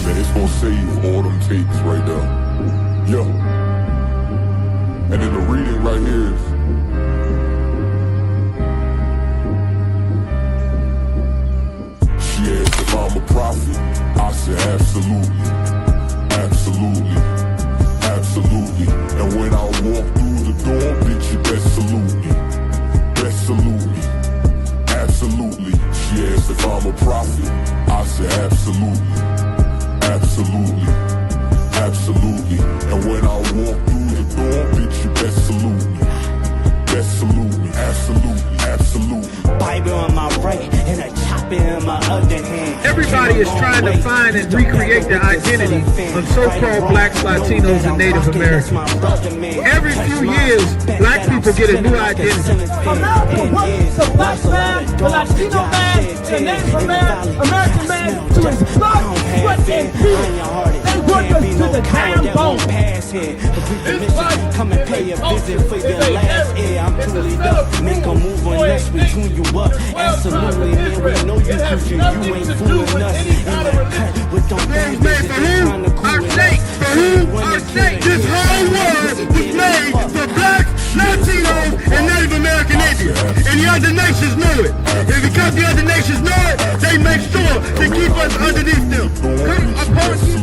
Man, it's gonna save all them tapes right there. Yeah. And then the reading right here is, she asked if I'm a prophet. I said absolutely, absolutely, absolutely. And when I walk through the door, bitch, you best salute me, best salute me, absolutely. She asked if I'm a prophet. I said absolutely, absolutely, absolutely. And when I walk through the door, bitch, you best salute me, best salute me, absolutely, absolutely. Bible in my right and a chopper in my other hand. Everybody is trying to find and recreate their identity of so-called blacks, Latinos, and Native Americans. Every few years, black people get a new identity. America wants the black man, the Latino man, the Native American man to his blood, sweat, and tears. They work us to the damn bone. Come and pay a visit for your last year. I'm truly up. Make a move unless we tune you up. Absolutely, man. We know you future. You ain't fooling us. In the cut with them things trying to cool us. For whom our state, this whole world was made for blacks, Latinos, and Native American Indians. And the other nations know it. And because the other nations know it, they make sure to keep us underneath them.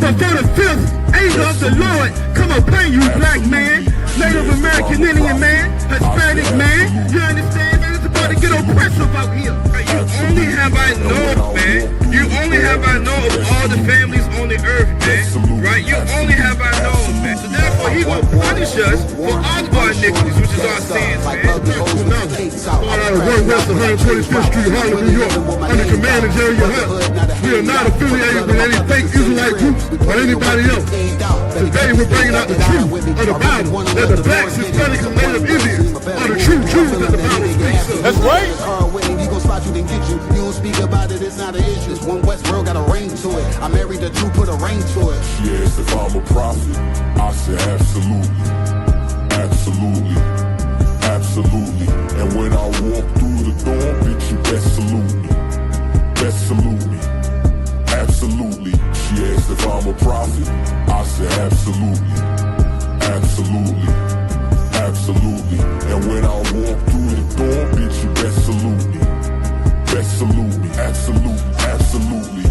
But for the fifth angel of the Lord, come upon you, black man, Native American Indian man, Hispanic man. You understand, man? It's about to get oppressive out here. You only have I know, man. You only have I know of all the families on the earth, man. Right? You only have I know, man. So therefore, he will punish us for all of our iniquities, which is our sins, man. Going out of 1 West 125th Street, Harlem, New York, under command of Jerry Hunt. We are not affiliated with any fake Israelite groups or anybody else. Today, we're bringing out the truth of the Bible, that the blacks, Hispanics, and Native Indians are the true Jews that the Bible speaks of. That's right. He gon' spot you, then get you. You don't speak about it, it's not an issue. This one West world got a ring to it. I married the Jew, put a ring to it. She asked if I'm a prophet. I said absolutely, absolutely, absolutely. And when I walk through the door, bitch, you best salute me, best salute me, absolutely. She asked if I'm a prophet. I said absolutely, absolutely, absolutely. And when I walk through the door, bitch, you best salute me, best salute me, absolutely, absolutely.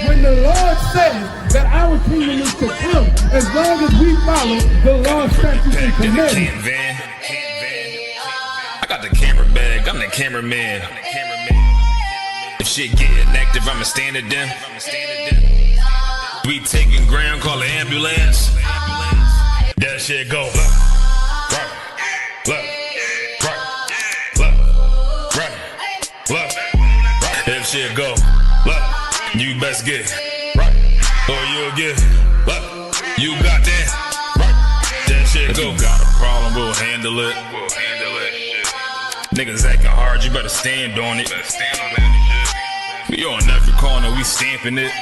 When the Lord says that our kingdom is to come, as long as we follow the law, statutes, and commandments. I got the camera bag, I'm the cameraman. If shit getting active, I'ma stand it down. We taking ground, call an ambulance. That shit go right, if shit go left, you best get right, or you'll get left. You got that right. That shit go. You got a problem, we'll handle it. Niggas acting hard, you better stand on it. We on every corner, we stamping it.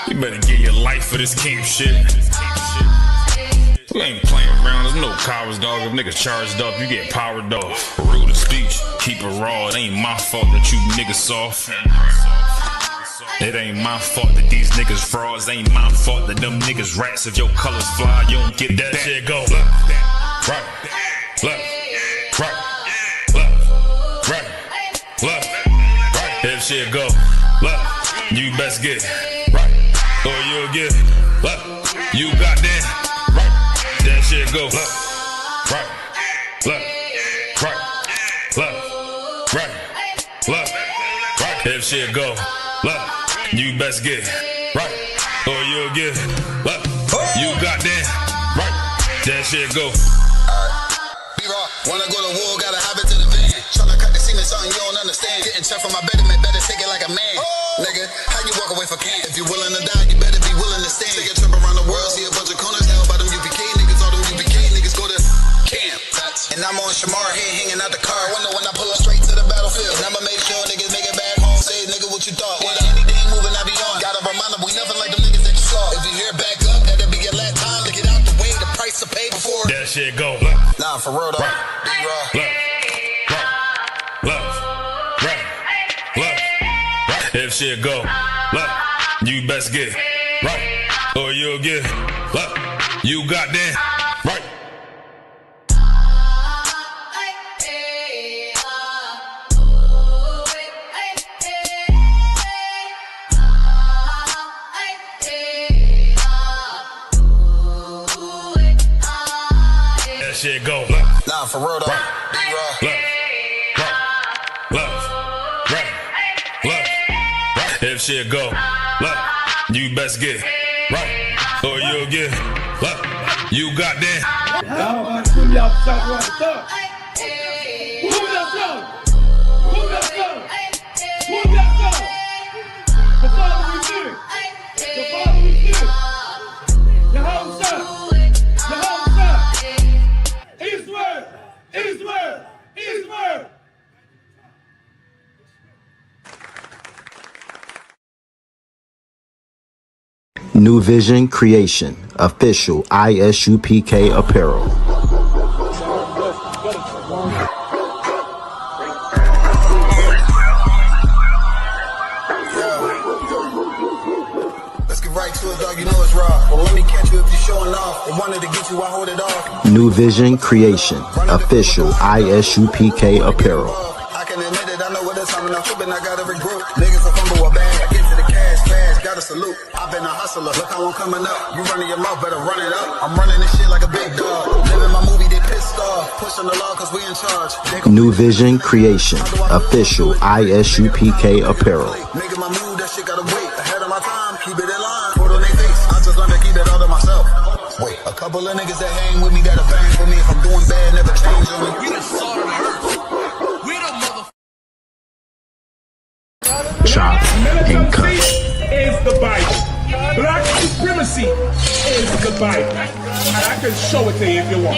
You better get your life for this camp shit. We ain't playing around, there's no cowards, dog. If niggas charged up, you get powered off. Rude of speech, keep it raw. It ain't my fault that you niggas soft. It ain't my fault that these niggas frauds. Ain't my fault that them niggas rats. If your colors fly, you don't get that shit go. Right, right. If shit go left, you best get right, or you'll get left. You got that. That shit go left, right, right. If shit go left, you best get right, or you'll get left. You got that right. That shit go. B-Rock, wanna go to war, gotta have it to the van. Tryna cut the scene of something you don't check for my betterment, better take it like a man. Nigga, how you walk away for camp? If you willing to die, you better be willing to stand. Take a trip around the world, see a bunch of corners held by them UPK niggas. All them UPK niggas go to camp. And I'm on Shamar head hanging out the car. Wonder when I pull up straight to the battlefield. And I'ma make sure niggas make it back home. Say, nigga, what you thought? When anything moving, I be on. Gotta remind them we nothing like them niggas that you saw. If you hear back up, that'll be your last time to get out the way. The price to pay before. That shit go. Nah, for real though. If shit go, look, you best get right, or you'll get, look, you got that right. That shit go, look. Nah, for real though. If shit go, look, you best get right, or you'll get, look, you got that. Y'all about to put me off the top right there. Move that song. Move that song. Move that song. The Father we fear. The Father we fear. The whole side. The whole side. Eastward. Eastward. Eastward. New Vision Creation, official ISUPK apparel. Let's get right to it, dog. You know it's raw. Well, let me catch you if you're showing off. They wanted to get you, I hold it off. New Vision Creation, official ISUPK apparel. I can admit it, I know what it's coming. I'm tripping, I got every group. Niggas will fumble a bag. I get to the cash, gotta salute. I've been a hustler, look how I'm coming up. You running your mouth, better run it up. I'm running this shit like a big dog. Living my movie, they pissed off. Pushing the law cause we in charge. New Vision Creation, official ISUPK apparel. Making my move, that shit gotta wait. Ahead of my time, keep it in line. Put on their face, I just learned to keep it all to myself. Wait, a couple of niggas that hang with me got a bang for me. If I'm doing bad, never change on me. We the salt of the earth. We the mother. Chop and cut. Is the Bible. Black supremacy is the Bible. And I can show it to you if you want.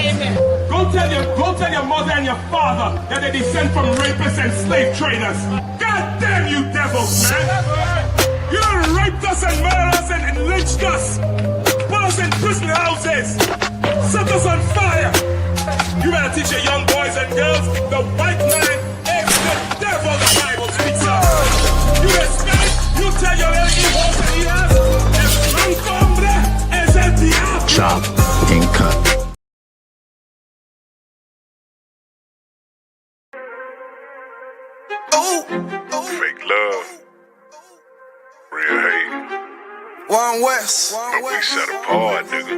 Go tell your mother and your father that they descend from rapists and slave traders. God damn you devils, man! You raped us and murdered us and lynched us. Put us in prison houses. Set us on fire. You better teach your young boys and girls the white man is the devil the Bible speaks of. You respect, you tell your little hijos and hijas, el blanco hombre es el diablo. Chop and cut. Fake love, real hate. One West. But we set apart, nigga.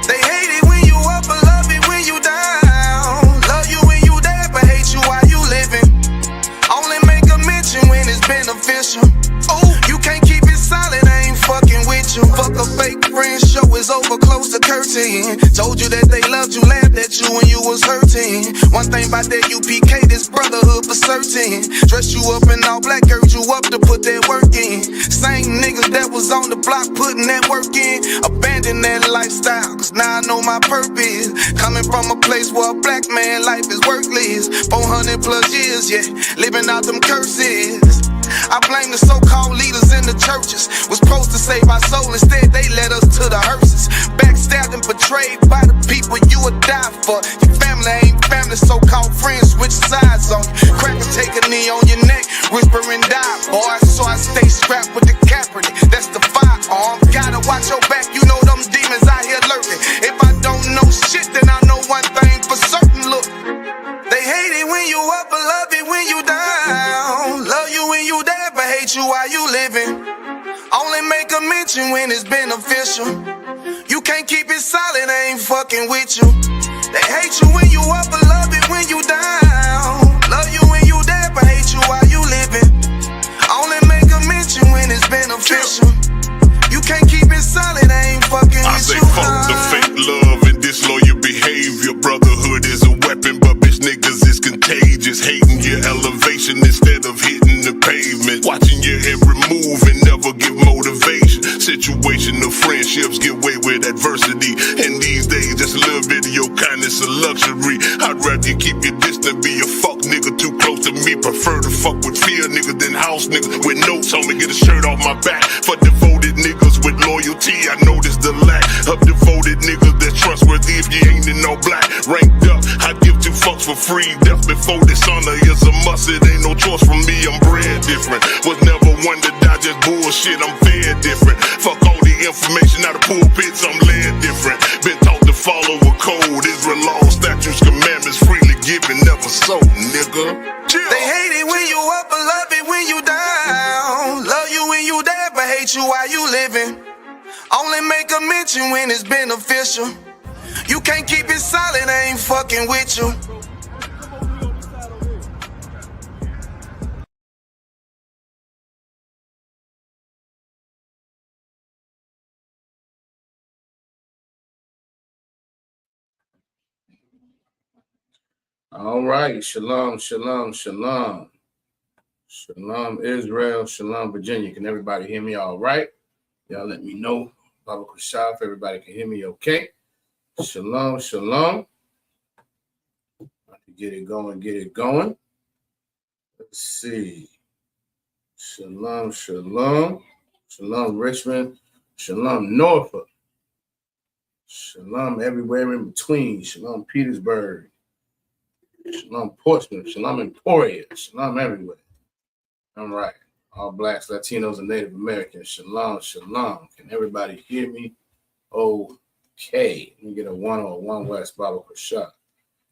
They hate it when you up, but love it when you down. Love you when you dead, but hate you while you living. Only make a mention when it's beneficial. Oh, you can't keep it silent, I ain't fucking with you. Fuck a fake friend, show is over, close the curtain. Told you that they loved you, laughed at you when you was hurting. One thing about that UPK, this brotherhood for certain. Dress you up in all black, urge you up to put that work in. Same niggas that was on the block putting that work in. Abandon that lifestyle, cause now I know my purpose. Coming from a place where a black man life is worthless. 400 plus years, yeah, living out them curses. I blame the so-called leaders in the churches. Was supposed to save our soul, instead they led us to the hearses. Backstabbed and betrayed by the people you would die for. Your family ain't family, so-called friends switch sides on you. Crackers take a knee on your neck, whisper and die, boy. So I stay strapped with the Kaepernick, that's the firearm. Gotta watch your back, you know them demons out here lurking. If I don't know shit, then I know one thing for certain, look. They hate it when you up, but love it when you down. Love you when you dead, but hate you while you living. Only make a mention when it's beneficial. You can't keep it silent, I ain't fucking with you. They hate you when you up, but love it when you down. Love you when you dead, but hate you while you living. Only make a mention when it's beneficial. You can't keep it silent, I ain't fucking I with say you. fuck the fake love and disloyal behavior. Brotherhood is a weapon, but bitch niggas is contagious. it's a luxury. I'd rather you keep your distance, be a fuck nigga too close to me. Prefer to fuck with fear niggas than house niggas with notes on me. Get a shirt off my back for devoted niggas with loyalty. I notice the lack of devoted niggas that's trustworthy if you ain't in no black. Ranked up, I give two fucks for free. Death before dishonor is a must. It ain't no choice for me, I'm bred different. Was never one to die, just bullshit, I'm fed different. Fuck all the information out of pulpits, I'm led different. Been taught to follow a code. Israel law, statutes, commandments, freely given, never sold, nigga. They hate it when you up, but love it when you down. Love you when you dead, but hate you while you living. Only make a mention when it's beneficial. You can't keep it solid, I ain't fucking with you. All right, shalom, shalom, shalom. Shalom, Israel, shalom, Virginia. Can everybody hear me all right? Y'all let me know. Baba Kushah, if everybody can hear me okay. Shalom, shalom. Get it going, get it going. Let's see. Shalom, shalom. Shalom, Richmond. Shalom, Norfolk. Shalom, everywhere in between. Shalom, Petersburg. Shalom, Portsmouth. Shalom, Emporia. Shalom, everywhere. All right. All blacks, Latinos, and Native Americans. Shalom, shalom. Can everybody hear me? Okay. Let me get a 1 or 1 West Baba Kushah.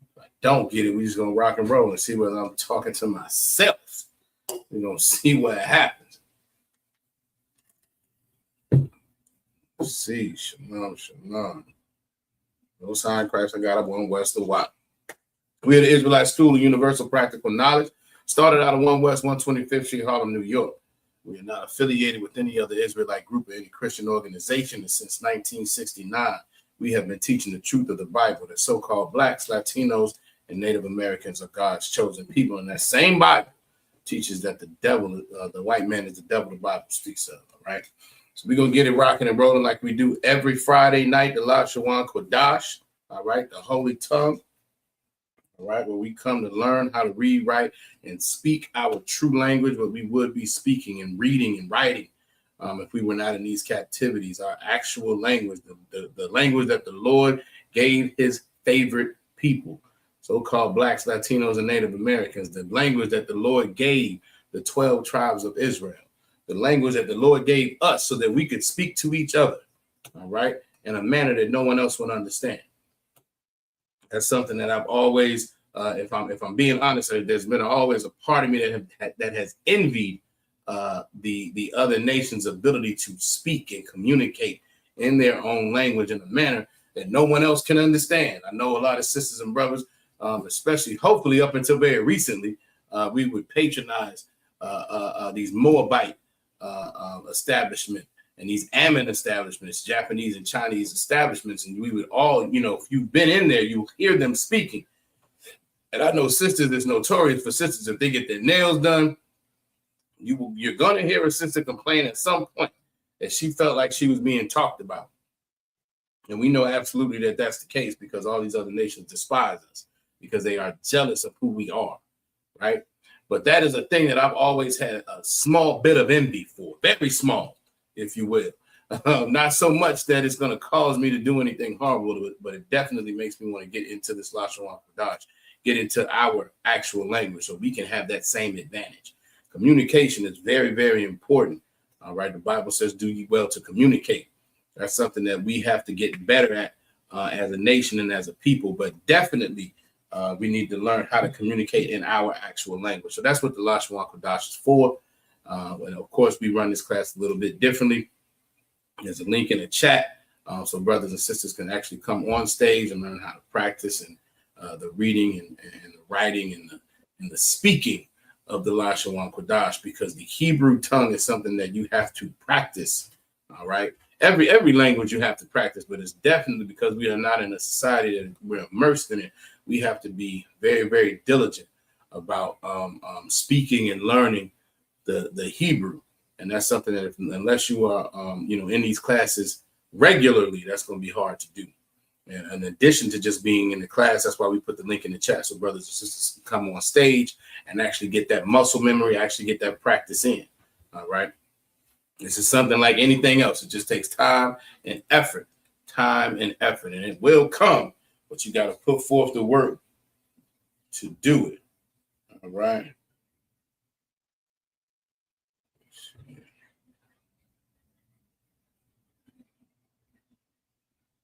If I don't get it, we just going to rock and roll and see whether I'm talking to myself. We're going to see what happens. Let's see. Shalom, shalom. No sign Christ, I got up 1 West of Watt. We are the Israelite School of Universal Practical Knowledge. Started out of 1 West 125th Street, Harlem, New York. We are not affiliated with any other Israelite group or any Christian organization. And since 1969, we have been teaching the truth of the Bible, that so-called blacks, Latinos, and Native Americans are God's chosen people. And that same Bible teaches that the devil, the white man is the devil the Bible speaks of, all right? So we're going to get it rocking and rolling like we do every Friday night, the Lashawan Qadash, all right, the Holy Tongue. All right, where we come to learn how to read, write, and speak our true language, what we would be speaking and reading and writing if we were not in these captivities, our actual language, the language that the Lord gave his favorite people, so-called blacks, Latinos, and Native Americans, the language that the Lord gave the 12 tribes of Israel, the language that the Lord gave us so that we could speak to each other, all right, in a manner that no one else would understand. That's something that I've always, if I'm being honest, there's been always a part of me that has envied the other nations' ability to speak and communicate in their own language in a manner that no one else can understand. I know a lot of sisters and brothers, especially hopefully up until very recently, we would patronize these Moabite establishments and these Ammon establishments, Japanese and Chinese establishments, and we would all, if you've been in there, you'll hear them speaking. And I know sisters, it's notorious for sisters, if they get their nails done, you're going to hear a sister complain at some point that she felt like she was being talked about. And we know absolutely that that's the case because all these other nations despise us because they are jealous of who we are, right? But that is a thing that I've always had a small bit of envy for, very small, if you will. Not so much that it's going to cause me to do anything horrible to it, but it definitely makes me want to get into this Lashawan Qadash, get into our actual language so we can have that same advantage. Communication is very, very important. All right. The Bible says, do ye well to communicate. That's something that we have to get better at as a nation and as a people, but definitely we need to learn how to communicate in our actual language. So that's what the Lashawan Qadash is for. And of course, we run this class a little bit differently. There's a link in the chat so brothers and sisters can actually come on stage and learn how to practice and the reading and the writing and the speaking of the Lashawan Qadash, because the Hebrew tongue is something that you have to practice. All right. Every language you have to practice, but it's definitely because we are not in a society that we're immersed in it. We have to be very, very diligent about speaking and learning the Hebrew. And that's something that unless you are, in these classes regularly, that's going to be hard to do. And in addition to just being in the class, that's why we put the link in the chat so brothers and sisters can come on stage and actually get that muscle memory, actually get that practice in. All right. This is something like anything else. It just takes time and effort, and it will come, but you got to put forth the work to do it. All right.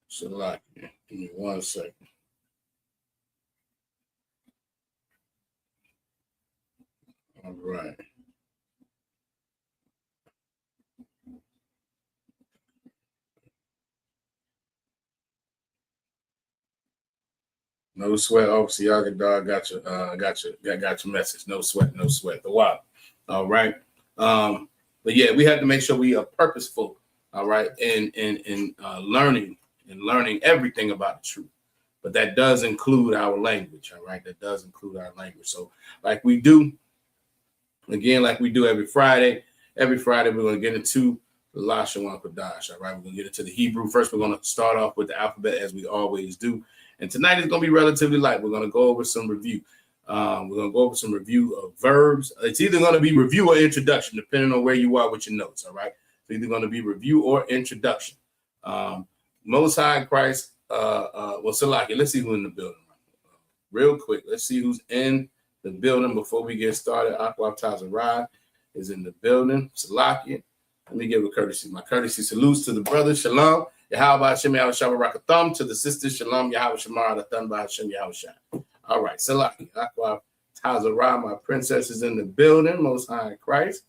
So like, give me 1 second. All right. No sweat, Officer Yagadar. Got your message. No sweat. The why. All right. But yeah, we have to make sure we are purposeful. All right, in learning everything about the truth. But that does include our language. All right, that does include our language. So like we do every Friday. Every Friday we're going to get into the Lashawan Qadash. All right, we're going to get into the Hebrew. First, we're going to start off with the alphabet as we always do. And tonight is going to be relatively light. We're going to go over some review. We're going to go over some review of verbs. It's either going to be review or introduction, depending on where you are with your notes. All right. It's either going to be review or introduction. Most High Christ. Salaki, let's see who's in the building. Real quick. Let's see who's in the building before we get started. Aqua Tazarai is in the building. Salaki. Let me give a courtesy. My courtesy salutes to the brother. Shalom. Yahweh Hashem Yahweh Rakatham, to the sisters. Shalom Yahweh Shamar Atham Hashem Yahweh Shah. All right, Salaki. Aqua Tazarah, my princess, is in the building. Most High Christ.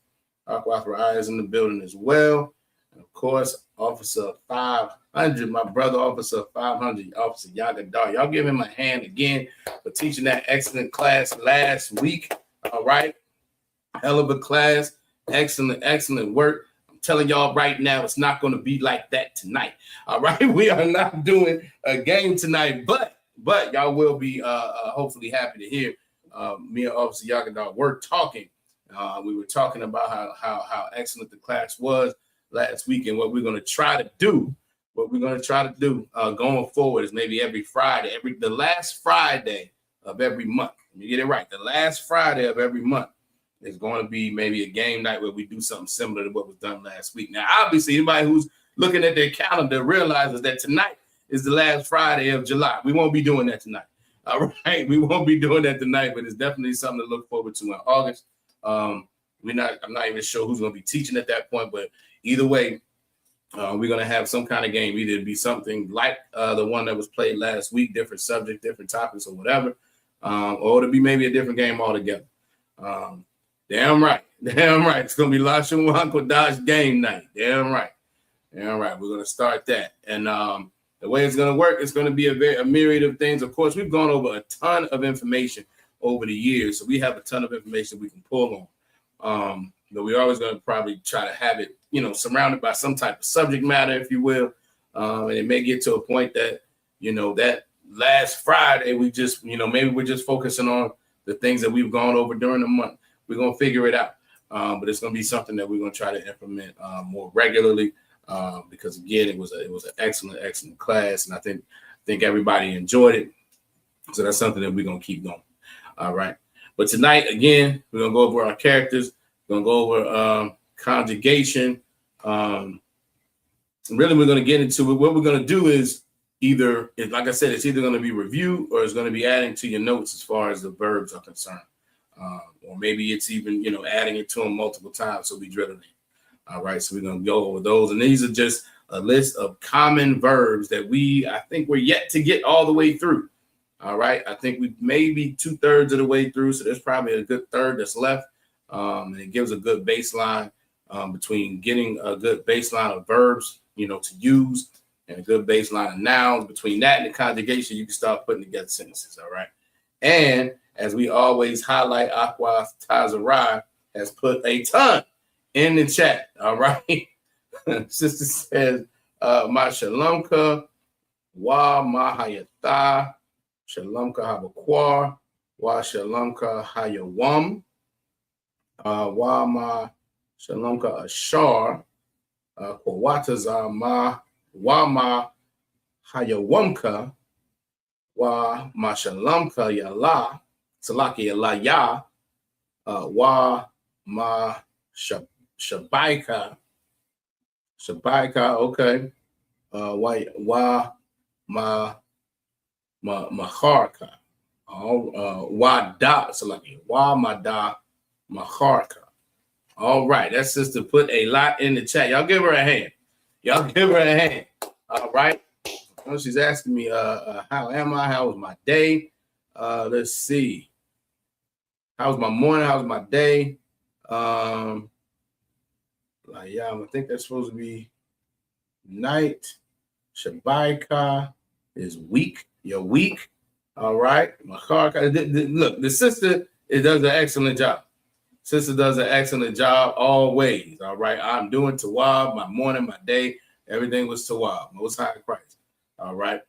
Aqua Ra'ai is in the building as well. And of course, Officer 500, my brother, Officer 500, Officer Yagadar. Y'all give him a hand again for teaching that excellent class last week. All right. Hell of a class. Excellent work. Telling y'all right now, it's not going to be like that tonight. All right, we are not doing a game tonight, but y'all will be hopefully happy to hear me and Officer Yagadar were talking. We were talking about how excellent the class was last week, and what we're going to try to do. Going forward is maybe every Friday, the last Friday of every month. You get it right. The last Friday of every month. It's going to be maybe a game night where we do something similar to what was done last week. Now, obviously, anybody who's looking at their calendar realizes that tonight is the last Friday of July. We won't be doing that tonight. All right, we won't be doing that tonight, but it's definitely something to look forward to in August. I'm not even sure who's going to be teaching at that point, but either way, we're going to have some kind of game. Either it'd be something like the one that was played last week, different subject, different topics, or whatever, or it'll be maybe a different game altogether. Damn right. It's going to be Lashawan Qadash game night. Damn right. We're going to start that. And the way it's going to work, it's going to be a myriad of things. Of course, we've gone over a ton of information over the years. So we have a ton of information we can pull on. But we're always going to probably try to have it, surrounded by some type of subject matter, if you will. And it may get to a point that, that last Friday, we just, maybe we're just focusing on the things that we've gone over during the month. We're going to figure it out. But it's going to be something that we're going to try to implement more regularly because, again, it was an excellent class. And I think everybody enjoyed it. So that's something that we're going to keep going. All right. But tonight, again, we're going to go over our characters. We're going to go over conjugation. Really, we're going to get into it. What we're going to do is like I said, it's either going to be review or it's going to be adding to your notes as far as the verbs are concerned. Or maybe it's even, adding it to them multiple times. So we drilling it. All right. So we're going to go over those. And these are just a list of common verbs that I think we're yet to get all the way through. All right. I think we may be 2/3 of the way through. So there's probably a good third that's left. And it gives a good baseline between getting a good baseline of verbs, to use and a good baseline of nouns. Between that and the conjugation, you can start putting together sentences. All right. And as we always highlight, Aqua Tazarai has put a ton in the chat. All right. Sister says, Ma Shalomka, Wa Mahayatha, Shalomka Habakwar, Wa Shalomka Hayawam, Wa Ma Shalomka Ashar, Kwataza Ma, Wa Ma Hayawamka, Wa Mashalamka Yala, Salaki Yala Ya, Wa Ma Shabaika, okay. Wa Ma Maharka. Wa Da Salaki. Wa Ma Da Maharka. All right, that sister put a lot in the chat. Y'all give her a hand. Y'all give her a hand. All right. She's asking me, how am I? How was my day? Let's see. How was my morning? How was my day? I think that's supposed to be night. Shabaika is week. You're weak. All right. Look, the sister does an excellent job. Sister does an excellent job always. All right. I'm doing Tawab, my morning, my day. Everything was Tawab. Most High Christ. All right.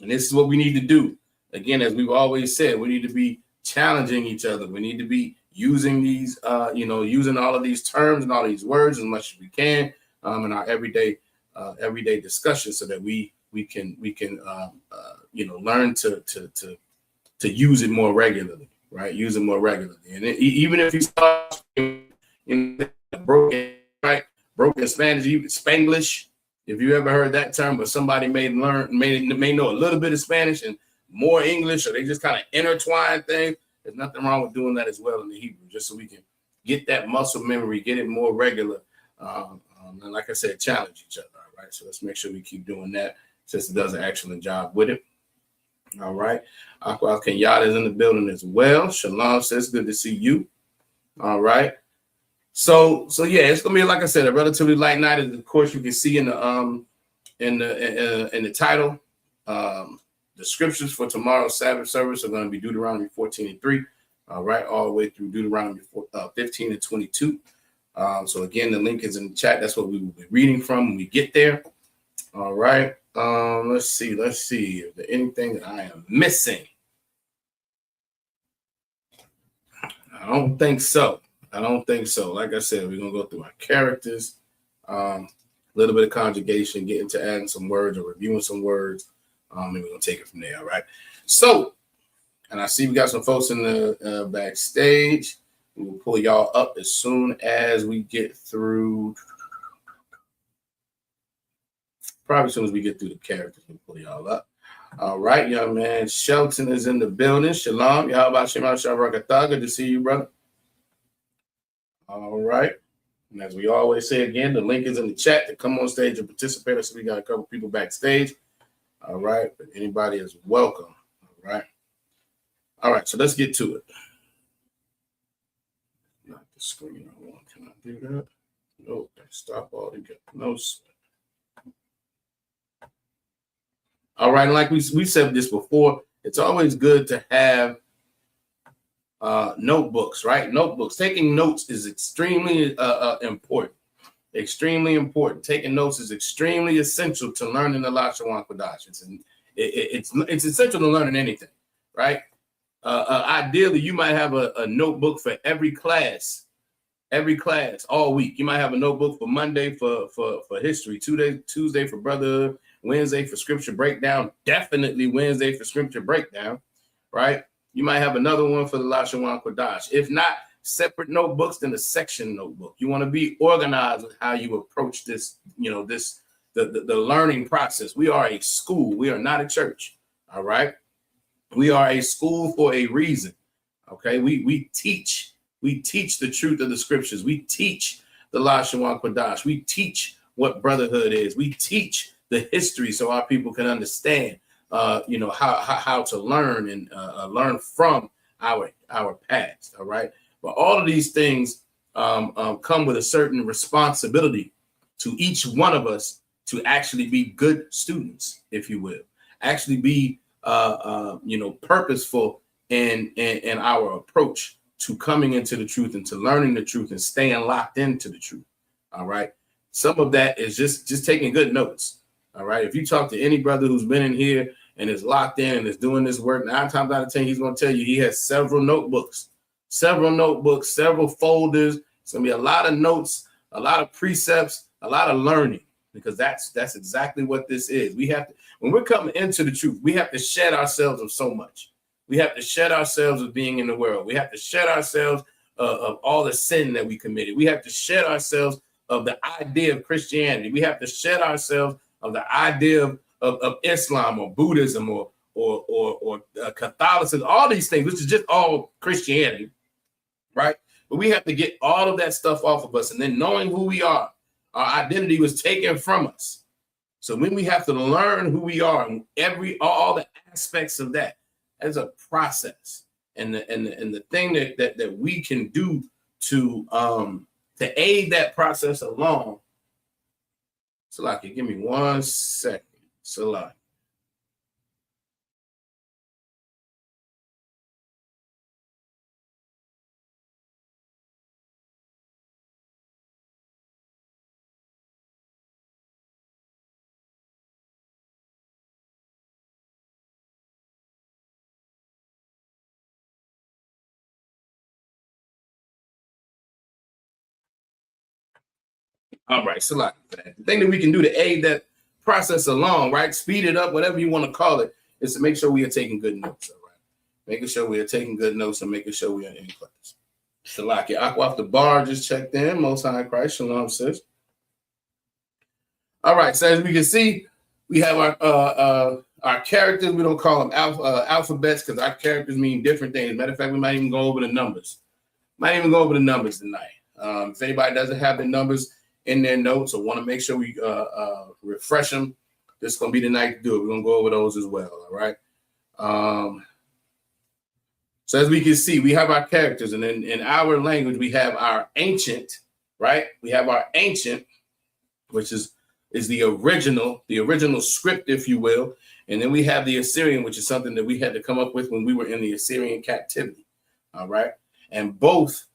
And this is what we need to do. Again, as we've always said, we need to be challenging each other. We need to be using these, using all of these terms and all these words as much as we can in our everyday discussion, so that we can learn to use it more regularly, right? Use it more regularly, and even if you start broken Spanish, even Spanglish. If you ever heard that term, but somebody may know a little bit of Spanish and more English, or they just kind of intertwine things, there's nothing wrong with doing that as well in the Hebrew, just so we can get that muscle memory, get it more regular, and like I said, challenge each other. All right, so let's make sure we keep doing that. Sister does an excellent job with it. All right, Aqua Kenyatta is in the building as well. Shalom says, good to see you. All right. So yeah, it's gonna be, like I said, a relatively light night. Of course, you can see in the title, the scriptures for tomorrow's Sabbath service are going to be Deuteronomy 14:3, all right, all the way through Deuteronomy 15 and 22. So again, the link is in the chat. That's what we will be reading from when we get there. All right. Let's see. Is there anything that I am missing? I don't think so. Like I said, we're going to go through our characters, a little bit of conjugation, get into adding some words or reviewing some words, and we're going to take it from there, all right? So, and I see we got some folks in the backstage. We will pull y'all up as soon as we get through. Probably as soon as we get through the characters, we'll pull y'all up. All right, young man. Shelton is in the building. Shalom. How about Shema Shabrakatha? Good to see you, brother. All right. And as we always say again, the link is in the chat to come on stage and participate. So we got a couple people backstage. All right. But anybody is welcome. All right. All right. So let's get to it. Not the screen I want. Can I do that? No. Stop all together. No, sir. All right. And like we said this before, it's always good to have notebooks, right? Notebooks. Taking notes is extremely important. Extremely important. Taking notes is extremely essential to learning the Lashawan Qadash. It's essential to learning anything, right? Ideally, you might have a notebook for every class all week. You might have a notebook for Monday for history, Tuesday for brotherhood, Wednesday for scripture breakdown, definitely Wednesday for scripture breakdown, right? You might have another one for the Lashawan Qadash. If not separate notebooks, then a section notebook. You want to be organized with how you approach this, the learning process. We are a school. We are not a church. All right. We are a school for a reason. Okay. We teach the truth of the scriptures. We teach the Lashawan Qadash. We teach what brotherhood is. We teach the history so our people can understand how to learn and learn from our past. All right. But all of these things come with a certain responsibility to each one of us to actually be good students, if you will, actually be, purposeful in our approach to coming into the truth and to learning the truth and staying locked into the truth. All right. Some of that is just taking good notes. All right. If you talk to any brother who's been in here and is locked in and is doing this work, 9 times out of 10, he's going to tell you he has several notebooks, several folders. It's going to be a lot of notes, a lot of precepts, a lot of learning, because that's exactly what this is. when we're coming into the truth, we have to shed ourselves of so much. We have to shed ourselves of being in the world. We have to shed ourselves of all the sin that we committed. We have to shed ourselves of the idea of Christianity. We have to shed ourselves of the idea of Islam or Buddhism or Catholicism, all these things, which is just all Christianity, right? But we have to get all of that stuff off of us. And then knowing who we are, our identity was taken from us. So when we have to learn who we are and all the aspects of that, as a process. And the thing that we can do to aid that process along. Salaki, give me 1 second. Salaki. All right, so like the thing that we can do to aid that process along, right? Speed it up, whatever you want to call it, is to make sure we are taking good notes, all right? Making sure we are taking good notes and making sure we are in class. Shalaki, Aqua off the bar just checked in. Most High Christ, Shalom, sis. All right, so as we can see, we have our characters. We don't call them alphabets because our characters mean different things. Matter of fact, we might even go over the numbers. Tonight. If anybody doesn't have the numbers in their notes or want to make sure we refresh them, this is going to be the night to do it. We're going to go over those as well, all right? So as we can see, we have our characters, and in our language, we have our ancient, right? We have our ancient, which is the original script, if you will, and then we have the Assyrian, which is something that we had to come up with when we were in the Assyrian captivity, all right? And both,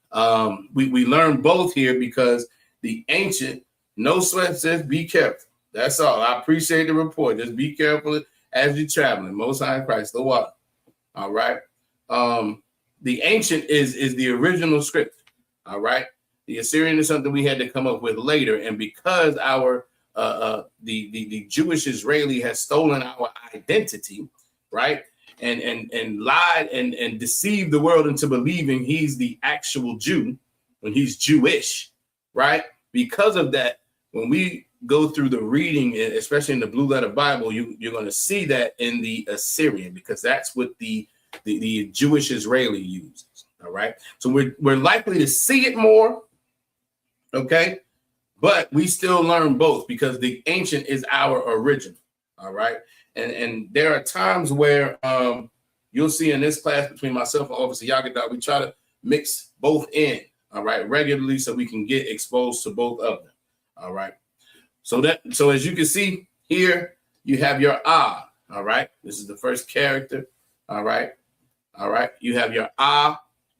we learned both here because the ancient, no sweat, says be careful. That's all. I appreciate the report. Just be careful as you're traveling. Most High Christ, the water. All right. The ancient is the original script. All right. The Assyrian is something we had to come up with later, and because our the Jewish Israeli has stolen our identity, right, and lied and deceived the world into believing he's the actual Jew when he's Jewish, right? Because of that, when we go through the reading, especially in the Blue Letter Bible, you're going to see that in the Assyrian, because that's what the Jewish Israeli uses. All right, so we're likely to see it more. Okay, but we still learn both because the ancient is our original. All right, and there are times where you'll see in this class between myself and Officer Yagadah, we try to mix both in. All right, regularly, so we can get exposed to both of them. All right. So as you can see here, you have your all right. This is the first character. All right. All right. You have your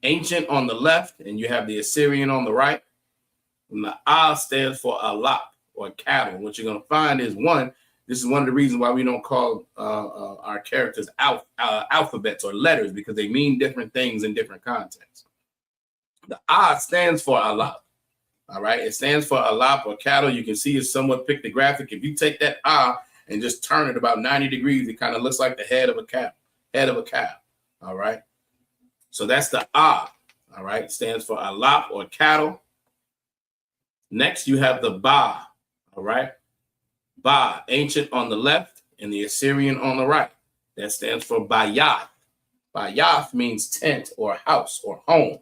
ancient on the left, and you have the Assyrian on the right. And the stands for alap or cattle. What you're going to find is this is one of the reasons why we don't call our characters alphabets or letters, because they mean different things in different contexts. The stands for alap. All right, it stands for alap or cattle. You can see it's somewhat pictographic. If you take that and just turn it about 90 degrees, it kind of looks like the head of a cow. All right, so that's the all right, it stands for alap or cattle. Next, you have the ba. All right, ba, ancient on the left and the Assyrian on the right. That stands for bayath. Bayath means tent or house or home.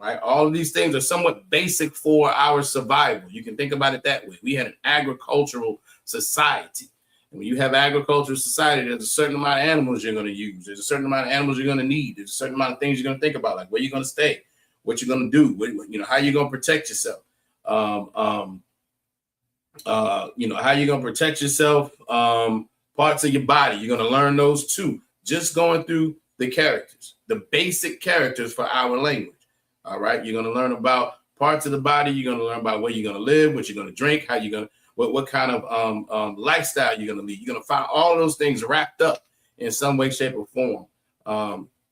Right, all of these things are somewhat basic for our survival. You can think about it that way. We had an agricultural society. And when you have agricultural society, there's a certain amount of animals you're going to use. There's a certain amount of animals you're going to need. There's a certain amount of things you're going to think about, like where you're going to stay, what you're going to do, how you're going to protect yourself. How you're going to protect yourself, parts of your body. You're going to learn those too. Just going through the characters, the basic characters for our language. All right, you're going to learn about parts of the body. You're going to learn about where you're going to live, what you're going to drink, how you're going to, what kind of lifestyle you're going to lead. You're going to find all of those things wrapped up in some way, shape, or form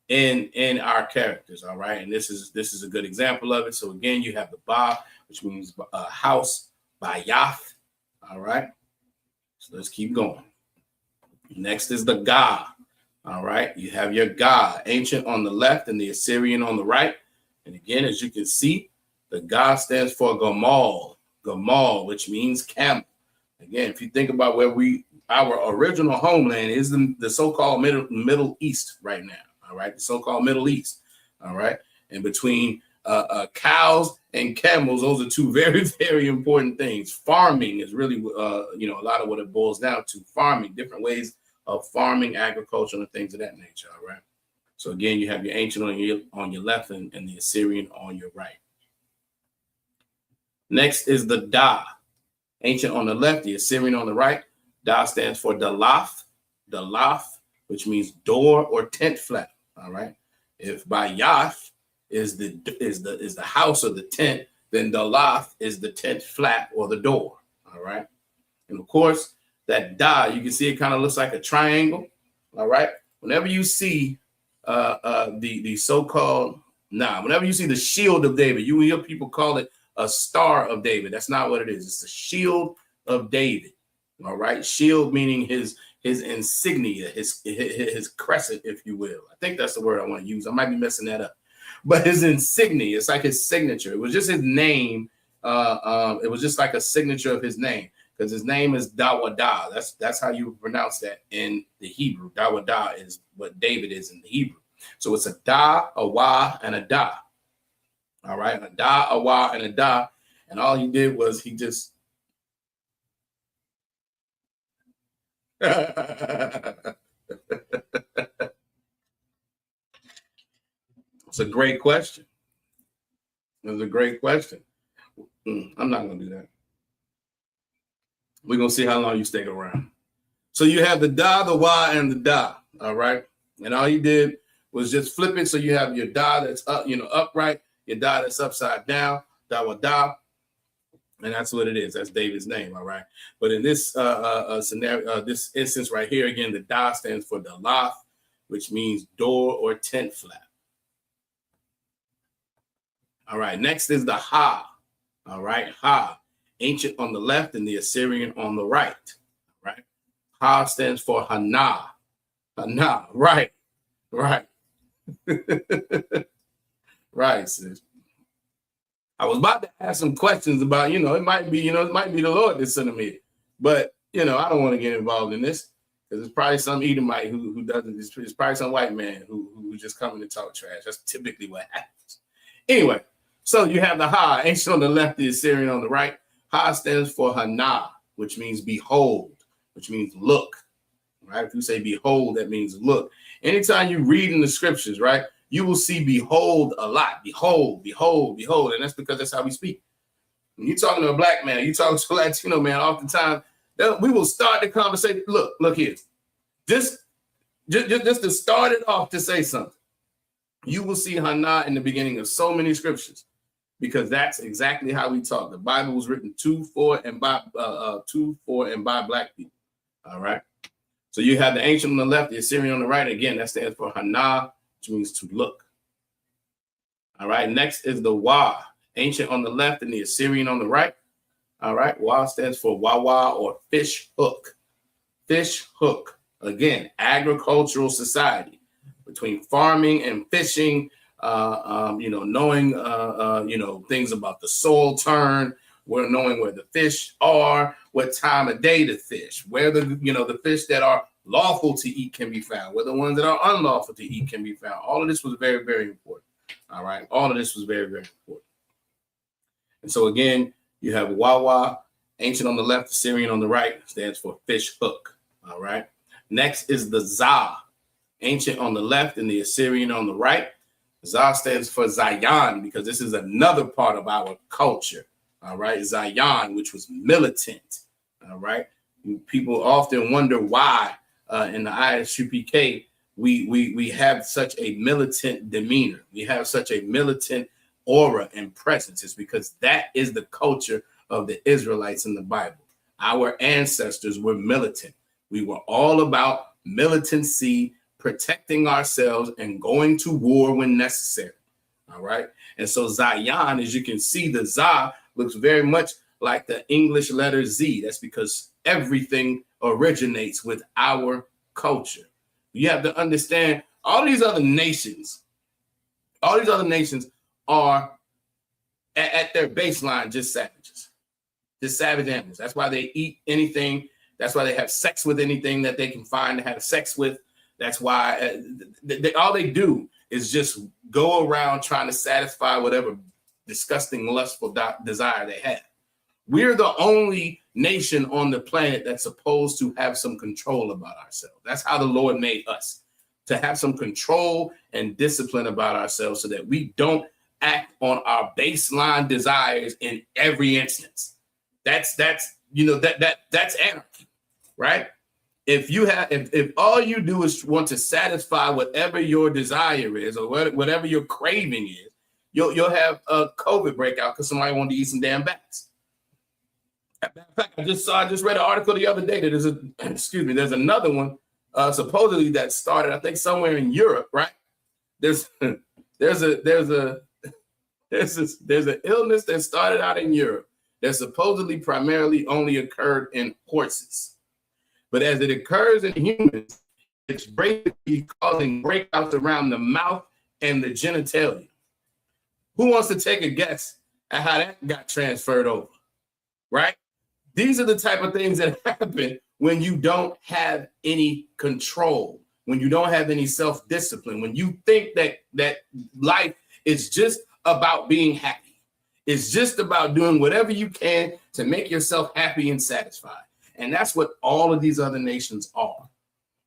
in our characters. All right, and this is a good example of it. So again, you have the ba, which means house, bayath. All right, so let's keep going. Next is the Ga. All right. You have your Ga, ancient on the left and the Assyrian on the right. And again, as you can see, the Ga stands for Gamal, Gamal, which means camel. Again, if you think about where our original homeland is the so-called Middle East right now. All right. The so-called Middle East. All right. And between cows and camels, those are two very, very important things. Farming is really, a lot of what it boils down to. Farming, different ways of farming, agriculture, and things of that nature. All right. So again, you have your ancient on your left and the Assyrian on your right. Next is the Da. Ancient on the left, the Assyrian on the right. Da stands for Dalaf, which means door or tent flap. All right. If by Yath is the house or the tent, then Dalaf is the tent flap or the door. All right. And of course, that Da, you can see it kind of looks like a triangle. All right. Whenever you see the so-called, whenever you see the shield of David, you hear people call it a star of David. That's not what it is. It's the shield of David. All right. Shield meaning his insignia, his crescent, if you will. I think that's the word I want to use. I might be messing that up. But his insignia, it's like his signature. It was just his name. It was just like a signature of his name, because his name is Dawadah. That's how you pronounce that in the Hebrew. Dawadah is what David is in the Hebrew. So it's a Da, a Wa, and a Da. All right, a Da, a Wa, and a Da. And all he did was he just It's a great question. It was a great question. I'm not going to do that. We're going to see how long you stay around. So you have the Da, the Wa, and the Da. All right. And all you did was just flip it. So you have your Da that's up, upright, your Da that's upside down, Da wa Da. And that's what it is. That's David's name. All right. But in this scenario, this instance right here, again, the Da stands for Dalaf, which means door or tent flap. All right. Next is the Ha. All right. Ha. Ancient on the left and the Assyrian on the right. All right. Ha stands for Hana. Hana. Right. Right. Right, sis. I was about to ask some questions about, it might be the Lord that's sending me. But, I don't want to get involved in this, because it's probably some Edomite who doesn't. It's probably some white man who just coming to talk trash. That's typically what happens. Anyway, so you have the Ha, ancient on the left, the Assyrian on the right. Ha stands for Hana, which means behold, which means look. Right? If you say behold, that means look. Anytime you read in the scriptures, right, you will see behold a lot. Behold, behold, behold. And that's because that's how we speak. When you're talking to a black man, you talk to a Latino man, oftentimes we will start the conversation. Look here. Just to start it off to say something. You will see Hana in the beginning of so many scriptures, because that's exactly how we talk. The Bible was written to, for, and by black people. All right. So you have the ancient on the left, the Assyrian on the right. Again, that stands for Hana, which means to look. All right. Next is the Wa, ancient on the left and the Assyrian on the right. All right. Wa stands for Wawa, or fish hook. Fish hook. Again, agricultural society between farming and fishing. Knowing things about the soil turn. We're knowing where the fish are, what time of day to fish, where the fish that are lawful to eat can be found, where the ones that are unlawful to eat can be found. All of this was very, very important. All right. All of this was very, very important. And so again, you have Wawa, ancient on the left, Assyrian on the right, stands for fish hook. All right. Next is the Za, ancient on the left and the Assyrian on the right. Za stands for Zion, because this is another part of our culture. All right. Zion, which was militant. All right. People often wonder why in the ISUPK we have such a militant demeanor. We have such a militant aura and presence. It's because that is the culture of the Israelites in the Bible. Our ancestors were militant. We were all about militancy, protecting ourselves, and going to war when necessary. All right. And so Zion, as you can see, the Za looks very much like the English letter Z. That's because everything originates with our culture. You have to understand all these other nations are at their baseline just savages, just savage animals. That's why they eat anything. That's why they have sex with anything that they can find to have sex with. That's why all they do is just go around trying to satisfy whatever disgusting, lustful desire they have. We're the only nation on the planet that's supposed to have some control about ourselves. That's how the Lord made us, to have some control and discipline about ourselves so that we don't act on our baseline desires in every instance. That's anarchy, right? If all you do is want to satisfy whatever your desire is or whatever your craving is, you'll have a COVID breakout because somebody wanted to eat some damn bats. In fact, I just read an article the other day that there's another one supposedly that started, I think, somewhere in Europe, right? There's an illness that started out in Europe that supposedly primarily only occurred in horses. But as it occurs in humans, it's basically causing breakouts around the mouth and the genitalia. Who wants to take a guess at how that got transferred over, right? These are the type of things that happen when you don't have any control, when you don't have any self-discipline, when you think that life is just about being happy. It's just about doing whatever you can to make yourself happy and satisfied. And that's what all of these other nations are.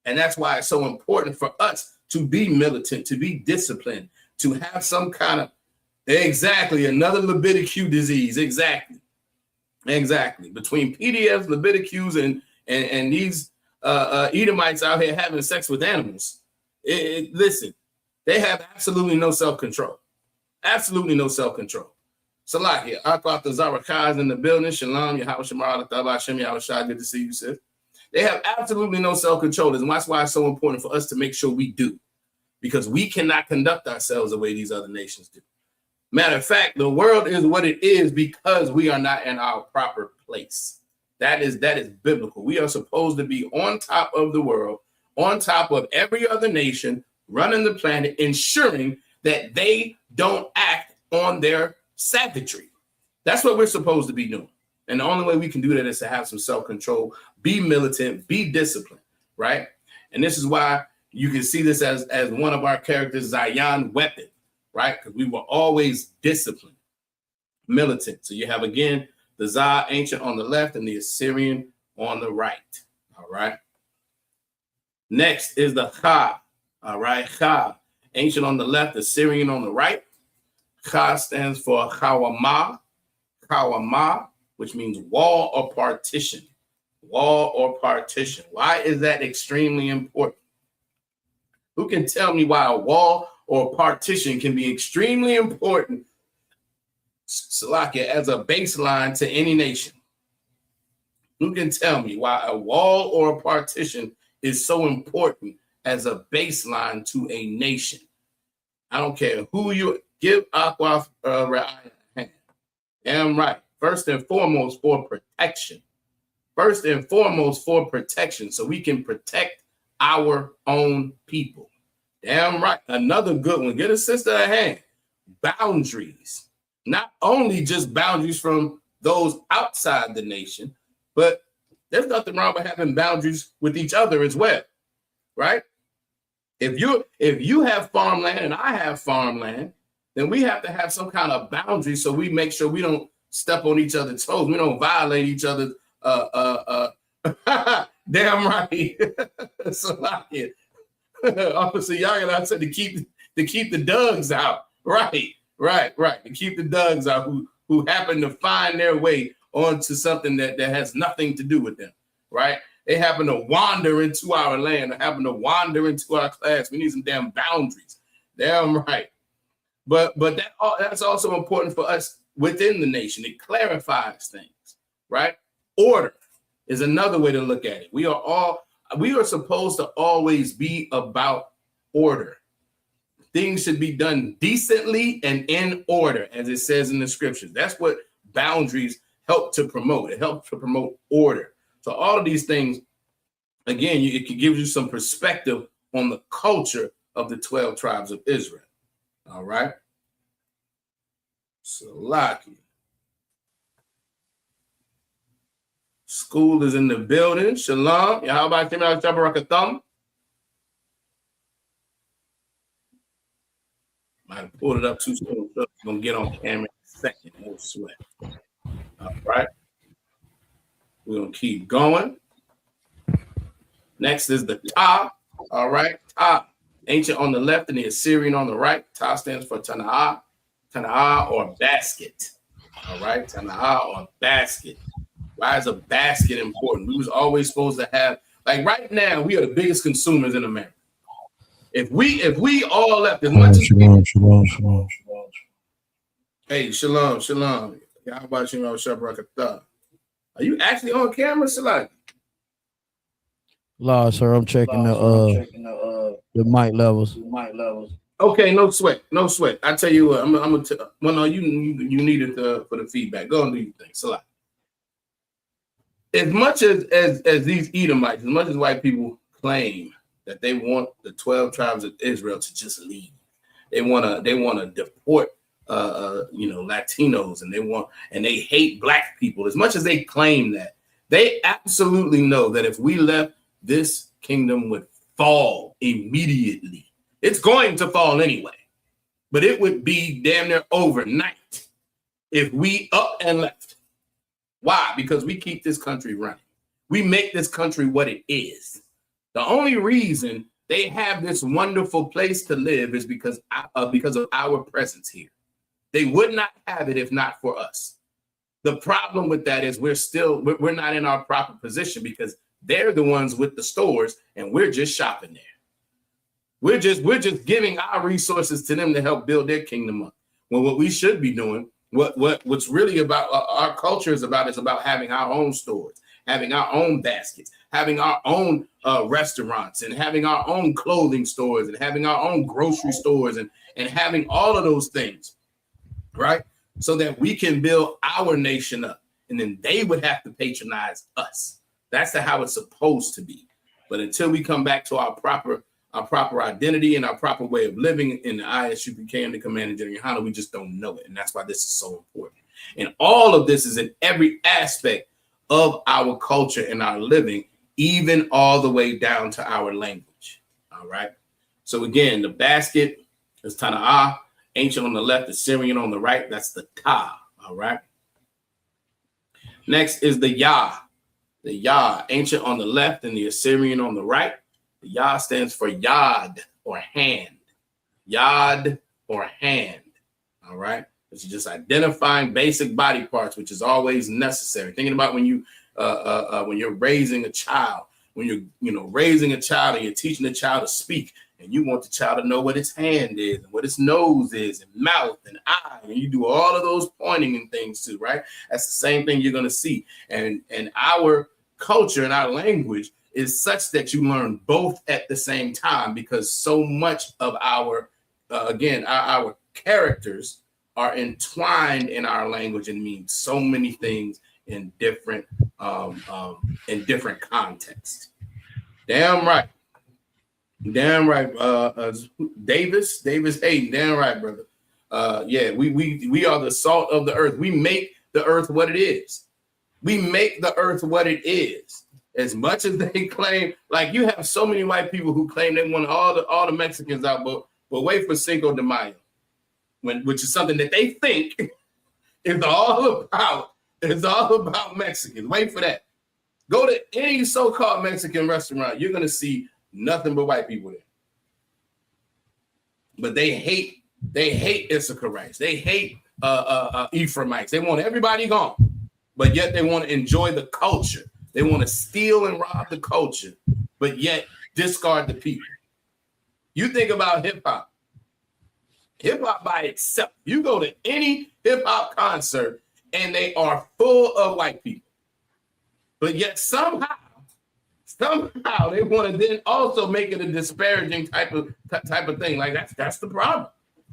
And that's why it's so important for us to be militant, to be disciplined, to have some kind of, another Leviticus disease. Exactly. Between PDFs, Leviticus, and these Edomites out here having sex with animals. Listen, they have absolutely no self-control. Absolutely no self-control. Salakia, Akwata Zarakah is in the building. Shalom, Yahweh Shemar, Hashem, Yahweh Shai. Good to see you, sis. They have absolutely no self-control. And that's why it's so important for us to make sure we do. Because we cannot conduct ourselves the way these other nations do. Matter of fact, the world is what it is because we are not in our proper place. That is biblical. We are supposed to be on top of the world, on top of every other nation, running the planet, ensuring that they don't act on their savagery. That's what we're supposed to be doing. And the only way we can do that is to have some self-control, be militant, be disciplined, right? And this is why you can see this as one of our characters, Zion weapon, right? Because we were always disciplined, militant. So you have, again, the Zah ancient on the left and the Assyrian on the right, all right? Next is the Cha, all right? Cha, ancient on the left, Assyrian on the right. Cha stands for Chawamah, which means wall or partition. Wall or partition. Why is that extremely important? Who can tell me why a wall or partition can be extremely important, Salakia, as a baseline to any nation? Who can tell me why a wall or a partition is so important as a baseline to a nation? I don't care who you give Aqua hand. Damn right. First and foremost for protection. First and foremost for protection, so we can protect our own people. Damn right. Another good one. Get a sister a hand. Boundaries. Not only just boundaries from those outside the nation, but there's nothing wrong with having boundaries with each other as well, right? If you have farmland and I have farmland, then we have to have some kind of boundary so we make sure we don't step on each other's toes. We don't violate each other's damn right. So like Officer Young and I said to keep the dugs out. Right. To keep the dugs out who happen to find their way onto something that has nothing to do with them. Right. They happen to wander into our land or happen to wander into our class. We need some damn boundaries. Damn right. But that's also important for us within the nation. It clarifies things, right? Order is another way to look at it. We are supposed to always be about order. Things should be done decently and in order, as it says in the scriptures. That's what boundaries help to promote. It helps to promote order. So all of these things again, it gives you some perspective on the culture of the 12 tribes of Israel. All right. Salaki. School is in the building. Shalom. How about you? Might have pulled it up too soon. So it's gonna get on camera in a second. No sweat. All right. We're gonna keep going. Next is the Ta. All right. Ta. Ancient on the left and the Assyrian on the right. Ta stands for Tana'ah. Tana'ah or basket. All right. Tana'ah or basket. Why is a basket important? We was always supposed to have, like right now, we are the biggest consumers in America. If we all left as much as shalom. Hey, shalom. How about you, Shabrakatah? Are you actually on camera, Salaki? Law, sir, I'm checking the mic levels. Okay, no sweat. I tell you what, I'm gonna well, no, you need it for the feedback. Go and do your thing, Salaki. As much as these Edomites, as much as white people claim that they want the 12 tribes of Israel to just leave, they want to deport Latinos, and they hate black people. As much as they claim that, they absolutely know that if we left, this kingdom would fall immediately. It's going to fall anyway, but it would be damn near overnight if we up and left. Why? Because we keep this country running. We make this country what it is. The only reason they have this wonderful place to live is because of our presence here. They would not have it if not for us. The problem with that is we're not in our proper position because they're the ones with the stores and we're just shopping there. We're just giving our resources to them to help build their kingdom up. Well, what we should be doing, what's really about our culture is about having our own stores, having our own baskets, having our own restaurants, and having our own clothing stores, and having our own grocery stores, and having all of those things, right? So that we can build our nation up, and then they would have to patronize us. That's how it's supposed to be. But until we come back to our proper identity and our proper way of living in the ISUPK and the Command and General Yohana, we just don't know it. And that's why this is so important. And all of this is in every aspect of our culture and our living, even all the way down to our language. All right. So again, the basket is Tana'ah, ancient on the left, Assyrian on the right. That's the Ta. All right. Next is the Yah. The Yah, ancient on the left and the Assyrian on the right. The Yah stands for Yad or hand. Yad or hand. All right. It's just identifying basic body parts, which is always necessary. Thinking about when you're raising a child, when you're raising a child and you're teaching the child to speak, and you want the child to know what its hand is and what its nose is and mouth and eye, and you do all of those pointing and things too, right? That's the same thing you're going to see. And our culture and our language is such that you learn both at the same time, because so much of our characters are entwined in our language and mean so many things in different contexts. Damn right. Davis Hayden, damn right, brother. We are the salt of the earth. We make the earth what it is. We make the earth what it is. As much as they claim, like you have so many white people who claim they want all the Mexicans out, but wait for Cinco de Mayo, which is something that they think is all about Mexicans. Wait for that. Go to any so-called Mexican restaurant, you're gonna see nothing but white people there. But they hate Issacharites. They hate Ephraimites. They want everybody gone, but yet they want to enjoy the culture. They want to steal and rob the culture, but yet discard the people. You think about hip hop. Hip hop by itself. You go to any hip hop concert and they are full of white people, but yet somehow they want to then also make it a disparaging type of thing. Like that's the problem.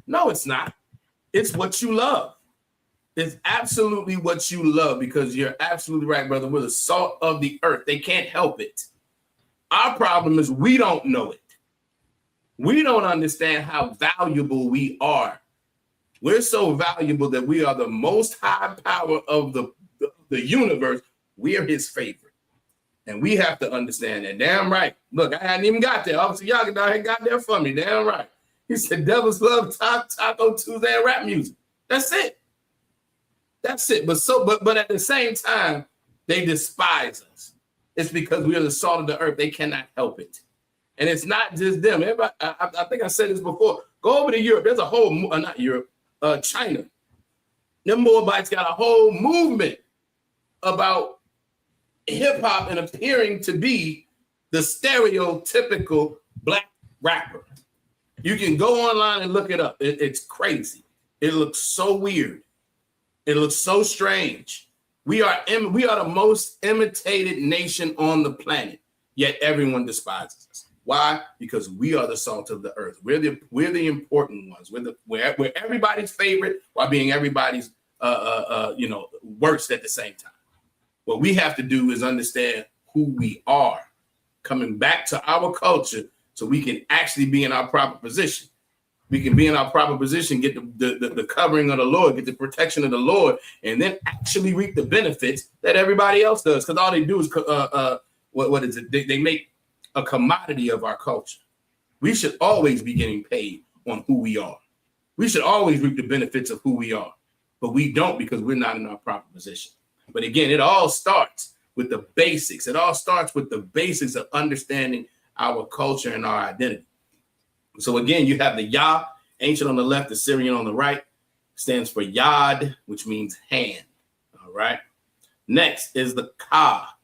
No, it's not. It's what you love. It's absolutely what you love, because you're absolutely right, brother. We're the salt of the earth. They can't help it. Our problem is we don't know it. We don't understand how valuable we are. We're so valuable that we are the most high power of the universe. We are his favorite. And we have to understand that. Damn right. Look, I hadn't even got there. Obviously, y'all got there for me. Damn right. He said, devils love Taco Tuesday and rap music. That's it. That's it. But at the same time, they despise us. It's because we are the salt of the earth. They cannot help it. And it's not just them. Everybody, I think I said this before. Go over to Europe. There's a whole, not Europe, China. Them Moabites got a whole movement about hip hop and appearing to be the stereotypical black rapper. You can go online and look it up. It's crazy. It looks so weird. It looks so strange. We are the most imitated nation on the planet, yet everyone despises us. Why? Because we are the salt of the earth. We're the important ones. We're everybody's favorite while being everybody's worst at the same time. What we have to do is understand who we are, coming back to our culture so we can actually be in our proper position. We can be in our proper position, get the covering of the Lord, get the protection of the Lord, and then actually reap the benefits that everybody else does. Because all they do is, what is it? They make a commodity of our culture. We should always be getting paid on who we are. We should always reap the benefits of who we are. But we don't because we're not in our proper position. But again, it all starts with the basics. It all starts with the basics of understanding our culture and our identity. So again, you have the Yah, ancient on the left, Assyrian on the right, stands for Yad, which means hand. All right. Next is the Ka,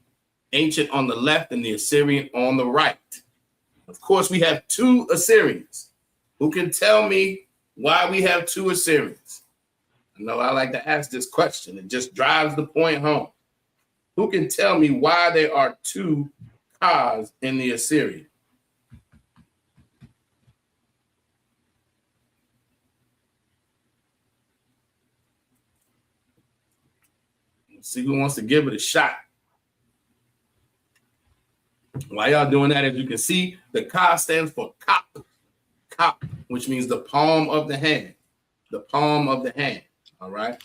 ancient on the left and the Assyrian on the right. Of course, we have two Assyrians. Who can tell me why we have two Assyrians? I know I like to ask this question. It just drives the point home. Who can tell me why there are two Kas in the Assyrian? Let's see who wants to give it a shot. While y'all doing that, as you can see, the Ka stands for Kop. Kop, which means the palm of the hand. The palm of the hand. All right.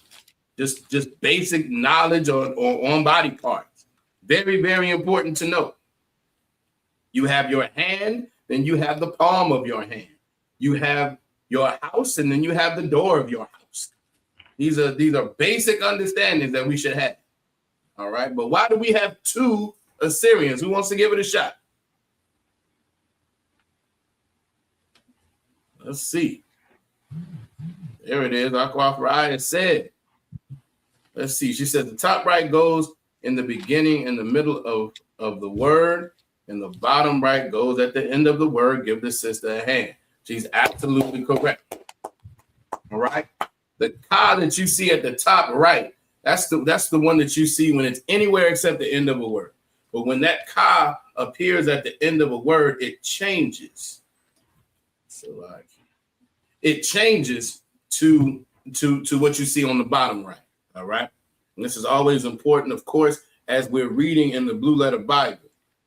Just basic knowledge on body parts. Very, very important to know. You have your hand, then you have the palm of your hand. You have your house, and then you have the door of your house. These are basic understandings that we should have. All right. But why do we have two Assyrians? Who wants to give it a shot? Let's see. There it is. Aquafraya said. Let's see. She said the top right goes in the beginning and the middle of the word, and the bottom right goes at the end of the word. Give the sister a hand. She's absolutely correct. All right. The Ka that you see at the top right, that's the one that you see when it's anywhere except the end of a word. But when that Ka appears at the end of a word, it changes. So it changes to what you see on the bottom right. All right. And this is always important, of course, as we're reading in the Blue Letter Bible.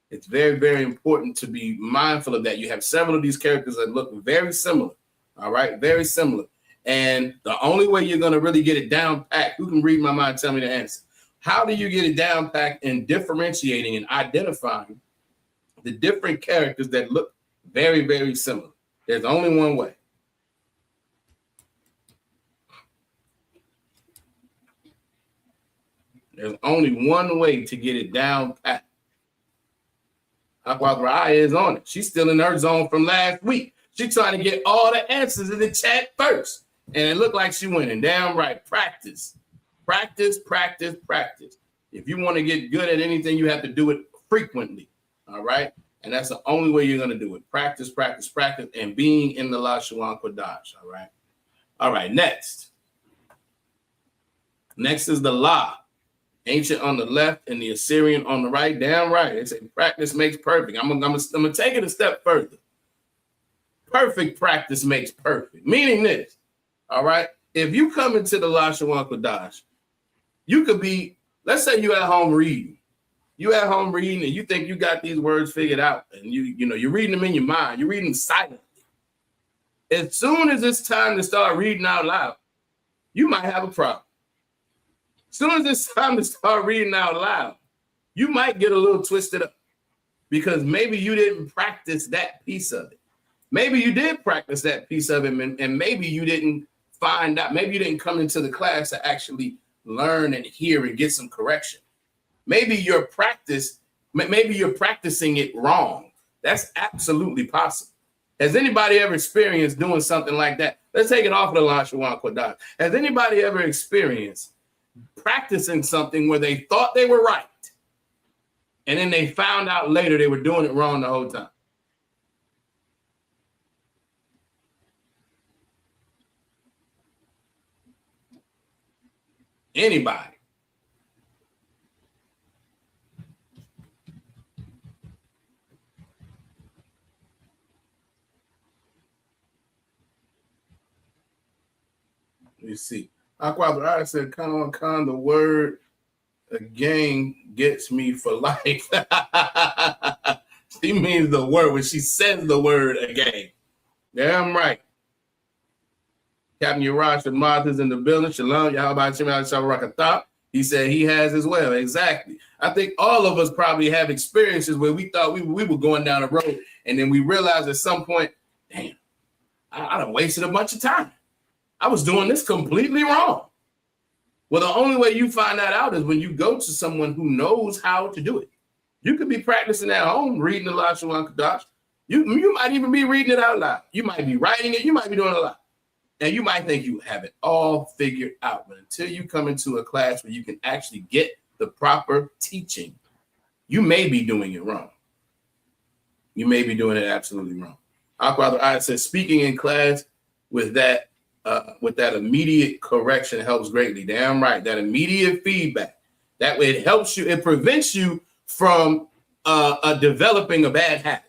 It's very, very important to be mindful of that. You have several of these characters that look very similar. All right. Very similar. And the only way you're going to really get it down packed, who can read my mind, tell me the answer. How do you get it down packed in differentiating and identifying the different characters that look very, very similar? There's only one way. There's only one way to get it down pat. Aquafraya is on it. She's still in her zone from last week. She's trying to get all the answers in the chat first. And it looked like she winning. Damn right. Practice. Practice, practice, practice. If you want to get good at anything, you have to do it frequently. All right. And that's the only way you're going to do it. Practice, practice, practice, and being in the Lashawan Qadash. All right. All right. Next is the La. Ancient on the left and the Assyrian on the right. Damn right. They say practice makes perfect. I'm gonna take it a step further. Perfect practice makes perfect. Meaning this. All right. If you come into the Lashawan Qadash, you could be, let's say you're at home reading. You at home reading and you think you got these words figured out, and you're reading them in your mind. You're reading them silently. As soon as it's time to start reading out loud, you might have a problem. As soon as it's time to start reading out loud, you might get a little twisted up because maybe you didn't practice that piece of it. Maybe you did practice that piece of it, and maybe you didn't find out. Maybe you didn't come into the class to actually learn and hear and get some correction. Maybe you're practicing it wrong. That's absolutely possible. Has anybody ever experienced doing something like that? Let's take it off of the Lashawan Qadash. Has anybody ever experienced practicing something where they thought they were right, and then they found out later they were doing it wrong the whole time? Anybody? Let me see. I said, "Con, the word again gets me for life." She means the word when she says the word again. Damn right. Captain Yarash and Martha's in the building. Shalom. He said he has as well. Exactly. I think all of us probably have experiences where we thought we were going down the road, and then we realized at some point, damn, I done wasted a bunch of time. I was doing this completely wrong. Well, the only way you find that out is when you go to someone who knows how to do it. You could be practicing at home, reading the Lashawan Qadash. You might even be reading it out loud. You might be writing it. You might be doing it a lot. And you might think you have it all figured out. But until you come into a class where you can actually get the proper teaching, you may be doing it wrong. You may be doing it absolutely wrong. I said, speaking in class with that immediate correction helps greatly. Damn right. That immediate feedback. That way it helps you. It prevents you from developing a bad habit.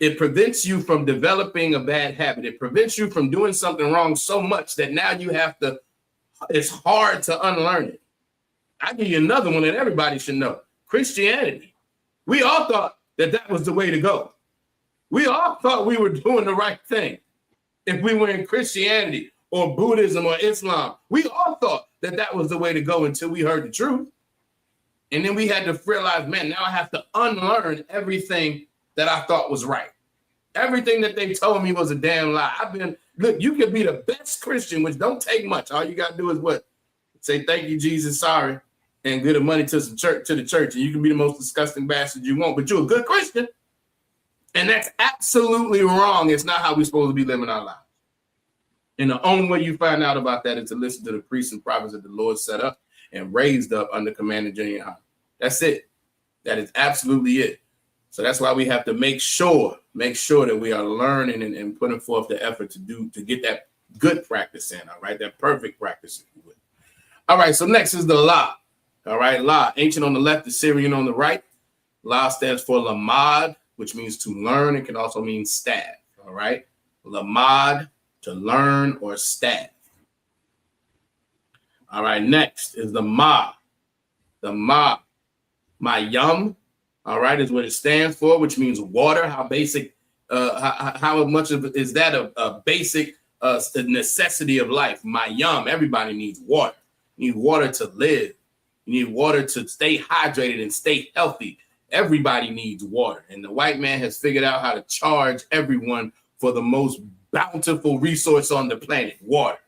It prevents you from developing a bad habit. It prevents you from doing something wrong so much that now you have to, it's hard to unlearn it. I'll give you another one that everybody should know. Christianity. We all thought that was the way to go. We all thought we were doing the right thing. If we were in Christianity or Buddhism or Islam, we all thought that was the way to go until we heard the truth. And then we had to realize, man, now I have to unlearn everything that I thought was right. Everything that they told me was a damn lie. Look, you can be the best Christian, which don't take much. All you got to do is what? Say, thank you, Jesus, sorry, and give the money to the church. And you can be the most disgusting bastard you want, but you're a good Christian. And that's absolutely wrong. It's not how we're supposed to be living our lives. And the only way you find out about that is to listen to the priests and prophets that the Lord set up and raised up under command of General. That's it. That is absolutely it. So that's why we have to make sure that we are learning and putting forth the effort to get that good practice in, all right? That perfect practice, if you would. All right, so next is the La. All right, La, ancient on the left, Assyrian on the right. La stands for Lamad, which means to learn. It can also mean staff, all right? Lamad, to learn or staff. All right, next is the Ma. The Ma. Mayum, all right, is what it stands for, which means water. How basic, how much of it is that a basic necessity of life? Mayum, everybody needs water. You need water to live. You need water to stay hydrated and stay healthy. Everybody needs water. And the white man has figured out how to charge everyone for the most bountiful resource on the planet, water.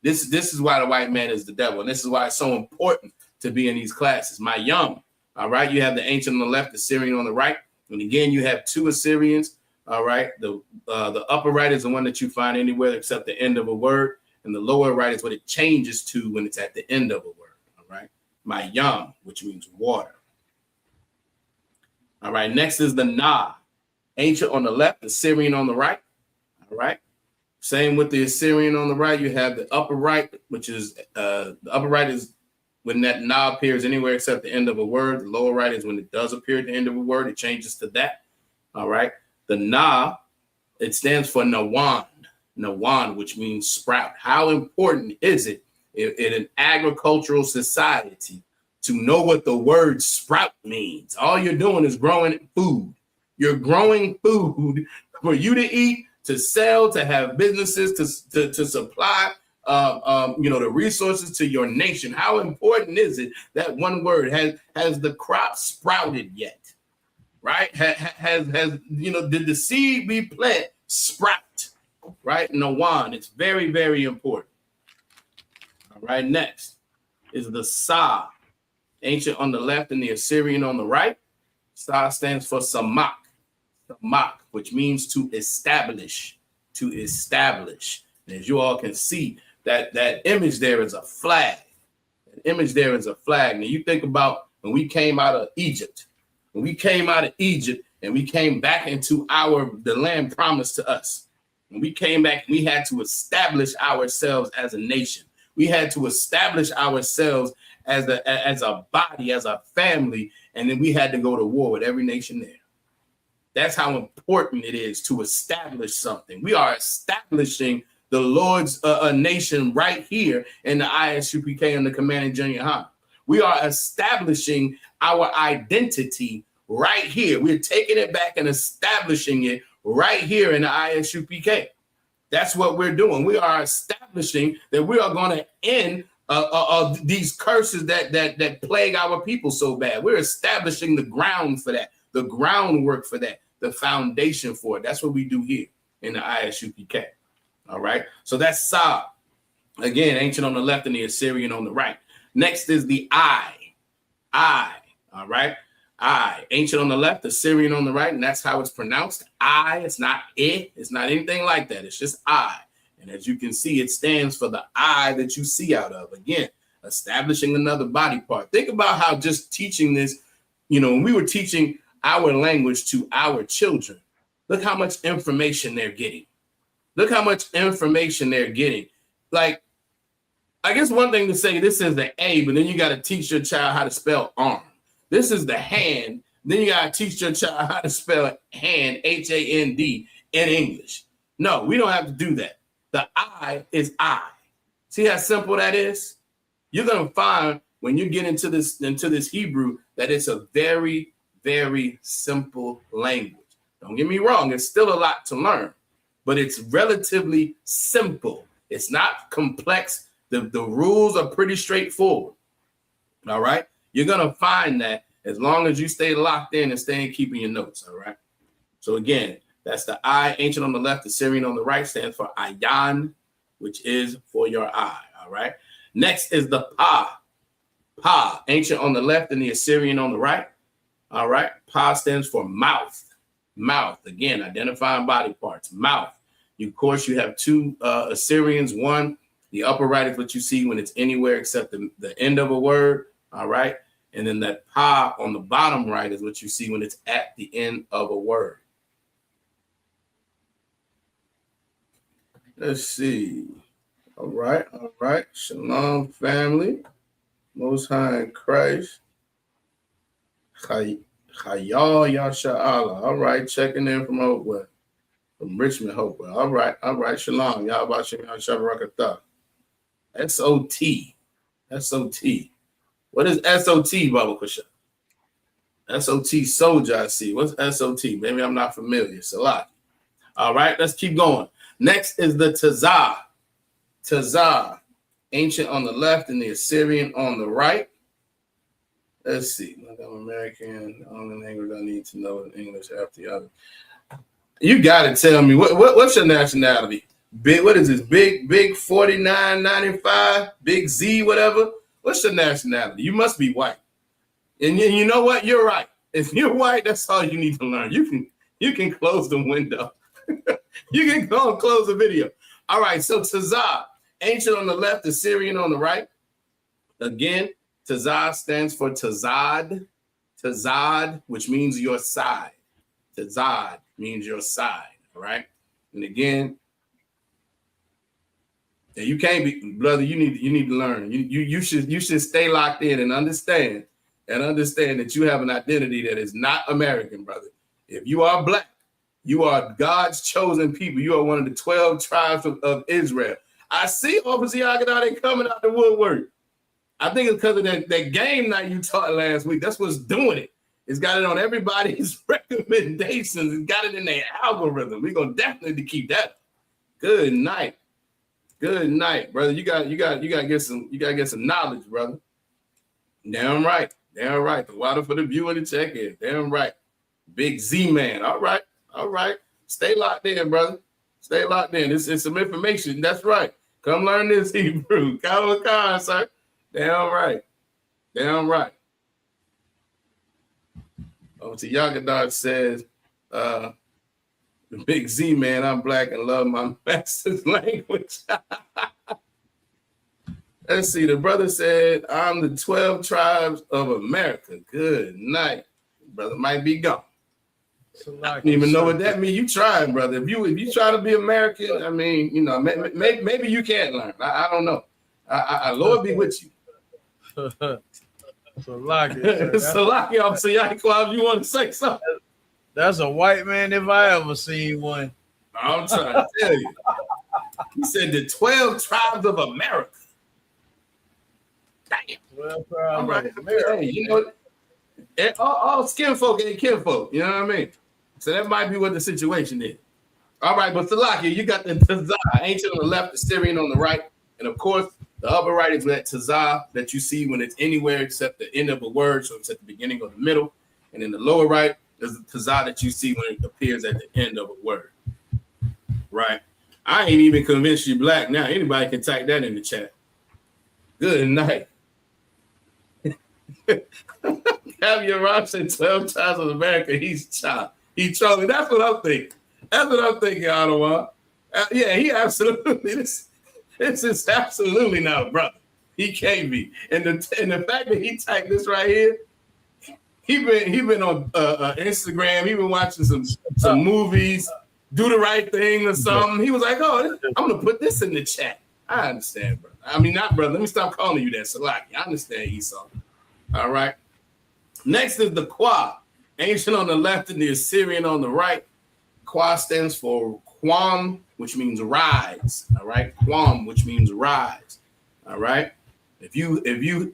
This is why the white man is the devil. And this is why it's so important to be in these classes. Mayum. All right, you have the ancient on the left, the Assyrian on the right. And again, you have two Assyrians. All right, the upper right is the one that you find anywhere except the end of a word. And the lower right is what it changes to when it's at the end of a word. All right, Mayum, which means water. All right, next is the Na. Ancient on the left, the Assyrian on the right. All right, same with the Assyrian on the right. You have the upper right, which is the upper right is when that Na appears anywhere except the end of a word. The lower right is when it does appear at the end of a word. It changes to that. All right. The Na, it stands for Nawan. Nawan, which means sprout. How important is it in an agricultural society to know what the word sprout means. All you're doing is growing food. You're growing food for you to eat, to sell, to have businesses, to supply the resources to your nation. How important is it that one word has the crop sprouted yet? Right? Did the seed be planted sprout? Right? Nawan. It's very, very important. All right, next is the Sa, ancient on the left and the Assyrian on the right. Sa stands for Samak, which means to establish, And as you all can see, that image there is a flag. Now you think about when we came out of Egypt. And we came back into the land promised to us. When we came back, we had to establish ourselves as a nation. We had to establish ourselves as a body, as a family, and then we had to go to war with every nation there. That's how important it is to establish something. We are establishing the Lord's nation right here in the ISUPK and the Commanding Junior High. We are establishing our identity right here. We're taking it back and establishing it right here in the ISUPK. That's what we're doing. We are establishing that we are going to end these curses that plague our people so bad. We're establishing the ground for that, the groundwork for that, the foundation for it. That's what we do here in the ISUPK. All right. So that's Sa. Again, ancient on the left and the Assyrian on the right. Next is the I. All right. I, ancient on the left, Assyrian on the right, and that's how it's pronounced. I, it's not it, it's not anything like that. It's just I. And as you can see, it stands for the eye that you see out of. Again, establishing another body part. Think about how just teaching this, when we were teaching our language to our children, look how much information they're getting. Like, I guess one thing to say, this is the A, but then you got to teach your child how to spell arm. This is the hand. Then you got to teach your child how to spell hand, H-A-N-D, in English. No, we don't have to do that. The I is I. See how simple that is? You're going to find when you get into this Hebrew that it's a very, very simple language. Don't get me wrong. It's still a lot to learn, but it's relatively simple. It's not complex. The rules are pretty straightforward. All right. You're going to find that as long as you stay locked in and stay keeping your notes. All right. So again, that's the I, ancient on the left, Assyrian on the right, stands for Ayan, which is for your eye. All right. Next is the Pa. Pa, ancient on the left and the Assyrian on the right. All right. Pa stands for mouth. Mouth. Again, identifying body parts. Mouth. Of course, you have two Assyrians. One, the upper right is what you see when it's anywhere except the end of a word. All right. And then that Pa on the bottom right is what you see when it's at the end of a word. Let's see. All right. Shalom, family. Most High in Christ. Chayal Yasha'Allah. All right. Checking in from Hopewell. From Richmond, Hopewell. All right. Shalom. Yahweh Shabbat S-O-T. S-O-T. What is S-O-T, Baba Kusha? S-O-T, soldier, I see. What's S-O-T? Maybe I'm not familiar. Salaki. All right, let's keep going. Next is the Tazah. Tazah, ancient on the left and the Assyrian on the right. Let's see. I'm American. Only language I need to know in English after the other. You got to tell me, what's your nationality? Big, what is this? Big 49.95, Big Z, whatever. What's your nationality? You must be white. And you know what? You're right. If you're white, that's all you need to learn. You can close the window. You can go and close the video. All right, so Tazah, ancient on the left, Assyrian on the right. Again, Tazah stands for Tazad. Tazad, which means your side. Tazad means your side, all right? And again, you can't be, brother. You need to learn. You should stay locked in and understand that you have an identity that is not American, brother. If you are black, you are God's chosen people. You are one of the 12 tribes of Israel. I see Officer Yagadah, they coming out the woodwork. I think it's because of that game night you taught last week. That's what's doing it. It's got it on everybody's recommendations. It's got it in their algorithm. We're gonna definitely keep that. Good night, brother. You got to get some knowledge, brother. Damn right. The water for the view and the check in. Damn right. Big Z man. All right. Stay locked in, brother. Stay locked in. It's some information. That's right. Come learn this Hebrew. Khan, sir. Damn right. Yagadar says, Big Z man, I'm black and love my master's language. Let's see. The brother said, I'm the 12 tribes of America. Good night. Brother might be gone. I don't even know what that means. You trying, brother. If you try to be American, I mean, you know, maybe you can't learn. I don't know. Lord be with you. Salaki, Officer Yaquab, you want to say something? That's a white man if I ever seen one. I'm trying to tell you. He said the 12 tribes of America. Damn. 12 tribes All right. of America. Hey, you know, all skin folk ain't kinfolk. You know what I mean? So that might be what the situation is. All right, but Salaki, you got the Tazah, ancient on the left, the Syrian on the right, and of course, the upper right is that Tazah that you see when it's anywhere except the end of a word, so it's at the beginning or the middle. And in the lower right is the Tazah that you see when it appears at the end of a word. Right? I ain't even convinced you black now. Anybody can type that in the chat. Good night. Have your Rob said 12 times of America. He's chopped. He's trolling. That's what I'm thinking. Ottawa. Yeah, he absolutely. This is absolutely not, brother. He can't be. And the fact that he typed this right here, he been on Instagram. He been watching some movies. Do the right thing or something. He was like, "Oh, I'm gonna put this in the chat." I understand, brother. I mean, not brother. Let me stop calling you that, Salaki. I understand, Esau. All right. Next is the Kwa, ancient on the left and the Assyrian on the right. Kwa stands for Quam, which means rise. All right, Quam, which means rise. All right. If you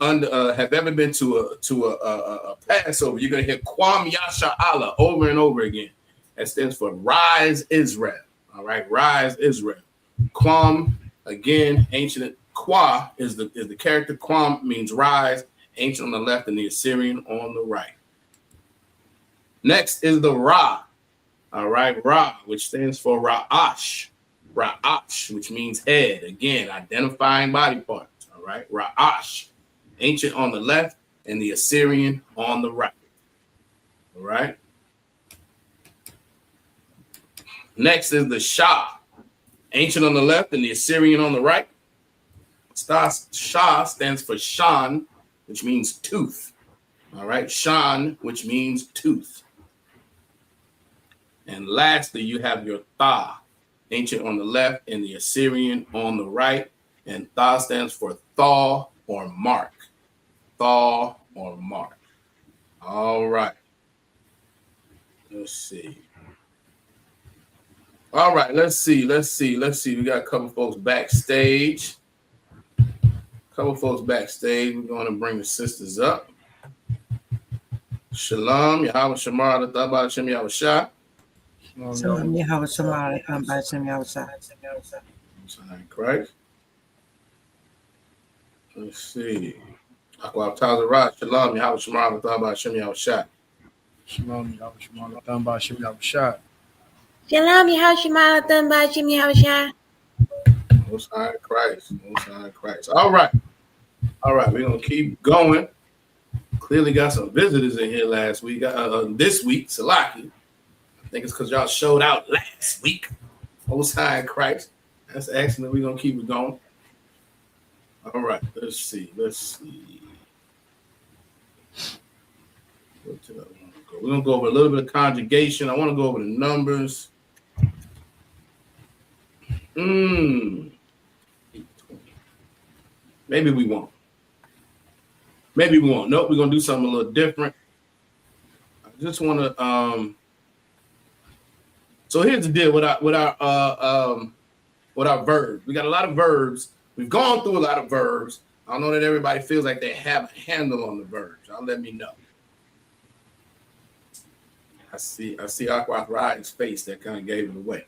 have ever been to a Passover, you're gonna hear Quam Yasha Allah over and over again. That stands for Rise Israel. All right, Rise Israel. Quam, again, ancient Kwa is the character. Quam means rise. Ancient on the left and the Assyrian on the right. Next is the Ra. All right, Ra, which stands for Ra'ash. Ra'ash, which means head. Again, identifying body parts. All right, Ra'ash. Ancient on the left and the Assyrian on the right. All right. Next is the Shah. Ancient on the left and the Assyrian on the right. Shah stands for Shan, which means tooth. All right, Shan, which means tooth. And lastly, you have your Tha, ancient on the left and the Assyrian on the right. And Tha stands for thaw or mark. Thaw or mark. All right. Let's see. All right, let's see. We got a couple folks backstage. We're going to bring the sisters up. Shalom, Yahweh Shamar, Thabah Hashem Yahweh Shah. Shalom, Yahweh Shamar, Thabah Hashem Yahweh Shah. Christ. Let's see. Aqua Tazarat, Shalom, Yahweh Shamar, Thabah Hashem Yahweh Shah. Shalom, Yahweh Shamar, Thabah Hashem Yahweh Shah. Shalom, Yahweh Shamar, Thabah Hashem Yahweh Shah. Most High Christ. All right, we're going to keep going. Clearly got some visitors in here last week. This week, Salaki. I think it's because y'all showed out last week. Most High Christ. That's excellent. We're going to keep it going. All right, let's see. Where did I want to go? We're going to go over a little bit of conjugation. I want to go over the numbers. Maybe we won't. Nope, we're gonna do something a little different. I just want to. So here's the deal with our verbs. We got a lot of verbs. We've gone through a lot of verbs, I don't know that everybody feels like they have a handle on the verbs. Y'all let me know. I see Aqua Ride's face that kind of gave it away.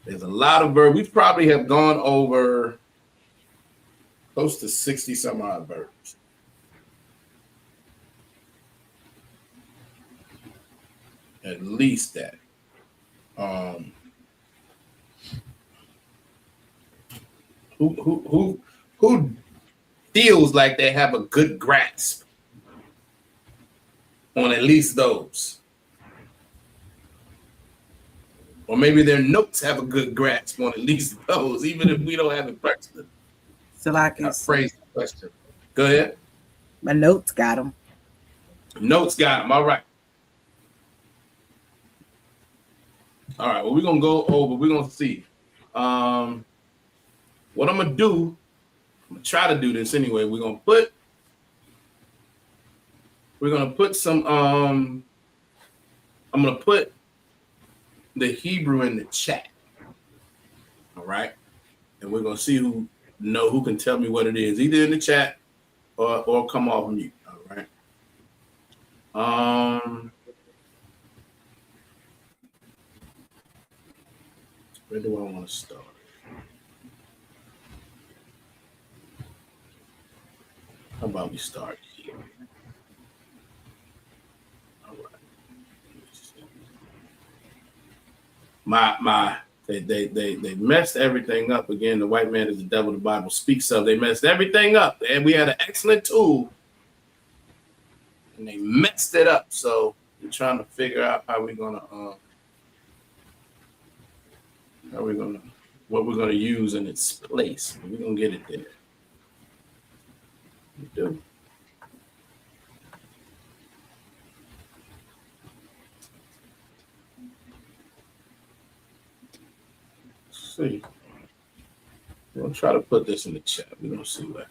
There's a lot of verbs. We probably have gone over close to 60 some odd verbs. At least that. Who feels like they have a good grasp on at least those? Or maybe their notes have a good grasp on at least those, even if we don't have it personally. Salakis. Phrase the question. Go ahead. My notes got them. Notes got them. All right. All right. Well, we're going to go over. We're going to see. What I'm going to do, I'm going to try to do this anyway. We're going to put some, I'm going to put the Hebrew in the chat. All right. And we're going to see who can tell me what it is, either in the chat or come off mute. All right. Where do I want to start? How about we start here? All right. They messed everything up again. The white man is the devil the Bible speaks of. They messed everything up, and we had an excellent tool, and they messed it up. So we're trying to figure out what we're gonna use in its place. We're gonna get it there. We do. See. We're gonna try to put this in the chat. We're gonna see what.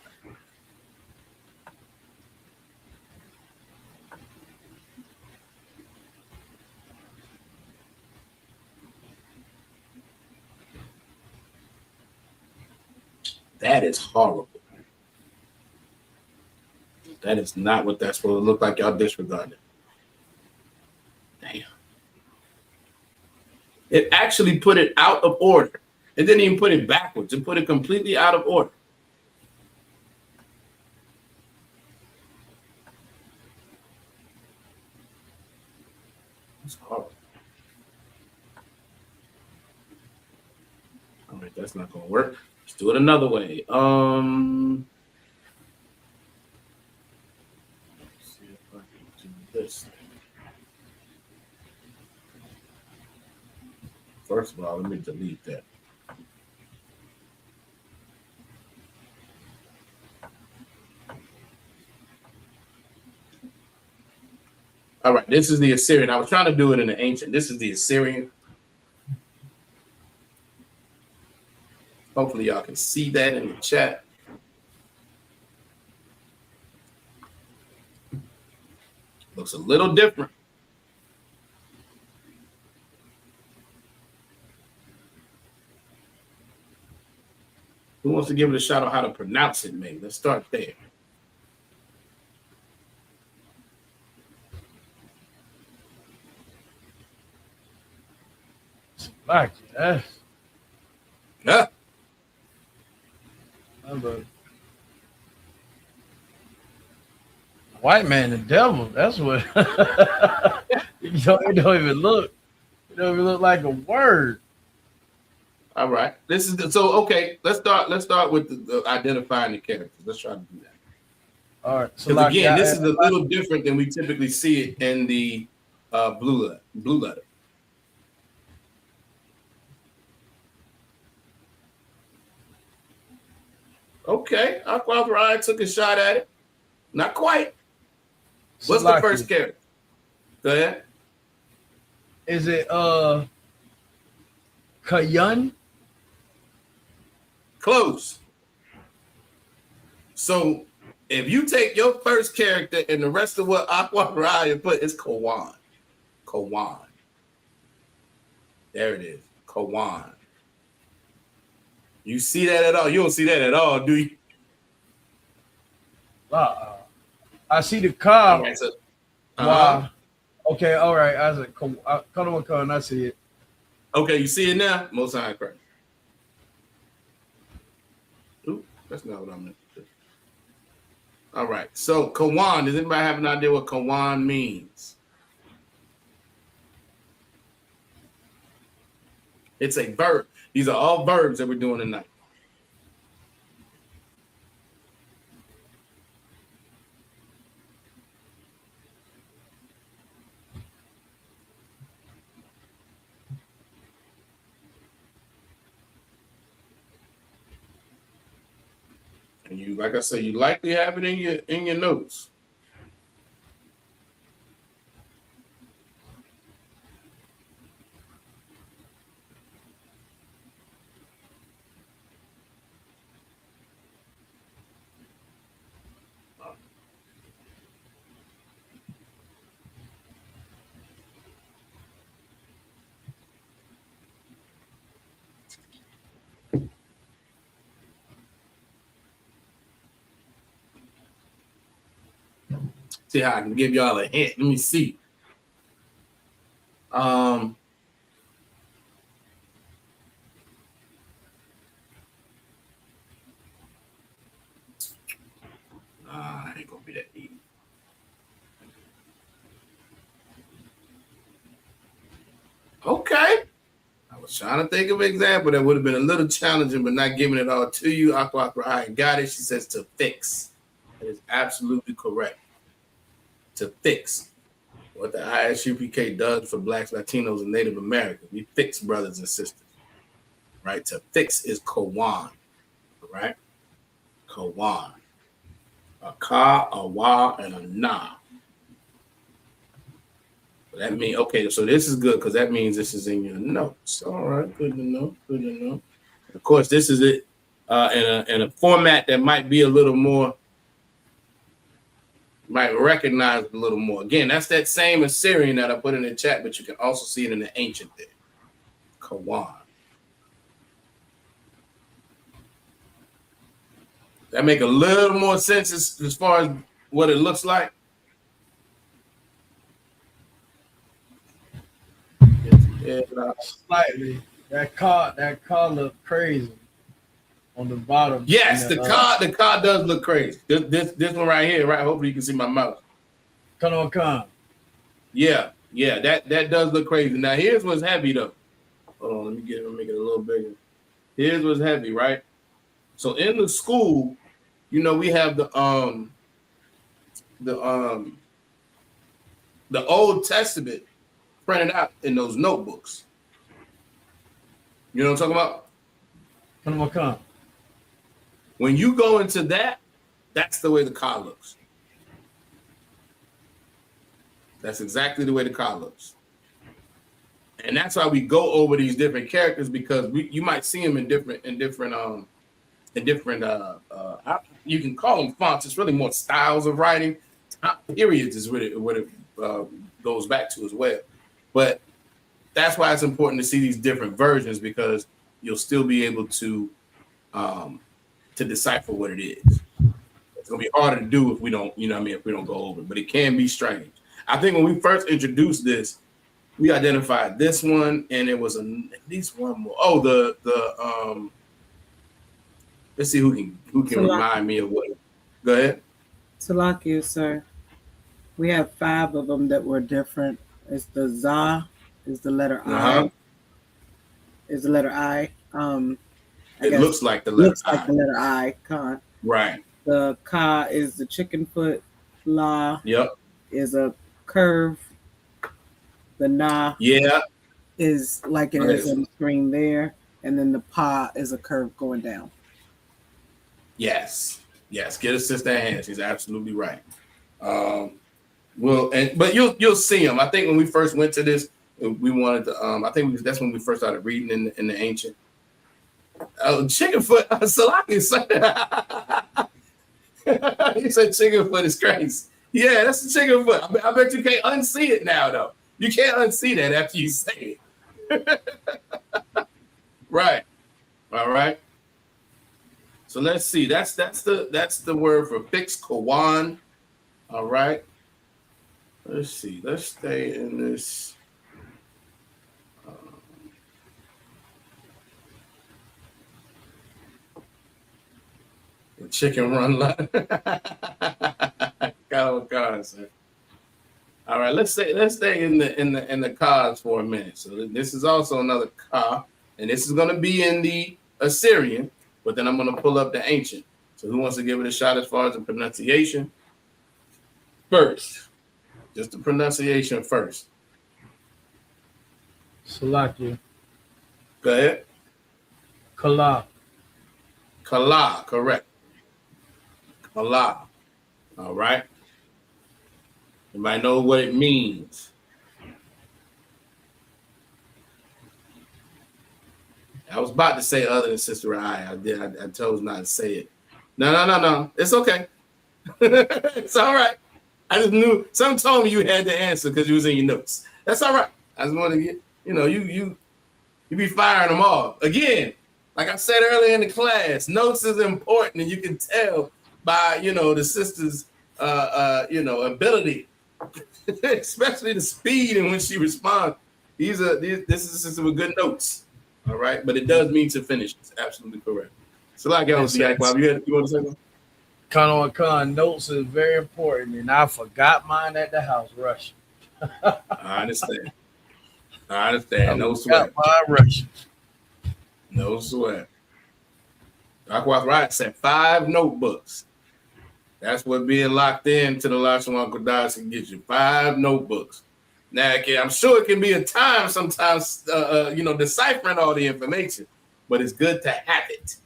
That is horrible. That is not what that's supposed to look like. Y'all disregarded. Damn. It actually put it out of order. It didn't even put it backwards. It put it completely out of order. That's horrible. All right, that's not gonna work. Let's do it another way. Let's see if I can do this. First of all, let me delete that. All right, this is the Assyrian. I was trying to do it in the ancient. This is the Assyrian. Hopefully y'all can see that in the chat. Looks a little different. Who wants to give it a shot on how to pronounce it, maybe? Let's start there. Like that. Yeah. White man, the devil. That's what. It don't even look. It don't even look like a word. All right. This is okay. Let's start with the identifying the characters. Let's try to do that. All right. So because again, this is a little different than we typically see it in the blue letter. Okay, Aqua Ryan took a shot at it. Not quite. What's the first character? Go ahead. Is it Kayun? Close. So if you take your first character and the rest of what Aqua Ryan put, it's Kawan. Kawan. There it is. Kawan. You see that at all? You don't see that at all, do you? I see the car. Right, so, wow. Okay, all right. I said, come on, I see it. Okay, you see it now? Most High Christ. Ooh, that's not what I meant to do. All right, so Kawan, does anybody have an idea what Kawan means? It's a verb. These are all verbs that we're doing tonight. And you, like I said, you likely have it in your notes. See how I can give y'all a hint. Let me see. Ain't gonna be that easy. Okay. I was trying to think of an example that would have been a little challenging, but not giving it all to you. I got it. She says to fix. That is absolutely correct. To fix. What the ISUPK does for Blacks, Latinos, and Native Americans. We fix brothers and sisters. Right? To fix is Kawan. Right? Kawan. A ka, a wa, and a na. That means, okay, so this is good because that means this is in your notes. All right, good to know, good to know. Of course, this is it in a format that might be a little more, might recognize a little more. Again, that's that same Assyrian that I put in the chat, but you can also see it in the ancient there. Kawan. That make a little more sense as far as what it looks like. Slightly. That car looked crazy on the bottom. Yes, the car does look crazy. This one right here, right? Hopefully you can see my mouse. Come. Yeah, that does look crazy. Now here's what's heavy though. Hold on, let me make it a little bigger. Here's what's heavy, right? So in the school, you know, we have the Old Testament printed out in those notebooks. You know what I'm talking about? Come. When you go into that, that's the way the car looks. That's exactly the way the car looks. And that's why we go over these different characters, because you might see them in different you can call them fonts. It's really more styles of writing. Periods is really what it goes back to as well. But that's why it's important to see these different versions, because you'll still be able to decipher what it is. It's gonna be harder to do if we don't, if we don't go over it, but it can be strange. I think when we first introduced this, we identified this one, and it was at least one more. Oh, the let's see who can remind me of what. Go ahead. Salakia, sir. We have 5 of them that were different. It's the Za, is the letter I. Is the letter I. It looks like the letter I. Looks like the letter I. Khan. Right. The Ka is the chicken foot. La. Yep. Is a curve. The Na. Yeah. Is like it is on the screen there, and then the Pa is a curve going down. Yes. Get a sister hand. She's absolutely right. But you'll see them. I think when we first went to this, we wanted to. I think that's when we first started reading in the ancient. Chicken foot. Salaki said. He said chicken foot is crazy. Yeah, that's the chicken foot. I bet you can't unsee it now, though. You can't unsee that after you say it. Right. All right. let's see. That's the word for fix, kawan. All right. Let's see. Let's stay in this. The chicken run line. God, sir. All right, let's stay in the cars for a minute. So this is also another car, and this is going to be in the Assyrian, but then I'm going to pull up the ancient. So who wants to give it a shot as far as the pronunciation? First, just the pronunciation first. Salakia. Go ahead. Kala. Kala, correct. Kala. All right. Anybody know what it means? I was about to say other than Sister I. I chose not to say it. No. It's okay. It's all right. I just knew. Some told me you had the answer because you was in your notes. That's all right. I just wanted to get, you be firing them off. Again, like I said earlier in the class, notes is important, and you can tell by, the sister's, ability, especially the speed and when she responds. This is a sister with good notes. All right, but it does mean to finish. It's absolutely correct. So like you want to say something? Con notes is very important, and I forgot mine at the house rushing. I understand. No sweat. No sweat. Likewise, right? Said 5 notebooks. That's what being locked in to the Lashawan Qadash can get you. 5 notebooks. Now, I'm sure it can be a time sometimes, deciphering all the information, but it's good to have it.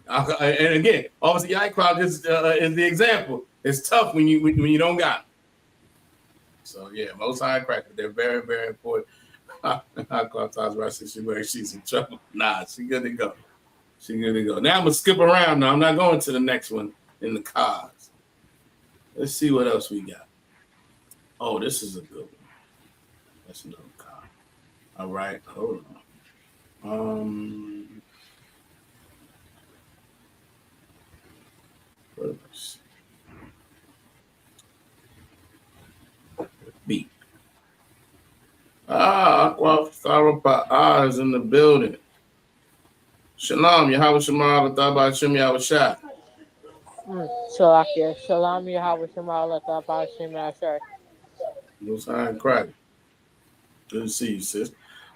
And again, obviously, iCloud is the example. It's tough when you don't got it. So yeah, most high crackers, they're very, very important. iCloud talks about she's in trouble. Nah, she's good to go. Now I'm gonna skip around. Now I'm not going to the next one in the cards. Let's see what else we got. Oh, this is a good one. That's another card. All right, hold on. B. Aqua Tharapa is in the building. Shalom, Yahweh Shema, Lataba Hashem Yahweh Shah. Salakia. Shalom, Yahweh Shema, Lataba Hashem Yahweh Shah. Most high and crack. Good to see you, sis.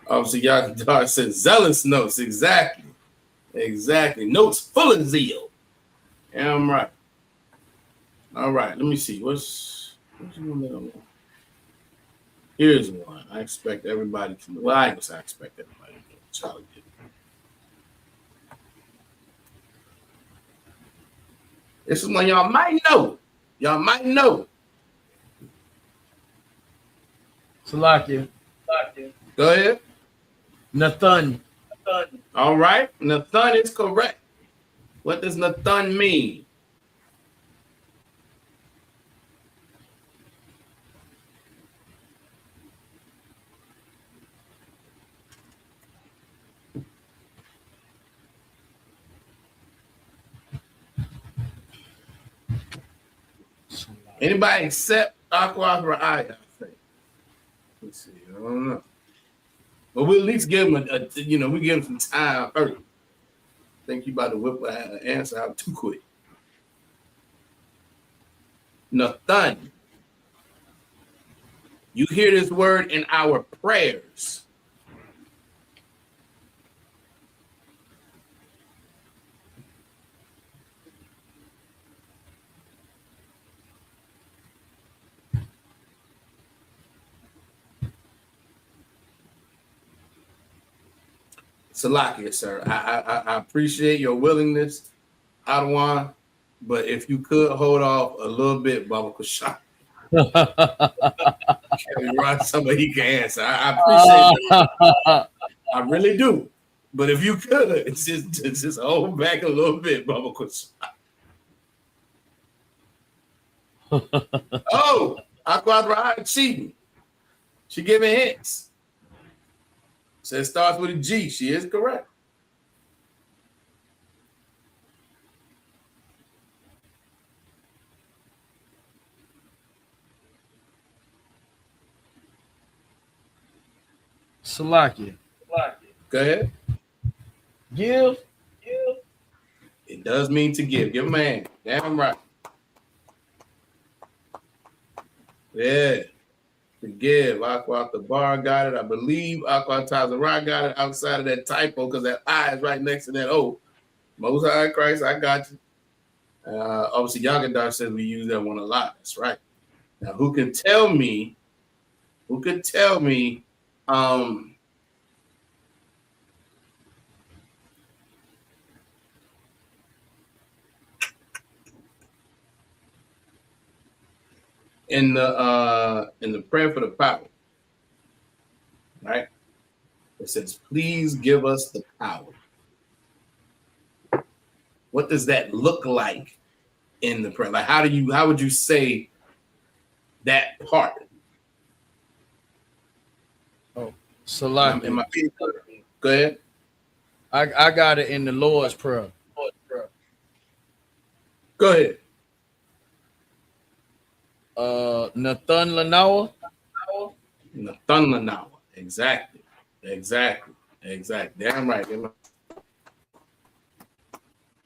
Obviously, Yahweh said zealous notes. Exactly. Notes full of zeal. Yeah, I'm right. All right, let me see. What's one? Here's one. I expect everybody to know. Well, I guess I expect everybody to know. This is one y'all might know. Salakia. Go ahead. Nathan. All right. Nathan is correct. What does Nathan mean? Anybody except Aqua Ra'ai, I think. Let's see. I don't know. But we'll at least give him we give him some time first. I think you about to whip an answer out too quick. Nathan. You hear this word in our prayers. Salakia, sir. I appreciate your willingness, Adawan, but if you could hold off a little bit, Baba Kushan. Somebody he can answer. I appreciate it. I really do. But if you could, just hold back a little bit, Baba Kushan. Oh, Aquadra cheating. She giving hints. Says it starts with a G. She is correct. Salakia. Go ahead. Give. It does mean to give. Give a man. Damn right. Yeah. To give. Aqua the bar got it. I believe Aqua Tazara got it outside of that typo because that I is right next to that O. Most High Christ, I got you. Obviously, Yagadosh says we use that one a lot. That's right. Now, who can tell me in the prayer for the power, right? It says, please give us the power. What does that look like in the prayer? Like, how would you say that part? Oh, Salakia. Go ahead. I got it in the Lord's Prayer. Go ahead. Nathan Lanawa. Nathan Lanawa. Exactly. Damn right.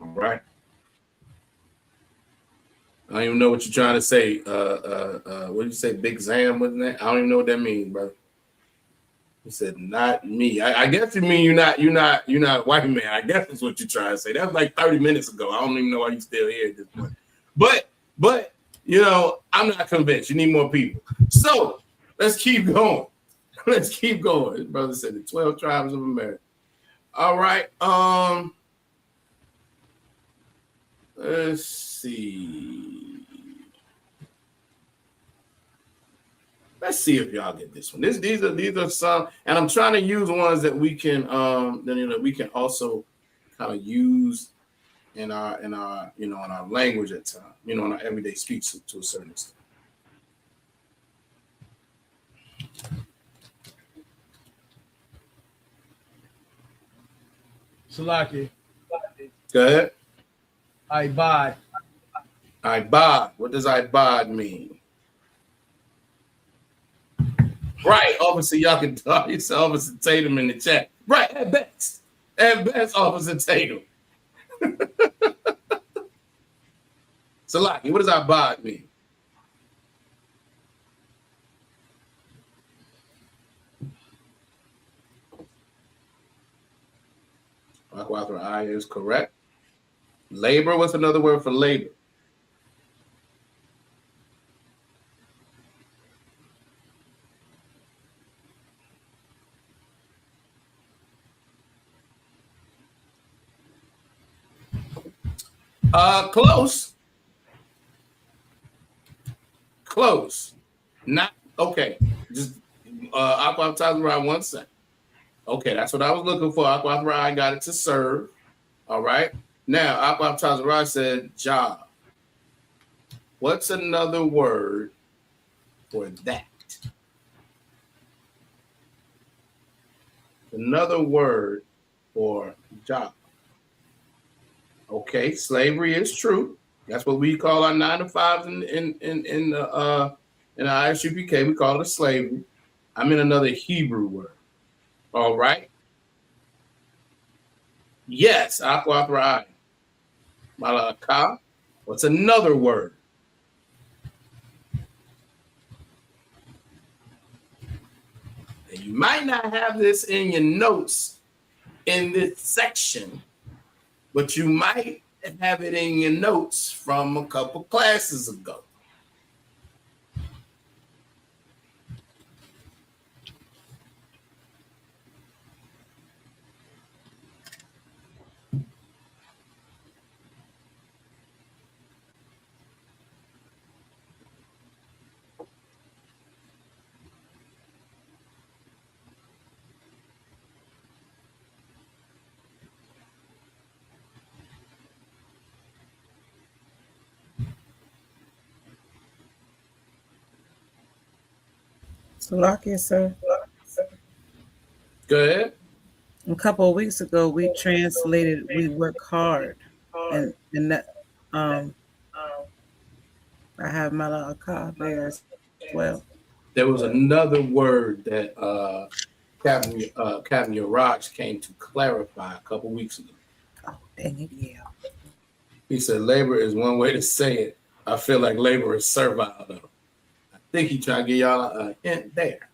All right. I don't even know what you're trying to say. What did you say? Big Zam, wasn't that? I don't even know what that means, brother. He said, not me. I guess you mean you're not a white man. I guess that's what you're trying to say. That was like 30 minutes ago. I don't even know why you're still here at this point. But I'm not convinced. You need more people. So let's keep going. His brother said the 12 tribes of America. All right. Let's see. Let's see if y'all get this one. These are some, and I'm trying to use ones that we can we can also kind of use in our in our language at times, in our everyday speech to a certain extent. Salaki. Go ahead. Ibad. What does Ibad mean? Right, Officer, y'all can talk. It's Officer Tatum in the chat. Right, at best, Officer Tatum. Salaki, what does Ibad mean? Aquathra I is correct. Labor, what's another word for labor? Close. Not okay. Just Aqua around 1 second. Okay, that's what I was looking for. Aqua I got it to serve. All right. Now Aqua Tazara said job. What's another word for that? Another word for job. Okay, slavery is true. That's what we call our 9 to 5s in our ISUPK. We call it a slavery. I'm in another Hebrew word. All right. Yes, aqua. Malaka. What's another word? And you might not have this in your notes in this section, but you might have it in your notes from a couple classes ago. Salakia, sir. Go ahead. A couple of weeks ago, we translated "we work hard," and that I have Malaka there as well. There was another word that Captain Yaraj came to clarify a couple weeks ago. Oh, dang it, yeah. He said labor is one way to say it. I feel like labor is servile, though. I think he trying to give y'all a hint there.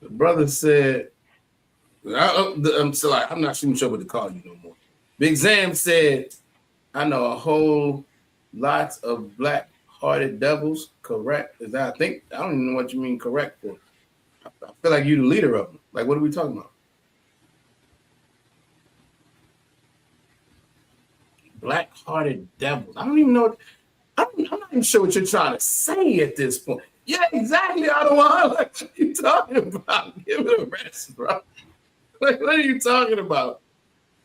The brother said, I'm still like, I'm not even sure what to call you no more. Big Zam said, I know a whole lot of black-hearted devils. Correct? Is that, I don't even know what you mean correct for. I feel like you're the leader of them. Like, what are we talking about? Black-hearted devils. I don't even know. I'm not even sure what you're trying to say at this point. Yeah, exactly. I don't want what you talking about. Give it a rest, bro. Like, what are you talking about?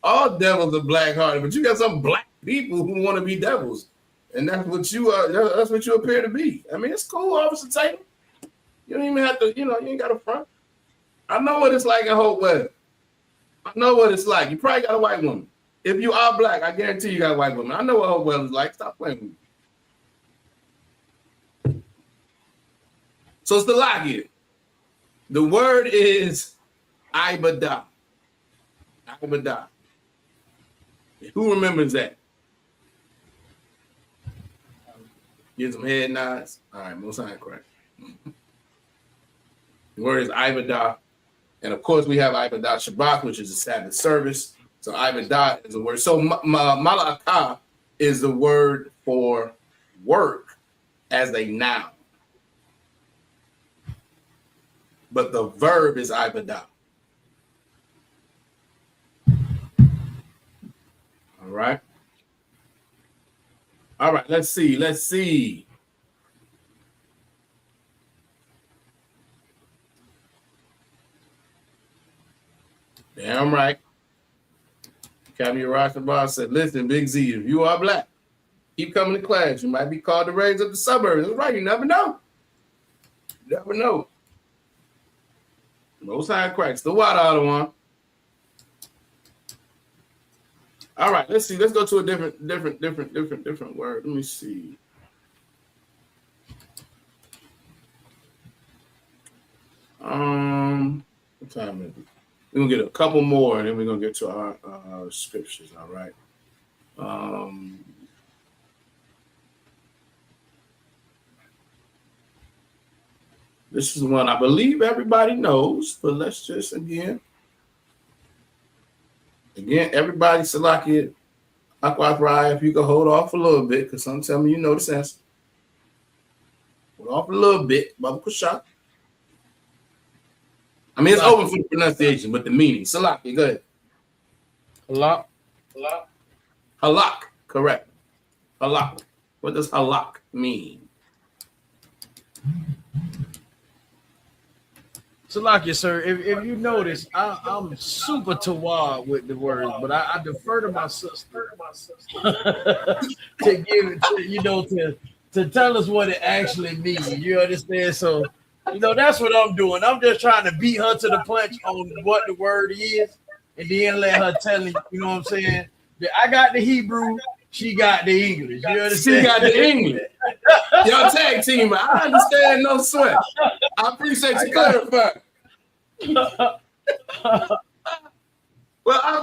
All devils are black-hearted, but you got some black people who want to be devils, and that's what you are. That's what you appear to be. I mean, it's cool, Officer Tatum. You don't even have to. You ain't got a front. I know what it's like in Hope Weather. I know what it's like. You probably got a white woman. If you are black, I guarantee you got a white woman. I know what Hope Weather is like. Stop playing with me. So it's the lock here. The word is Ibadah. Ibadah. Who remembers that? Give some head nods. All right, most sign correct. The word is Ibadah. And of course, we have Ibadah Shabbat, which is a Sabbath service. So Ibadah is a word. So Malakah is the word for work as a noun. But the verb is Ibadah. All right. All right, let's see. Damn right. Captain Rashabah said, listen, Big Z, if you are black, keep coming to class. You might be called to raise up the suburbs. That's right. You never know. You never know. No sign cracks. The water out of one. All right, let's see. Let's go to a different word. Let me see. What time is it? We're gonna get a couple more, and then we're gonna get to our scriptures. All right. This is one I believe everybody knows, but let's just again, everybody, Salakia, Akwatrai, if you can hold off a little bit, because some tell me you know the sense. Hold off a little bit, Baba Kushak. I mean, it's open for the pronunciation, but the meaning. Salakia, go ahead. Halak. Halak, correct. Halak. What does halak mean? Salakia, sir, if you notice, I'm super tawad with the words, but I defer to my sister to give it to tell us what it actually means. You understand? So, that's what I'm doing. I'm just trying to beat her to the punch on what the word is, and then let her tell me. You know what I'm saying? I got the Hebrew, she got the English. You understand? She got the English. Y'all tag team. I understand, no sweat. I appreciate you clarifying. Well, I'm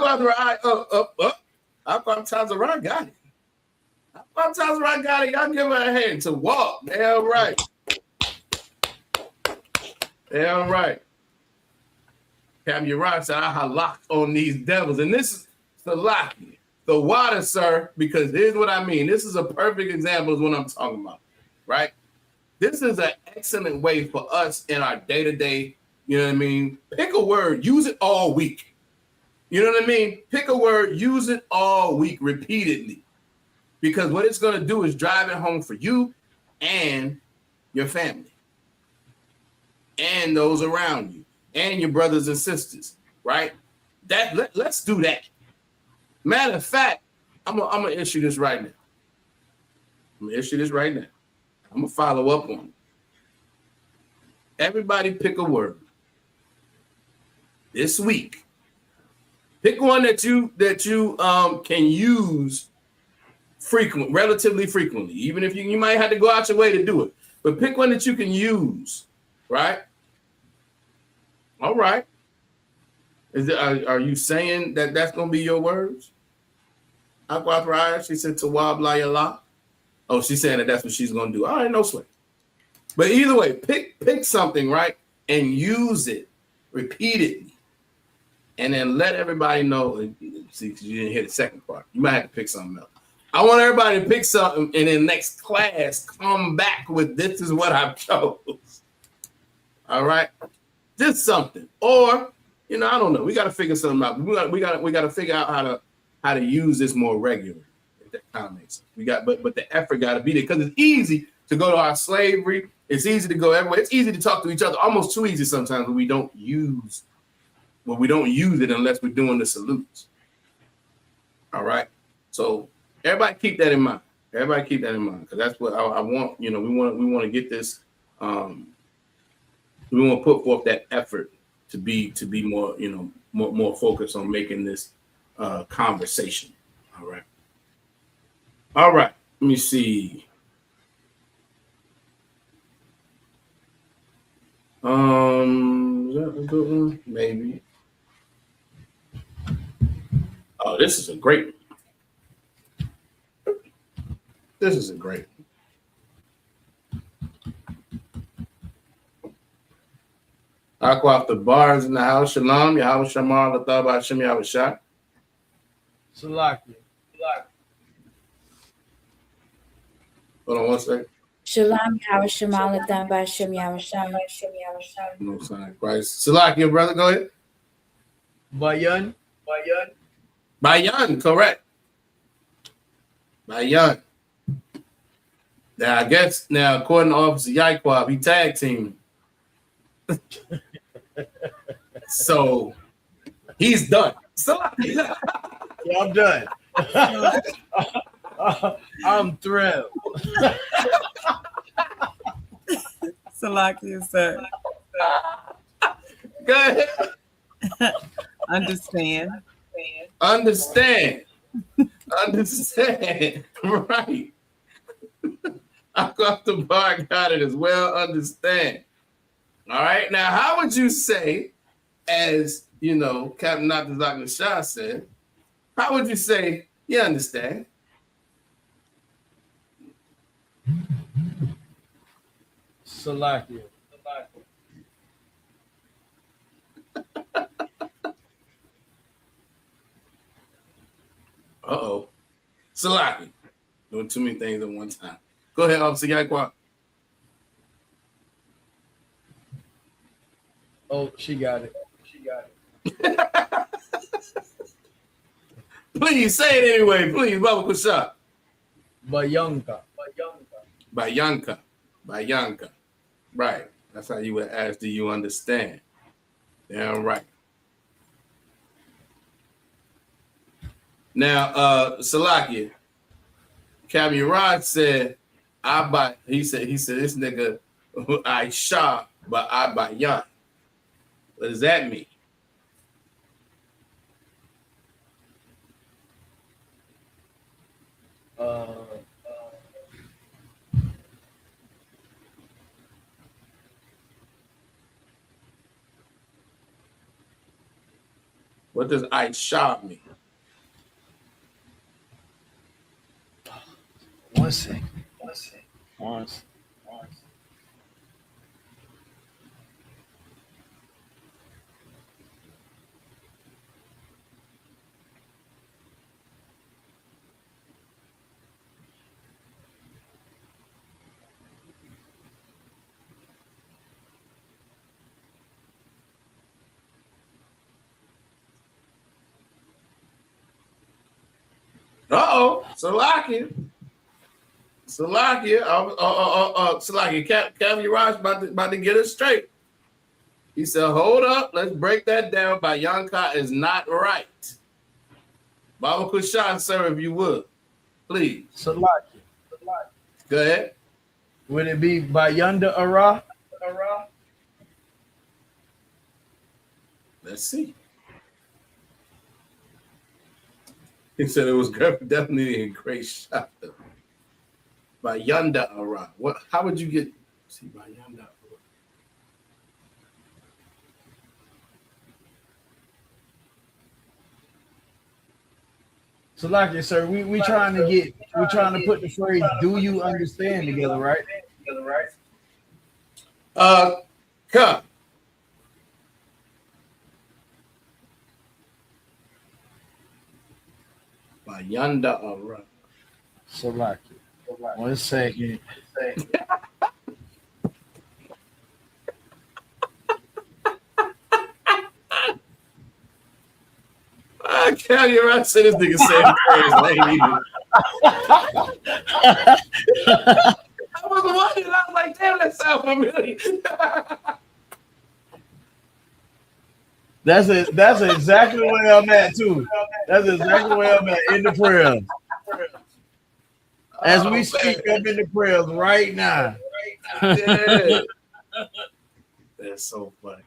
going to Tazarah got it. Tazarah got it. Y'all give her a hand to walk. Damn right. Damn right. Cam Uriah said, I halak on these devils. And this is the lock. The water, sir, because here's what I mean. This is a perfect example of what I'm talking about, right? This is an excellent way for us in our day-to-day, you know what I mean? Pick a word, use it all week. You know what I mean? Pick a word, use it all week repeatedly. Because what it's going to do is drive it home for you and your family and those around you and your brothers and sisters. right? Let's do that. Matter of fact, I'm gonna issue this right now. I'm gonna follow up on it. Everybody pick a word this week. Pick one that you can use relatively frequently, even if you might have to go out your way to do it. But pick one that you can use, right? All right. Are you saying that that's gonna be your words? Aquathrive, she said Tawab la yala. Oh, she's saying that that's what she's gonna do. All right, no sweat. But either way, pick something, right, and use it repeatedly, and then let everybody know. See, because you didn't hear the second part. You might have to pick something else. I want everybody to pick something, and in next class, come back with this is what I chose. All right, just something, or I don't know. We got to figure something out. We got to figure out how to use this more regularly. If that kind of makes sense. But the effort got to be there because it's easy to go to our slavery. It's easy to go everywhere. It's easy to talk to each other. Almost too easy sometimes when we don't use it unless we're doing the salutes. All right. So everybody keep that in mind. Because that's what I want. We want to get this. We want to put forth that effort to be more, more focused on making this conversation. All right. Let me see. Is that a good one? Maybe. Oh, this is a great one. Aqua off the bars in the house. Shalom. Yahweh Shamar. Lathab Hashem Yahweh Shah. Salakia. Hold on one second. Shalom, Yahweh Shema, Latham, B'Hashem, Yahweh Shah. No sign of Christ. Salakia, brother, go ahead. Bayan, correct. Bayan. Now, I guess, according to Officer Yaikwab, he tag teaming. So, he's done. Yeah, I'm done. I'm thrilled. Salakia, sir. Go ahead. Understand. Right. I got the bar, got it as well. Understand. All right. Now, how would you say, as Captain Dr. Shah said, how would you say you understand? Salakia. Uh-oh. Salaki. Doing too many things at one time. Go ahead, Officer Yaikwab. Oh, she got it. Please say it anyway. Please, Baba Kusha. Bayanka. Right. That's how you would ask, do you understand? Damn right. Now, Salakia, Captain Rod said, he said this nigga, I shot, but I buy young. What does that mean? What does I shot mean? One second. Uh-oh, Salakia, Captain Raj about to get us straight. He said, hold up, let's break that down. By Yanka is not right. Baba Kushan, sir, if you would, please. Salaki. Go ahead. Would it be by Yanda Ara? Let's see. He said it was definitely a great shot. By Yanda Ara. What? How would you get? See, by Yanda Ara. Salaki, sir, we trying to put the phrase "Do you understand" together, right? Come. By Yanda Ara. Salaki. 1 second. I can't hear. I said this nigga saying prayers late. I was wondering. I was like, damn, that sounds familiar. That's exactly where I'm at too. That's exactly where I'm at in the prayers. As we speak, I'm in the prayers right now. Yeah. That's so funny.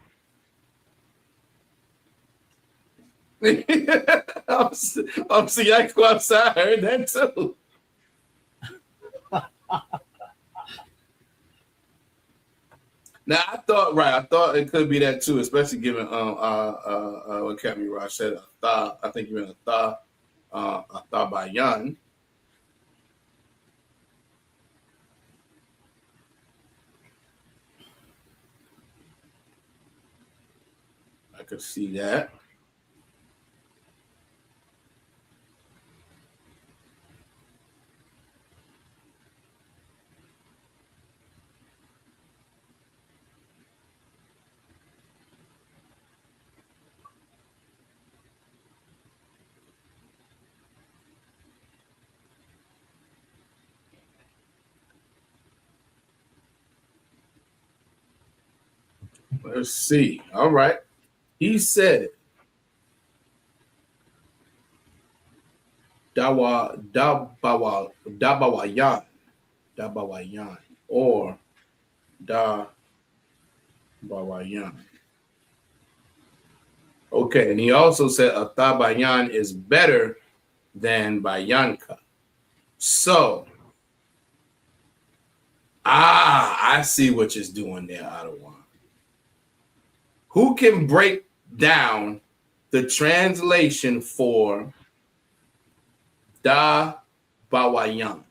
I'm seeing I go outside. I heard that too. Now I thought it could be that too, especially given what Captain Raj said. I think you meant a thought by Yan. I could see that. Let's see. All right. He said it. Dabawayan or Dabawayan. Okay, and he also said a Tabayan is better than Bayanka. So, I see what you're doing there, Ottawa. Who can break down the translation for Da Bawayan?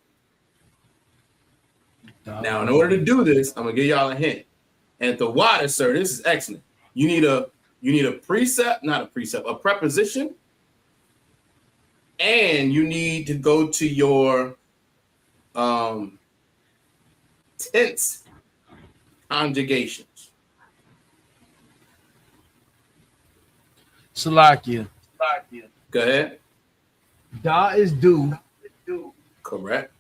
Now, in order to do this, I'm gonna give y'all a hint. And the water, sir, this is excellent. You need a precept, not a precept, a preposition, and you need to go to your tense conjugations. Salakia. Go ahead. Da is do. Correct.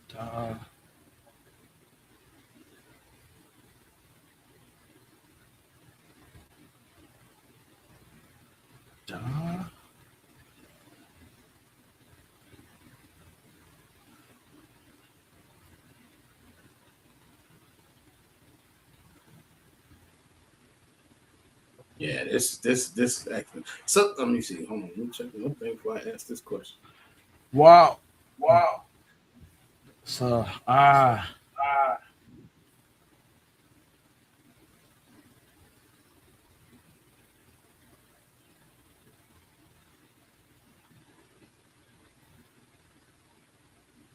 Da. Da. Yeah, this excellent. So let me see. Hold on, let me check one thing before I ask this question. Wow. So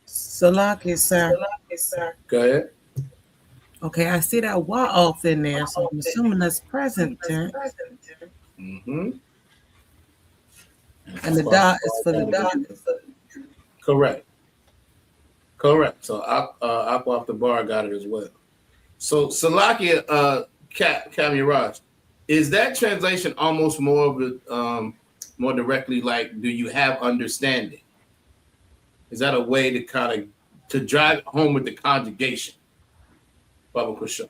Salaki, sir. Go ahead. Okay, I see that wa off in there, so I'm assuming that's present tense. Mm-hmm. And the da is for the da. Correct. So Aqua off the bar got it as well. So Salakia Kamiraj, is that translation almost more of more directly like, do you have understanding? Is that a way to kind of to drive it home with the conjugation? Baba Kusha.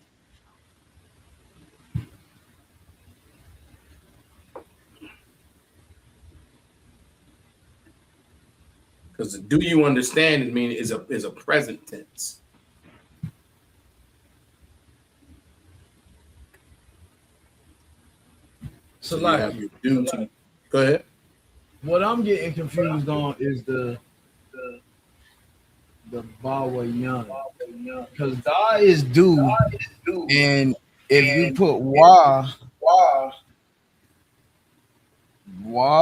Because the do you understand is a present tense. So you like, have your do to, go ahead. What I'm getting confused on is the Bawa Young. Because Da is do, and if you put Wa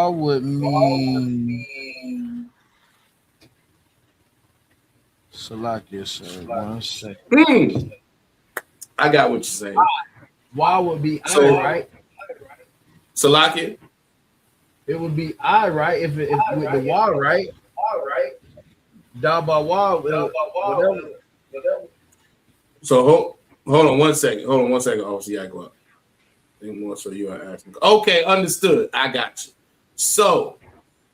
would mean Salakia, sir. 1 second. I got what you're saying. Wa would be I, right? Salakia? It would be I, right? If with the Wa, right? Da ba Wa, whatever. So hold on 1 second. Hold on 1 second. Obviously, I go up. I think more so you are asking. Okay, understood. I got you. So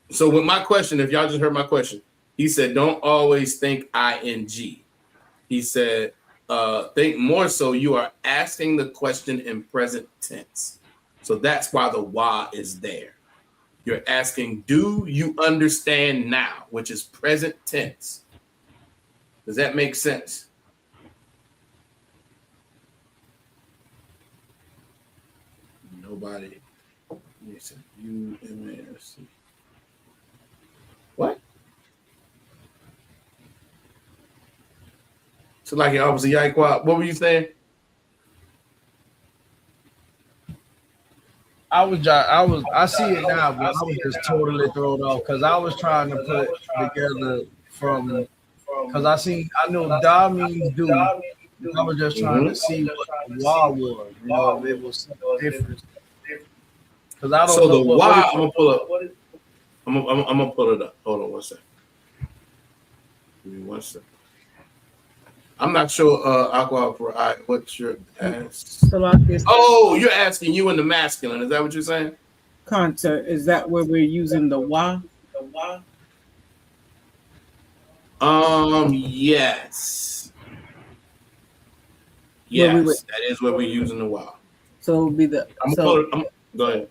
with my question, if y'all just heard my question, he said, don't always think ing. He said, think more so you are asking the question in present tense. So that's why the wa is there. You're asking, do you understand now, which is present tense. Does that make sense? Nobody. U-M-A-S-C. What? So like it obviously what were you saying? I see it now, but I was just totally thrown off because I was trying to put together from because I know Da means do. I was just trying to see what Wa was, if it was different. Because I don't so know the Wa, I'm gonna pull up. I'm gonna pull it up. Hold on 1 second. Give me 1 second. I'm not sure, Aqua, what's your ask? Oh, you're asking you in the masculine. Is that what you're saying? Concert, is that where we're using the wa? Yes. Yes, that is where we're using the wa. So it would be the go ahead.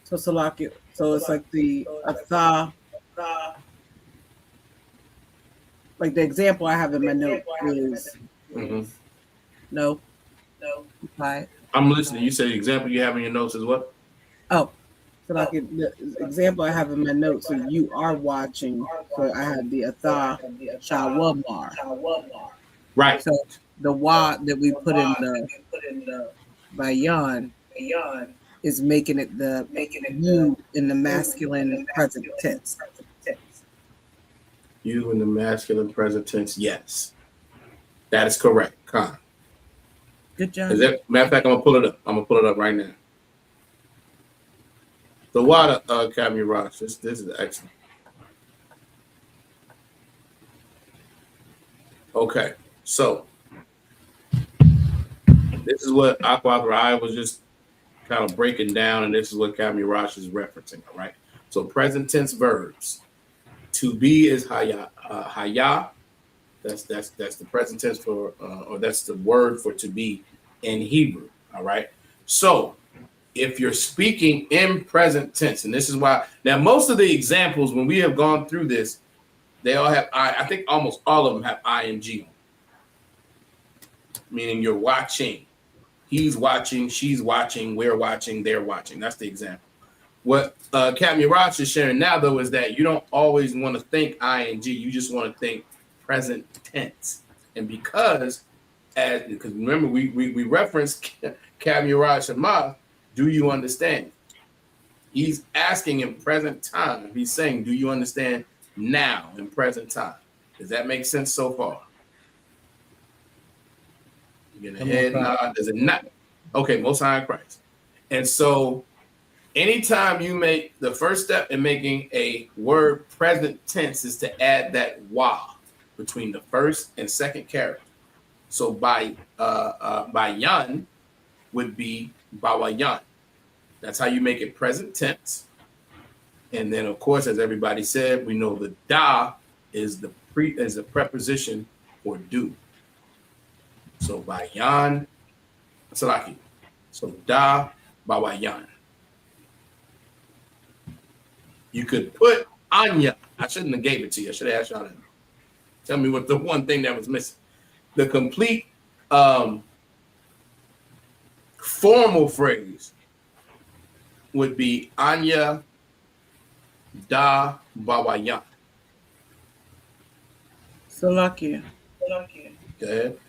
So Salaki, so it's like the atha. Like the example I have in my note is no. Right. I'm listening. You said the example you have in your notes is what? Oh, so like the example I have in my notes. So you are watching. So I have the atha shawamar. Right. So the wa that we put in the bayan is making it you in the masculine present tense. You in the masculine present tense, yes. That is correct, Khan. Good job. Matter of fact, I'm gonna pull it up. I'm gonna pull it up right now. The water, Academy Rocks. This is excellent. Okay, so this is what Aqua was just kind of breaking down, and this is what Academy Rocks is referencing. All right. So present tense verbs. To be is haya. That's the present tense for, or that's the word for to be in Hebrew. All right. So if you're speaking in present tense, and this is why now most of the examples when we have gone through this, they all have I think almost all of them have ing, meaning you're watching. He's watching, she's watching, we're watching, they're watching. That's the example. What Cap Mirage is sharing now, though, is that you don't always want to think ing. You just want to think present tense. And because remember, we referenced Cap Mirage Shema, do you understand? He's asking in present time. He's saying, do you understand now in present time? Does that make sense so far? You get a head nod. Does it not? Okay, Most High in Christ. And so anytime you make the first step in making a word present tense is to add that wa between the first and second character. So by yan would be bawayan. That's how you make it present tense. And then, of course, as everybody said, we know the da is the preposition for do. So bayan, salaki. So da bawayan. You could put anya. I shouldn't have gave it to you. I should have asked y'all to tell me what the one thing that was missing. The complete formal phrase would be anya da bawayan. Salakia. Go ahead.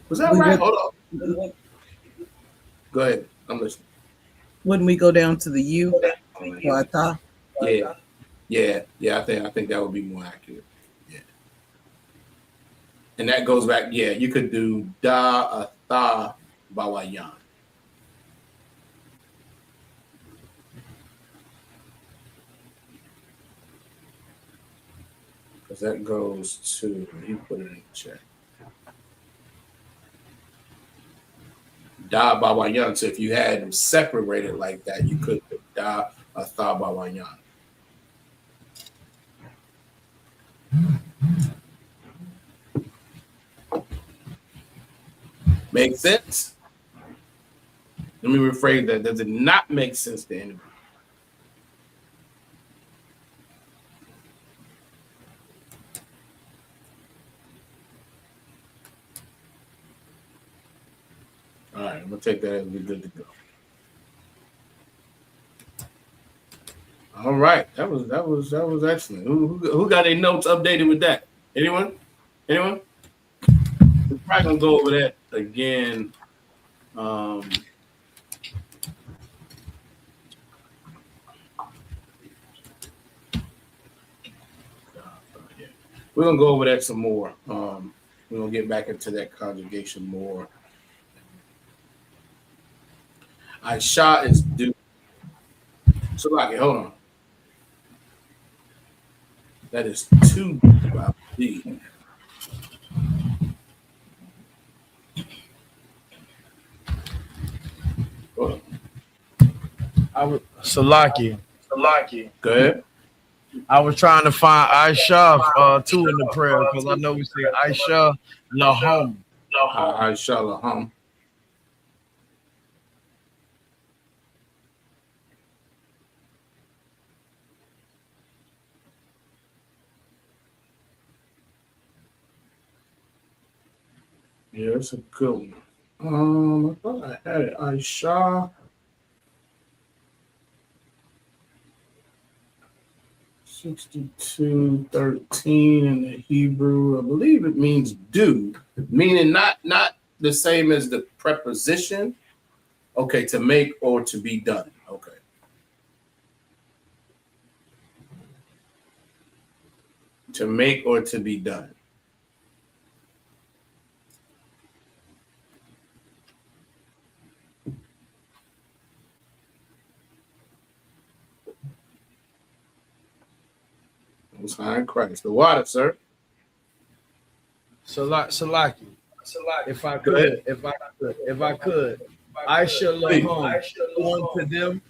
Was that right? Hold on. Go ahead. I'm listening. Wouldn't we go down to the U? Wata? Yeah. I think that would be more accurate. Yeah. And that goes back. Yeah, you could do da tha bawayan. Because that goes to, he put it in the chat. Da bawayan. So if you had them separated like that, you could put da tha bawayan. Make sense? Let me rephrase that. Does it not make sense to anybody? All right, I'm gonna take that as we're good to go. All right, that was excellent. Who got their notes updated with that? Anyone? We're probably gonna go over that again. We're gonna go over that some more. We're gonna get back into that conjugation more. Aisha is due. So, like, hold on. That is 2 by D. Hold on. Salaki. Go ahead. I was trying to find Aisha too in the prayer because I know we say Aisha Laham. Aisha Laham. Yeah, it's a good one. I thought I had it. Aisha. 62:13 in the Hebrew. I believe it means do, meaning not the same as the preposition. Okay, to make or to be done. Okay. To make or to be done. Most High in Christ. The water, sir. Salaki. If I could, I shall love home unto them.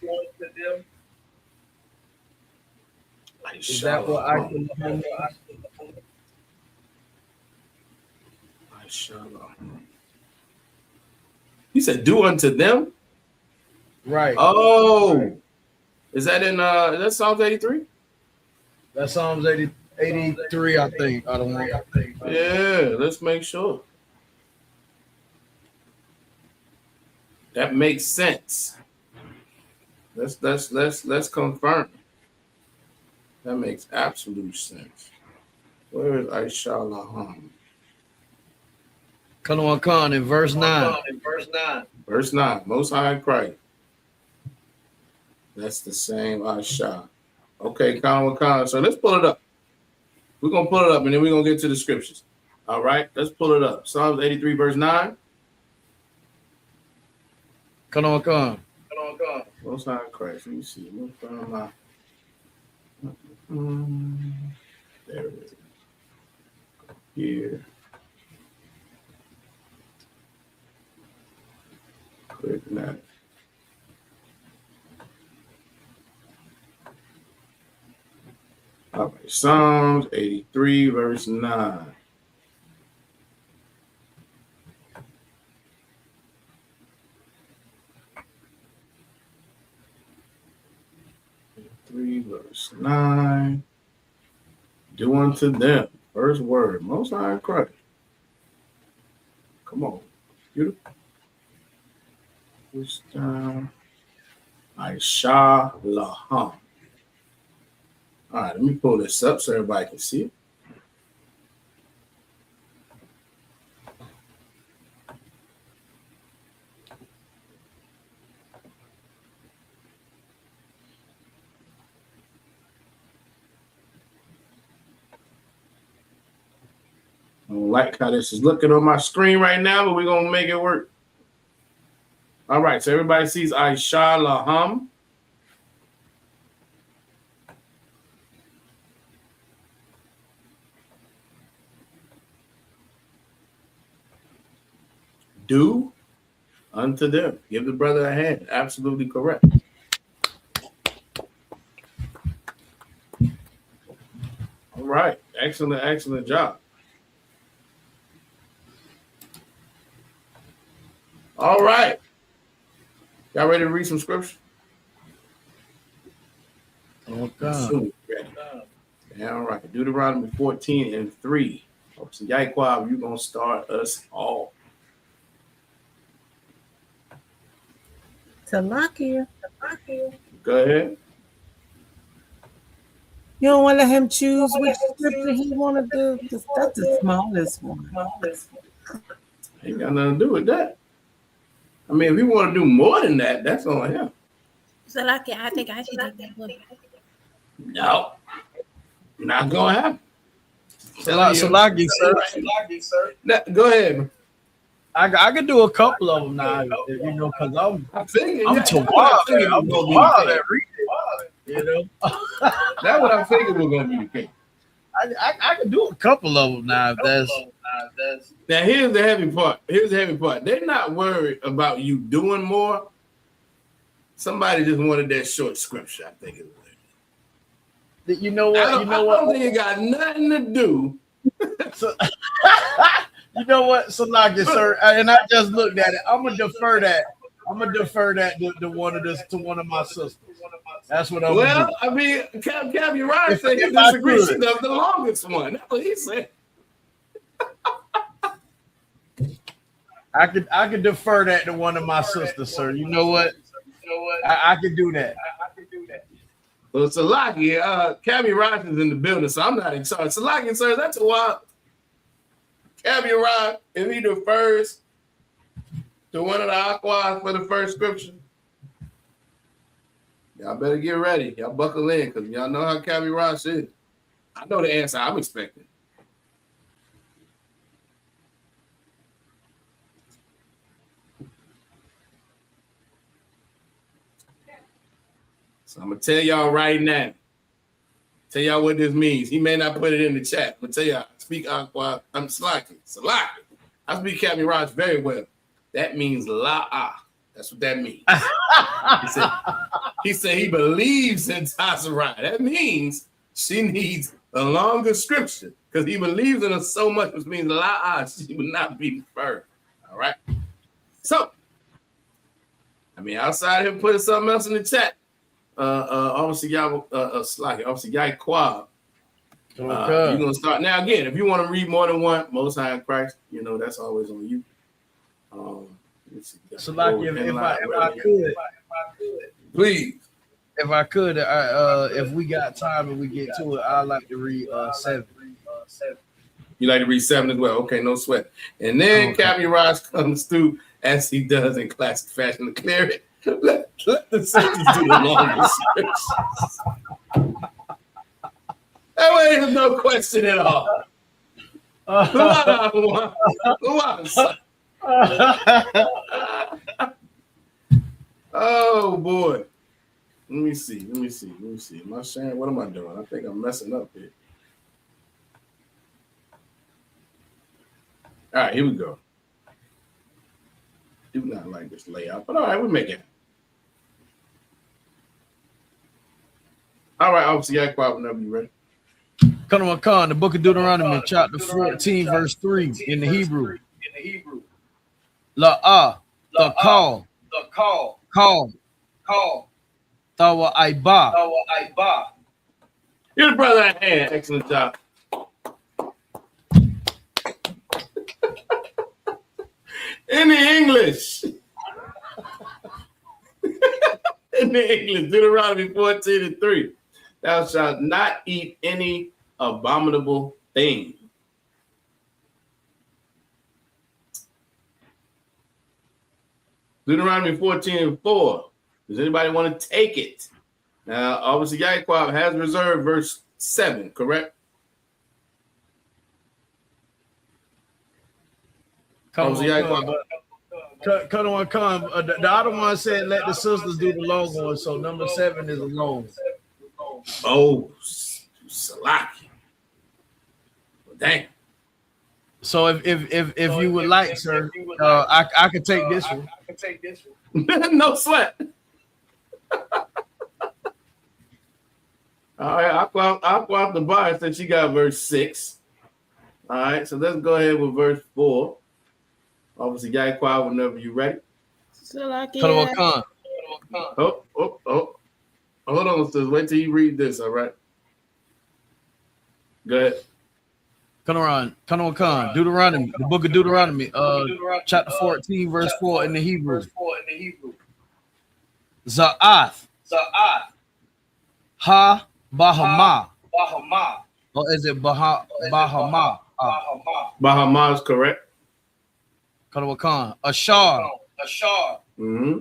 Is that what I shall love home? I shall love. You said do unto them? Right. Oh. Right. Is that in is that Psalms 83? That's Psalms 83, I think. I don't know. Yeah, let's make sure. That makes sense. Let's confirm. That makes absolute sense. Where is Aisha Laham? Come on, in verse 9. Verse 9. Most High in Christ. That's the same Aisha. Okay, Khan. So let's pull it up. We're going to pull it up and then we're going to get to the scriptures. All right, let's pull it up. Psalms 83, verse 9. Come on. Most High in Christ. Let me see. There it is. Here. Click that. Psalms 83, verse 9. Verse 9. Do unto them. First word. Most High Christ. Come on. Beautiful. Push down. Aisha Laham. All right, let me pull this up so everybody can see it. I don't like how this is looking on my screen right now, but we're going to make it work. All right, so everybody sees Aisha Laham. Do unto them. Give the brother a hand. Absolutely correct. All right. Excellent, excellent job. All right. Y'all ready to read some scripture? Okay. All right. Deuteronomy 14 and 3. So Yaquab, you're going to start us all. Talakia. Go ahead. You don't want to let him choose which scripture he want to do? That's the smallest one. Ain't got nothing to do with that. I mean, if you want to do more than that, that's on him. Salaki, I think I should take that book. No. Not going to happen. Salaki, sir. Go ahead, man. I could do a couple of them now, you know, because I'm too wild. I'm too wild at reading, you know. That's what I figured was going to be the case. I could do a couple of them now. Now, here's the heavy part. They're not worried about you doing more. Somebody just wanted that short scripture, I think it was. You know what? I don't think it got nothing to do. You know what, Salaki, sir, and I just looked at it. I'm gonna defer that to one of my sisters. That's what I'm gonna do. I mean, Cabby Ryan said he disagrees with the longest one. That's what he said. I could defer that to one of my sisters, sir. You know what? I could do that. Well, Salaki, Cabby Ryan is in the building, so I'm not in charge. Salaki, sir, that's a while. Cabby Ryan, if he defers to one of the Aquas for the first scripture, y'all better get ready. Y'all buckle in, because y'all know how Cabby Ryan is. I know the answer I'm expecting. So I'm going to tell y'all right now. Tell y'all what this means. He may not put it in the chat. I'm going to tell y'all. Speak Aqua. I'm Salaki. I speak Cabby Raj very well. That means la'ah. That's what that means. He said he believes in Tazarai. That means she needs a longer scripture because he believes in her so much, which means la'ah. She would not be deferred. All right. So, I mean, outside of him putting something else in the chat, obviously y'all Salaki, obviously Yaquab. You're gonna start now. Again, if you want to read more than one, Most High in Christ, you know that's always on you. Salaki, if I could, please. If I could, if we got time and we get to it, I'd like to read 7. You like to read 7 as well? Okay, no sweat. And then Cabby Raj comes through as he does in classic fashion to clear it. Let the sisters do the longest scriptures. That way there's no question at all. Oh boy. Let me see. Am I sharing? What am I doing? I think I'm messing up here. All right, here we go. Do not like this layout, but all right, we make it. All right, obviously, Yaquab, whenever you're ready. Khan, the book of Deuteronomy, chapter 14, verse 3 in the Hebrew. La'ah, the call, Tawa Aiba. Give the brother a hand. Excellent job. In the English. In the English, Deuteronomy 14:3. Thou shalt not eat any abominable thing. Deuteronomy 14:4. Does anybody want to take it? Now, obviously, Yaquab has reserved verse 7, correct? Khan. The other one said, let the sisters do the long one. So number 7 is a long. Oh, Salaki. Dang. So if you would like, sir, I could take this one. No sweat. All right, Aqua the bar said she got verse 6. All right, so let's go ahead with verse 4. Obviously, Yaquab, whenever you're ready. Salakia. Oh. Hold on, sis. Wait till you read this, all right? Go ahead. Khan, Deuteronomy, the book of Deuteronomy, chapter 14, verse 4 in the Hebrew. Za'ath. Ha Bahama. Or is it Bahama? Bahama is correct. Khan. Ashar. Mm-hmm.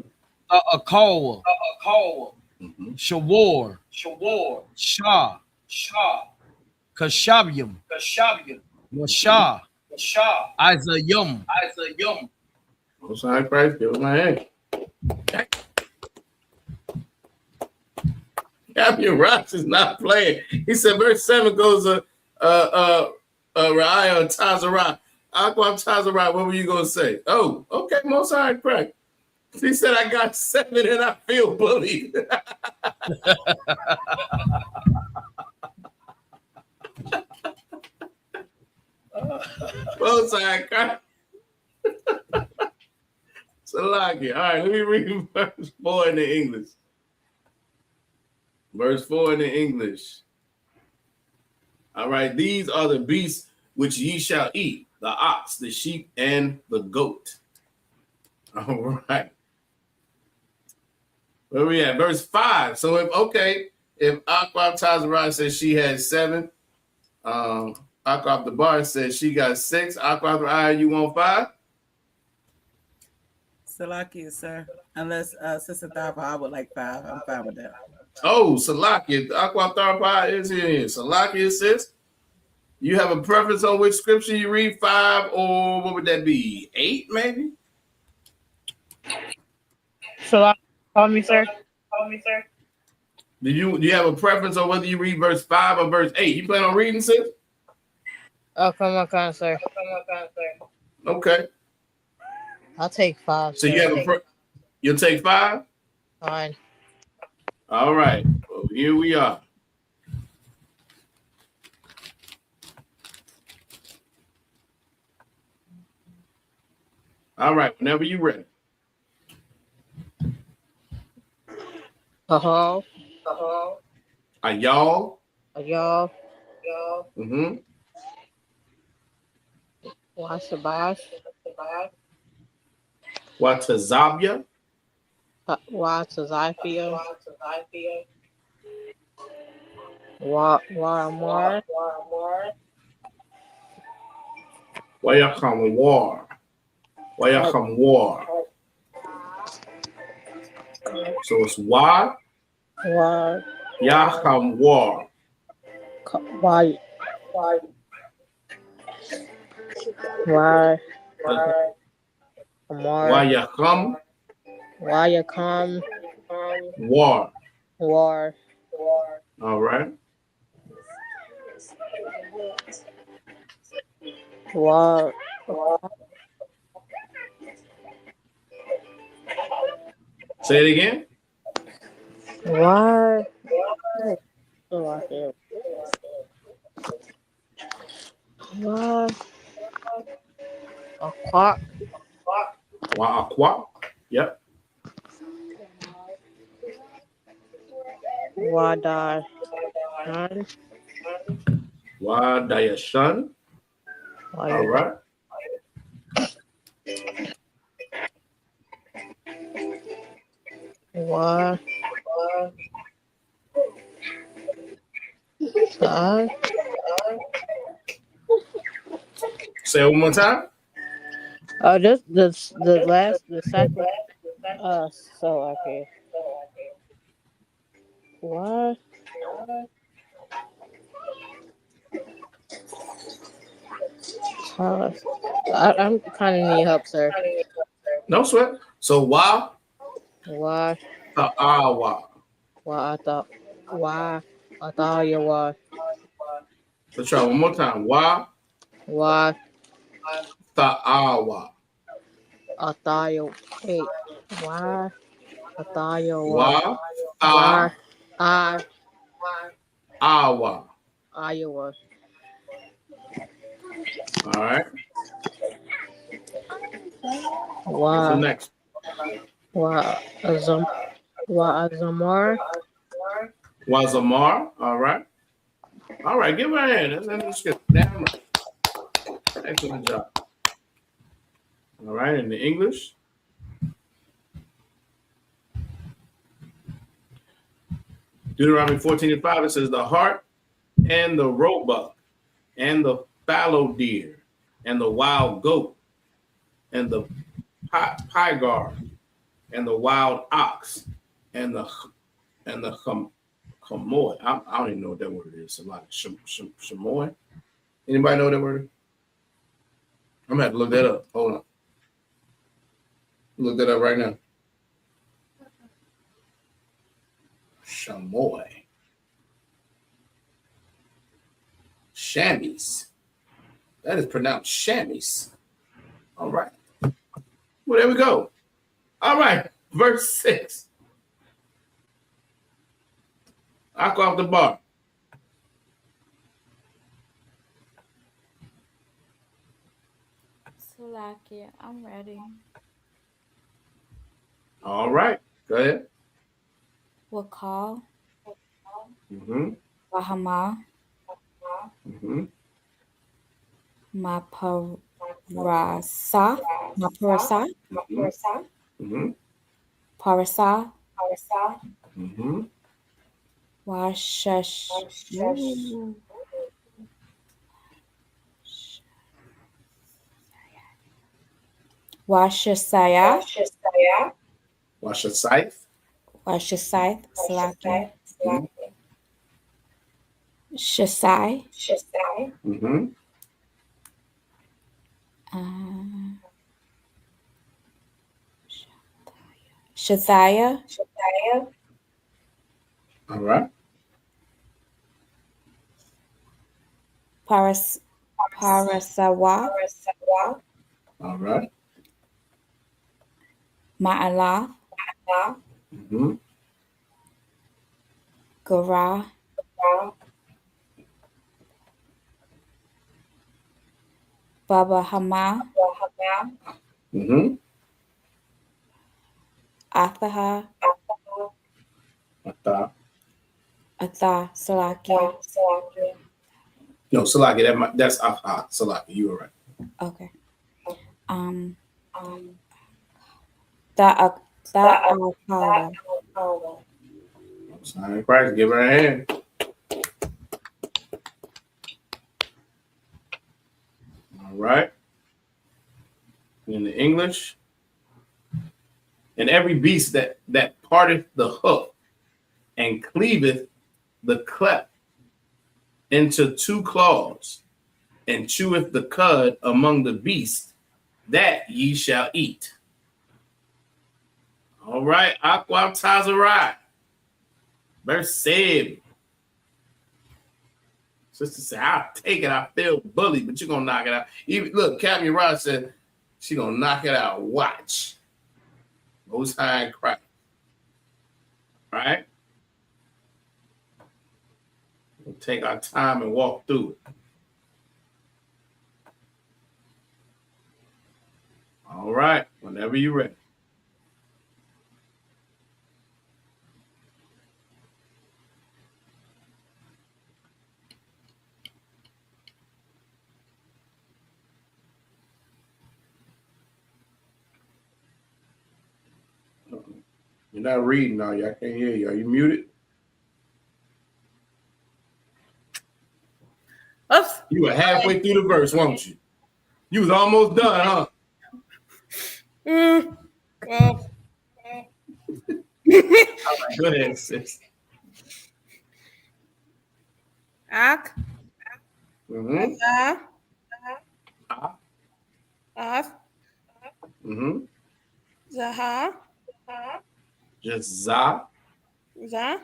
Akawa. Shawar. Shah. Kashabyam. Washah. Isayum. I'm sorry, Christ. Give my hand. Captain Ross is not playing. He said verse 7 goes Ra'ayah and Tazarah. Aqua Tazarah, what were you going to say? Oh, okay, most high correct. He said I got 7 and I feel bullied. Most high correct. Salaki. All right, let me read verse 4 in the English. Verse 4 in the English. All right, these are the beasts which ye shall eat, the ox, the sheep, and the goat. All right. Where we at? Verse 5. So if Aqua Tazarah says she has 7, Aqua the bar says she got 6. Aqua, you want 5? Salakia, sir. Unless Sister Thapa would like 5. I'm fine with that. Oh, Salakia. Aqua Tharpa is here. Salakia, sis. You have a preference on which scripture you read, 5 or what would that be? 8, maybe? Salakia, call me, sir. Do you have a preference on whether you read verse 5 or verse 8? You plan on reading, sis? Oh, come on, sir. Okay. I'll take 5. So you have you'll take 5? Fine. All right. Well, here we are. All right. Whenever you're ready. Y'all. Mm-hmm. Washabash. Watazabia. Watazifia. Waramar. Wayakam war. Wayakam war. So it's Wa. Yacham war. Wayakam. War. All right. Say it again. What? Aqua. Aqua. Yep. Wada. Wadayashan. All right. What? Say it one more time. Just the second. So okay. What? I'm kind of need help, sir. No sweat. So why? Why? Ta'awa. Why I thought you were. Let's try one more time. Why? Why? Ta'awa. I thought you. Hey. Why? I thought you were. Why? Why? Awa. Iowa. All right. Why? What's the next? Why? Azamar. Wazamar. All right. All right. Give her a hand. Let's get damn right. Excellent job. All right. In the English. Deuteronomy 14:5, it says, the hart and the roebuck and the fallow deer and the wild goat and the pygar and the wild ox and the chamoy. I don't even know what that word is. A lot of chamoy. Anybody know what that word is? I'm gonna have to look that up. Hold on. Look that up right now. Chamoy. Chamois. That is pronounced chamois. All right. Well, there we go. All right. Verse 6. I go off the bar. Salakia, I'm ready. All right. Go ahead. Wakal. Mm-hmm. Wahama. Mm-hmm. Maparasa. Mm-hmm. Parasa. Mm-hmm. Washash. Washasaya. Washasaith. Washasaith. Salakia. Shasai. Mm-hmm. Shazaya. All right. Parasawa. All right. Ma'ala. Mm-hmm. Gora. Baba Hama. Mm-hmm. Athaha. Atha. Salakia. No, Salaki. That's Salaki. You were right. Okay. Ta'akala. Sign of Christ. Give her a hand. All right. In the English. And every beast that parteth the hoof and cleaveth the cleft into two claws and cheweth the cud among the beasts, that ye shall eat. All right, Aqua Tazarai. Verse 7. Sister said, I'll take it. I feel bullied, but you're going to knock it out. Even look, Captain Rod said, she's going to knock it out. Watch. Most High in Christ. All right? We'll take our time and walk through it. All right. Whenever you're ready. You're not reading now. Y'all can't hear you. Are you muted? Oops. You were halfway through the verse, weren't you? You was almost done, huh? Well. Go ahead, sis. Ak. Mm-hmm. Af. Mm-hmm. Zaha. Just za. Za.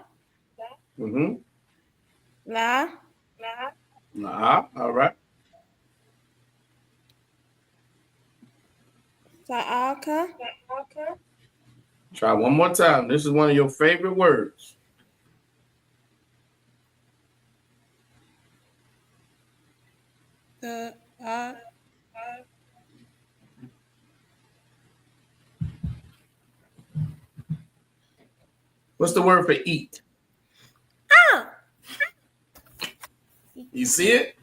Mm-hmm. La. Nah. All right. Sa'aka. Try one more time. This is one of your favorite words. What's the word for eat? Oh. You see it?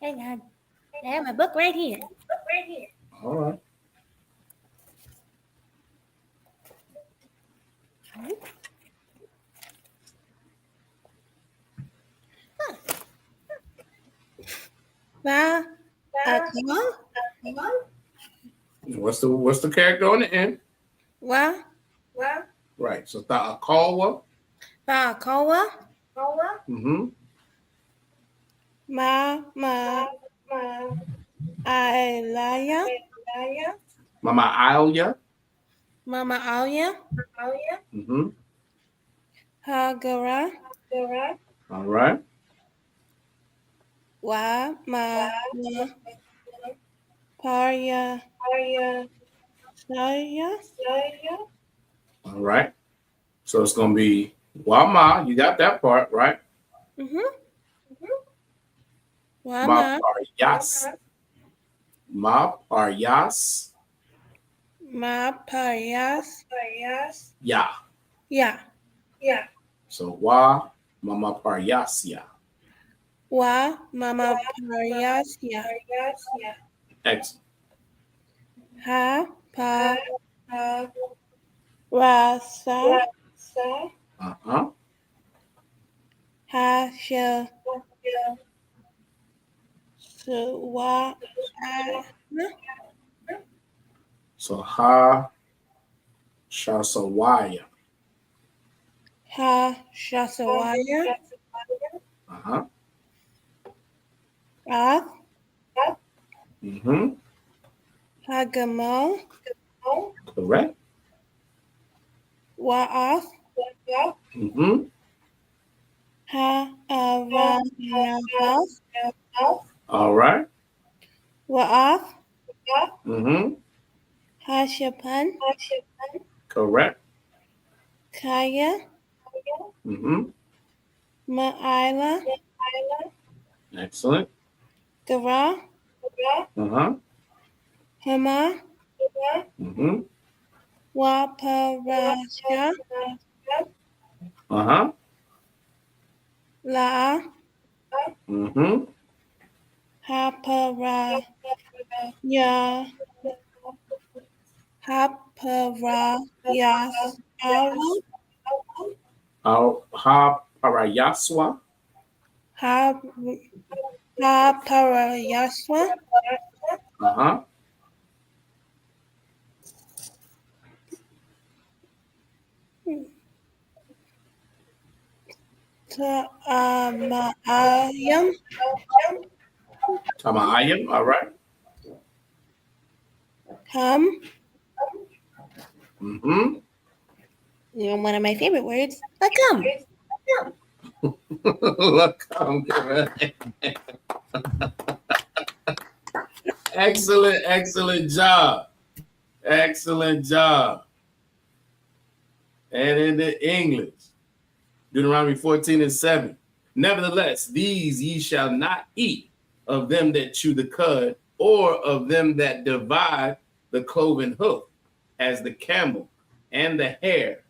Hang on. I have my book right here. All right. What's the character on the end? Wa. Right. So ta'akawa. Ta'akawa. Mm-hmm. Ailaya. Mama Alia. Mama Alia. Mm-hmm. Hagara. All right. Wa ma Parya. All right. So it's gonna be Wama. You got that part, right? Ma Paryas. Ma Paryas. Ma Paryas. Ya. Yeah. So Wa Mama Paryasya. Wa Mama Paryasya. Excellent. Ha Pa Rasa. Uh-huh. Ha Sha Suwa. So Ha Shasawaya. Ha Shasawaya. Uh-huh. Rath. Mm-hmm. Hagamo. Correct. Wa'ath. Mm-hmm. Ha Avanavath. All right. Wa'ath. Mm-hmm. Ha Shapan. Correct. Kaya. Mm-hmm. Ma'ila. Excellent. Gara. Uh-huh. Hama. Mm-hmm. Waparasha. Uh-huh. La. Mm-hmm. Haparaya. Haparayas. Ha Parayaswa. Haparayaswa. Uh-huh. Ta'amayam. Tamayim. All right. Come. Mm-hmm. You know, one of my favorite words. Come. Look, excellent job. Excellent job. And in the English, Deuteronomy 14:7. Nevertheless, these ye shall not eat of them that chew the cud, or of them that divide the cloven hoof as the camel and the hare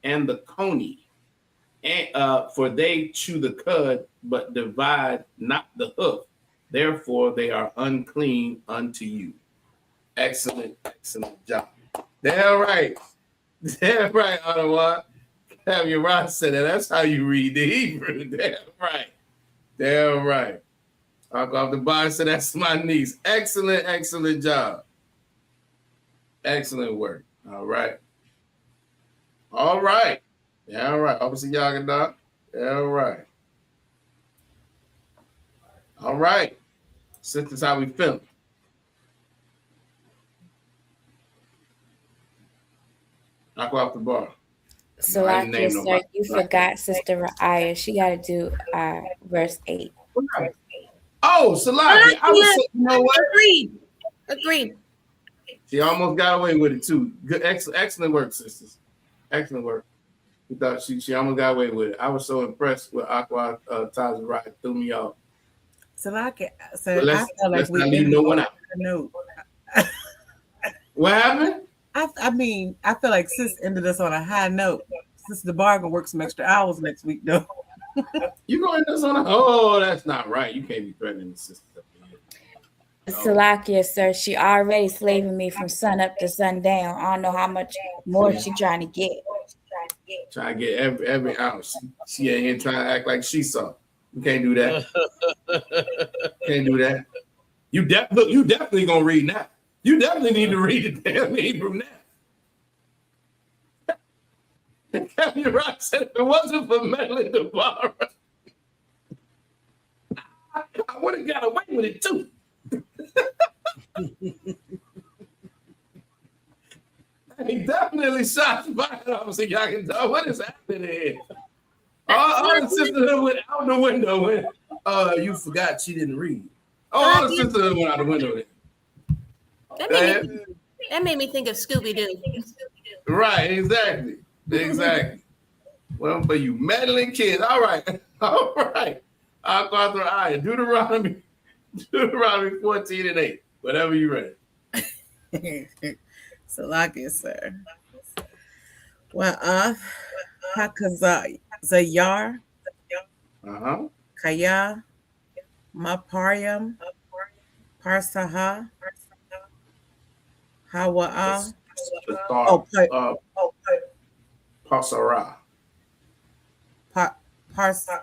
and the coney. And for they chew the cud, but divide not the hoof. Therefore, they are unclean unto you. Excellent job. Damn right. Damn right, Ottawa. Have your Ron said that. That's how you read the Hebrew. Damn right. Damn right. I'll go off the bar and say that's my niece. Excellent job. Excellent work. All right. Yeah, all right. Obviously, y'all can doc. Yeah, all right. All right. Sisters, how we feeling? I'll go off the bar. So, sir, you forgot Sister Ra'aya. She got to do verse 8. Oh, Salaki. I was saying, you know what? Agreed. She almost got away with it too. Good, excellent work, sisters. Excellent work. We thought she almost got away with it. I was so impressed with Aqua Tazarite. Threw me off. Salaki. So I feel like we leave no one out. What happened? I mean, I feel like sis ended us on a high note. Sister DeBar gonna work some extra hours next week, though. You going this on? Oh, that's not right. You can't be threatening the sister. Salakia, sir, she already slaving me from sun up to sundown. I don't know how much more she trying to get. Trying to get every ounce. She ain't here trying to act like she saw. You can't do that. Can't do that. You definitely gonna read now. You definitely need to read the damn Hebrew now. Captain Rock said if it wasn't for Madeline DeBar, I would have got away with it too. He definitely shot fired. I was like, y'all can tell what is happening here. All the sisters went out the window when you forgot she didn't read. All the sisters went out the window then. That made me think of Scooby-Doo. Right, exactly. Well, for you meddling kids. All right. I'll go through Ayah. Deuteronomy 14 and 8. Whatever you read. Salakia, sir. Well, Hakazayar, Kaya, Mapariam, Parsaha, Hawa'a. Parsara. Parsa.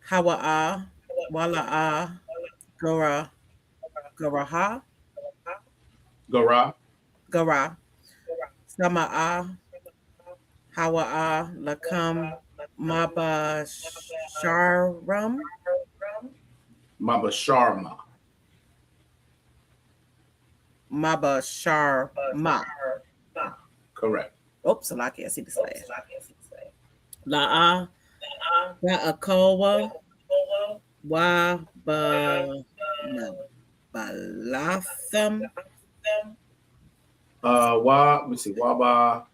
Hawa'a, Wala'a, Goraha. Gora. Sama'a, Hawa'a, Lakam, Mabasharam. Mabasharma. Correct. Oops, Salaki, I see the slash. La'a, Ba'akowa, Balatham. Let me see. Waba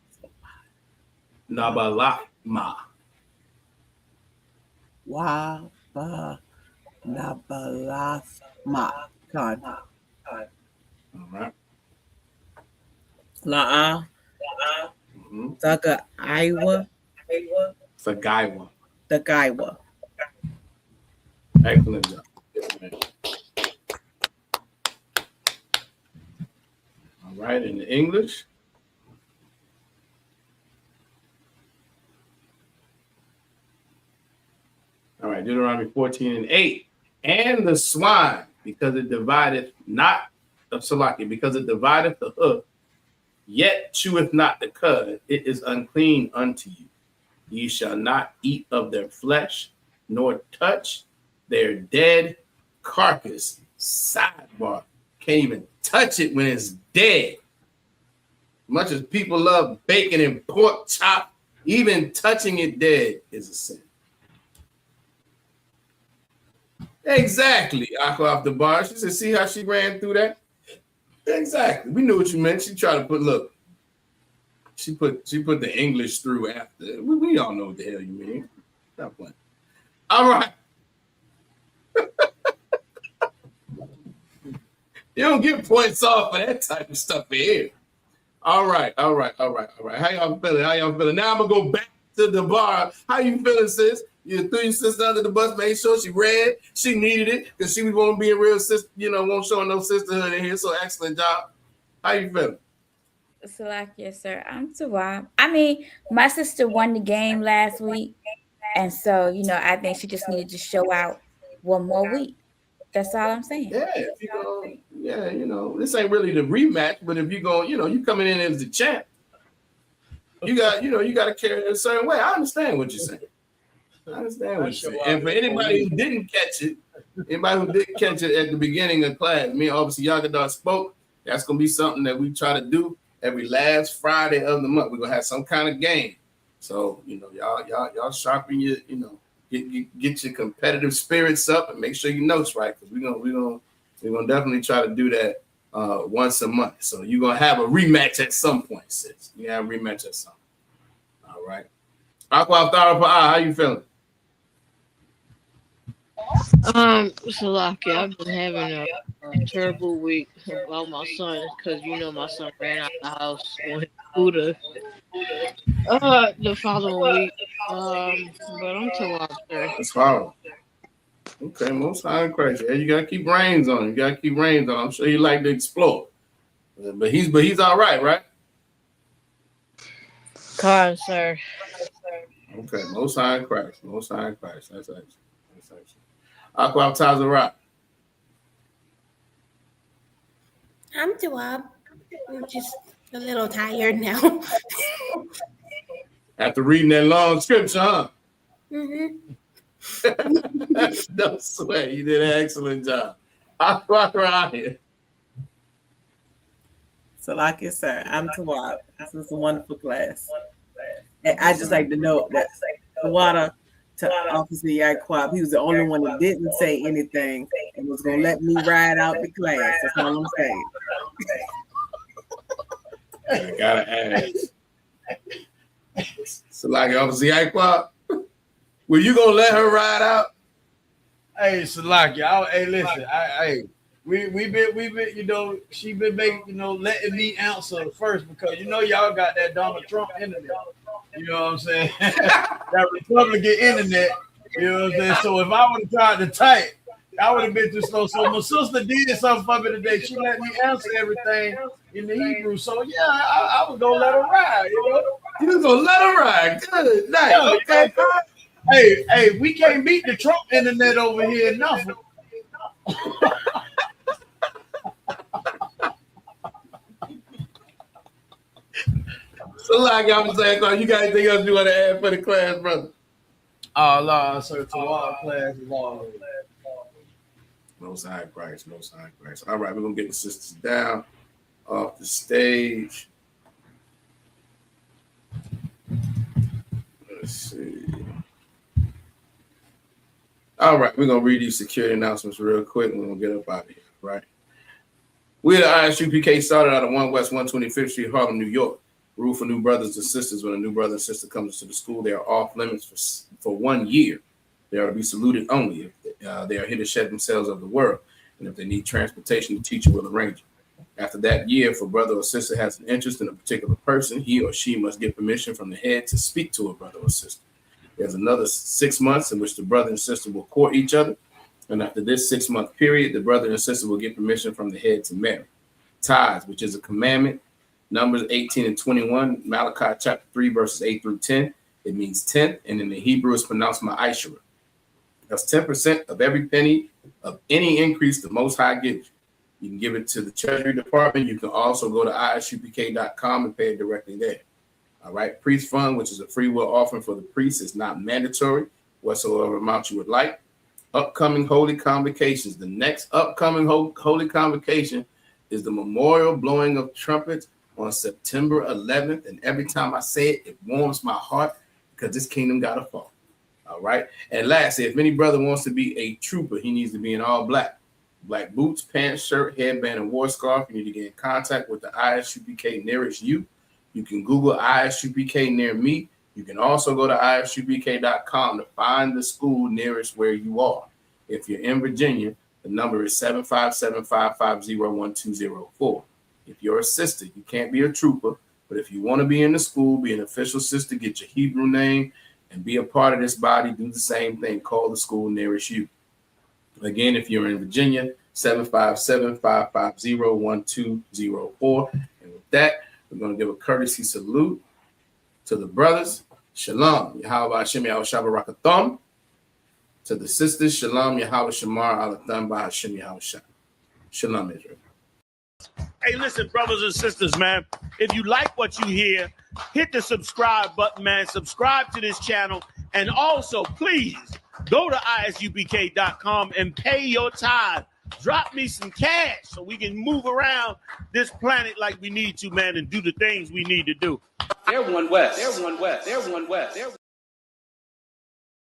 Nabalahma. Waba Nabalahma. Con. All right. La'a. Sagaiwa. Sagaiwa. Excellent job. All right, in English. All right, Deuteronomy 14 and 8. And the swine, because it divideth not of Salakia, because it divideth the hoof, yet cheweth not the cud, it is unclean unto you. Ye shall not eat of their flesh, nor touch their dead carcass. Sidebar. Can't even touch it when it's dead. Much as people love bacon and pork chop, even touching it dead is a sin. Exactly. Aqua off the bar. She said, see how she ran through that? Exactly. We knew what you meant. She tried to put, look, she put the English through after. We all know what the hell you mean. Stop playing. All right. You don't get points off for that type of stuff here. All right. How y'all feeling? Now I'm gonna go back to the bar. How you feeling, sis? You threw your sister under the bus, made sure she read. She needed it because she was gonna be a real sister, won't show no sisterhood in here. So excellent job. How you feeling? Salakia, sir. I'm Tawab. I mean, my sister won the game last week, and so I think she just needed to show out one more week. That's all I'm saying. Yeah, if you go, this ain't really the rematch, but if you go, you coming in as the champ, you got to carry it a certain way. I understand what you're saying. And for anybody who didn't catch it, at the beginning of class, me and Officer Yagadah spoke. That's gonna be something that we try to do every last Friday of the month. We're gonna have some kind of game. So y'all sharpen your, get your competitive spirits up and make sure your notes right, because we're gonna definitely try to do that once a month. So you're gonna have a rematch at some point, sis. You have a rematch at some point. All right. Aqua how you feeling? Salaki, I've been having a terrible week about my son because my son ran out of the house on his scooter the following week. But I'm too off there. That's horrible. Okay, most high and crazy. You gotta keep reins on him. I'm sure he like to explore, but he's all right? Kind sir. Okay, most high and Christ. That's excellent. Aqua Tazara. I'm Tawab. I'm just a little tired now. After reading that long scripture, huh? Mm-hmm. Don't sweat. You did an excellent job. Aqua Ryan. Salaki, sir. I'm Tawab. This is a wonderful class. And I just like to know that Tawada to Officer Yaquab, he was the only one that didn't say anything and was going to let me ride out the class. That's all I'm saying. I gotta ask. So like Officer Yaquab, were you going to let her ride out? Hey, Salaki, hey, listen, we been, she been making, letting me answer first because y'all got that Donald Trump internet. You know what I'm saying? That Republican internet. You know what I'm saying? So if I would have tried to type, I would have been too slow. So my sister did something for me today. She let me answer everything in the Hebrew. So yeah, I was gonna let her ride. You was gonna let her ride. Good night. Yeah, okay. Hey, we can't beat the Trump internet over here. Nothing. So like I was saying, you got anything else you want to add for the class, brother? Oh, no, sir. To our class is all. Most high Christ. All right, we're gonna get the sisters down off the stage. Let's see. All right, we're gonna read these security announcements real quick and we're gonna get up out of here, right? We at the ISUPK started out at 1 West 125th Street, Harlem, New York. Rule for new brothers and sisters. When a new brother and sister comes to the school, they are off limits for 1 year. They are to be saluted only if they are here to shed themselves of the world. And if they need transportation, the teacher will arrange it. After that year, if a brother or sister has an interest in a particular person, he or she must get permission from the head to speak to a brother or sister. There's another 6 months in which the brother and sister will court each other. And after this 6 month period, the brother and sister will get permission from the head to marry. Tithes, which is a commandment. Numbers 18 and 21, Malachi chapter 3, verses 8 through 10. It means 10th, and in the Hebrew it's pronounced ma'ashara. That's 10% of every penny of any increase the Most High gives you. You can give it to the Treasury Department. You can also go to ISUPK.com and pay it directly there. All right. Priest fund, which is a free will offering for the priest, is not mandatory whatsoever amount you would like. Upcoming holy convocations. The next upcoming holy convocation is the memorial blowing of trumpets on September 11th. And every time I say it, it warms my heart because this kingdom got to fall. All right. And lastly, if any brother wants to be a trooper, he needs to be in all black. Black boots, pants, shirt, headband, and war scarf. You need to get in contact with the ISUPK nearest you. You can Google ISUPK near me. You can also go to ISUPK.com to find the school nearest where you are. If you're in Virginia, The number is 757-550-1204. If you're a sister, you can't be a trooper, but if you want to be in the school, be an official sister, get your Hebrew name, and be a part of this body, do the same thing. Call the school nearest you. Again, if you're in Virginia, 757-550-1204. And with that, we're going to give a courtesy salute to the brothers. Shalom. Yahweh Hashem Yahweh Shabbat Rakatham. To the sisters, Shalom Yahweh Shamar Alatham Ba Hashem Yahweh Shabbat. Shalom, Israel. Hey, listen, brothers and sisters, man. If you like what you hear, hit the subscribe button, man. Subscribe to this channel. And also, please, go to ISUPK.com and pay your tithe. Drop me some cash so we can move around this planet like we need to, man, and do the things we need to do. They're one West. They're one West. They're one West.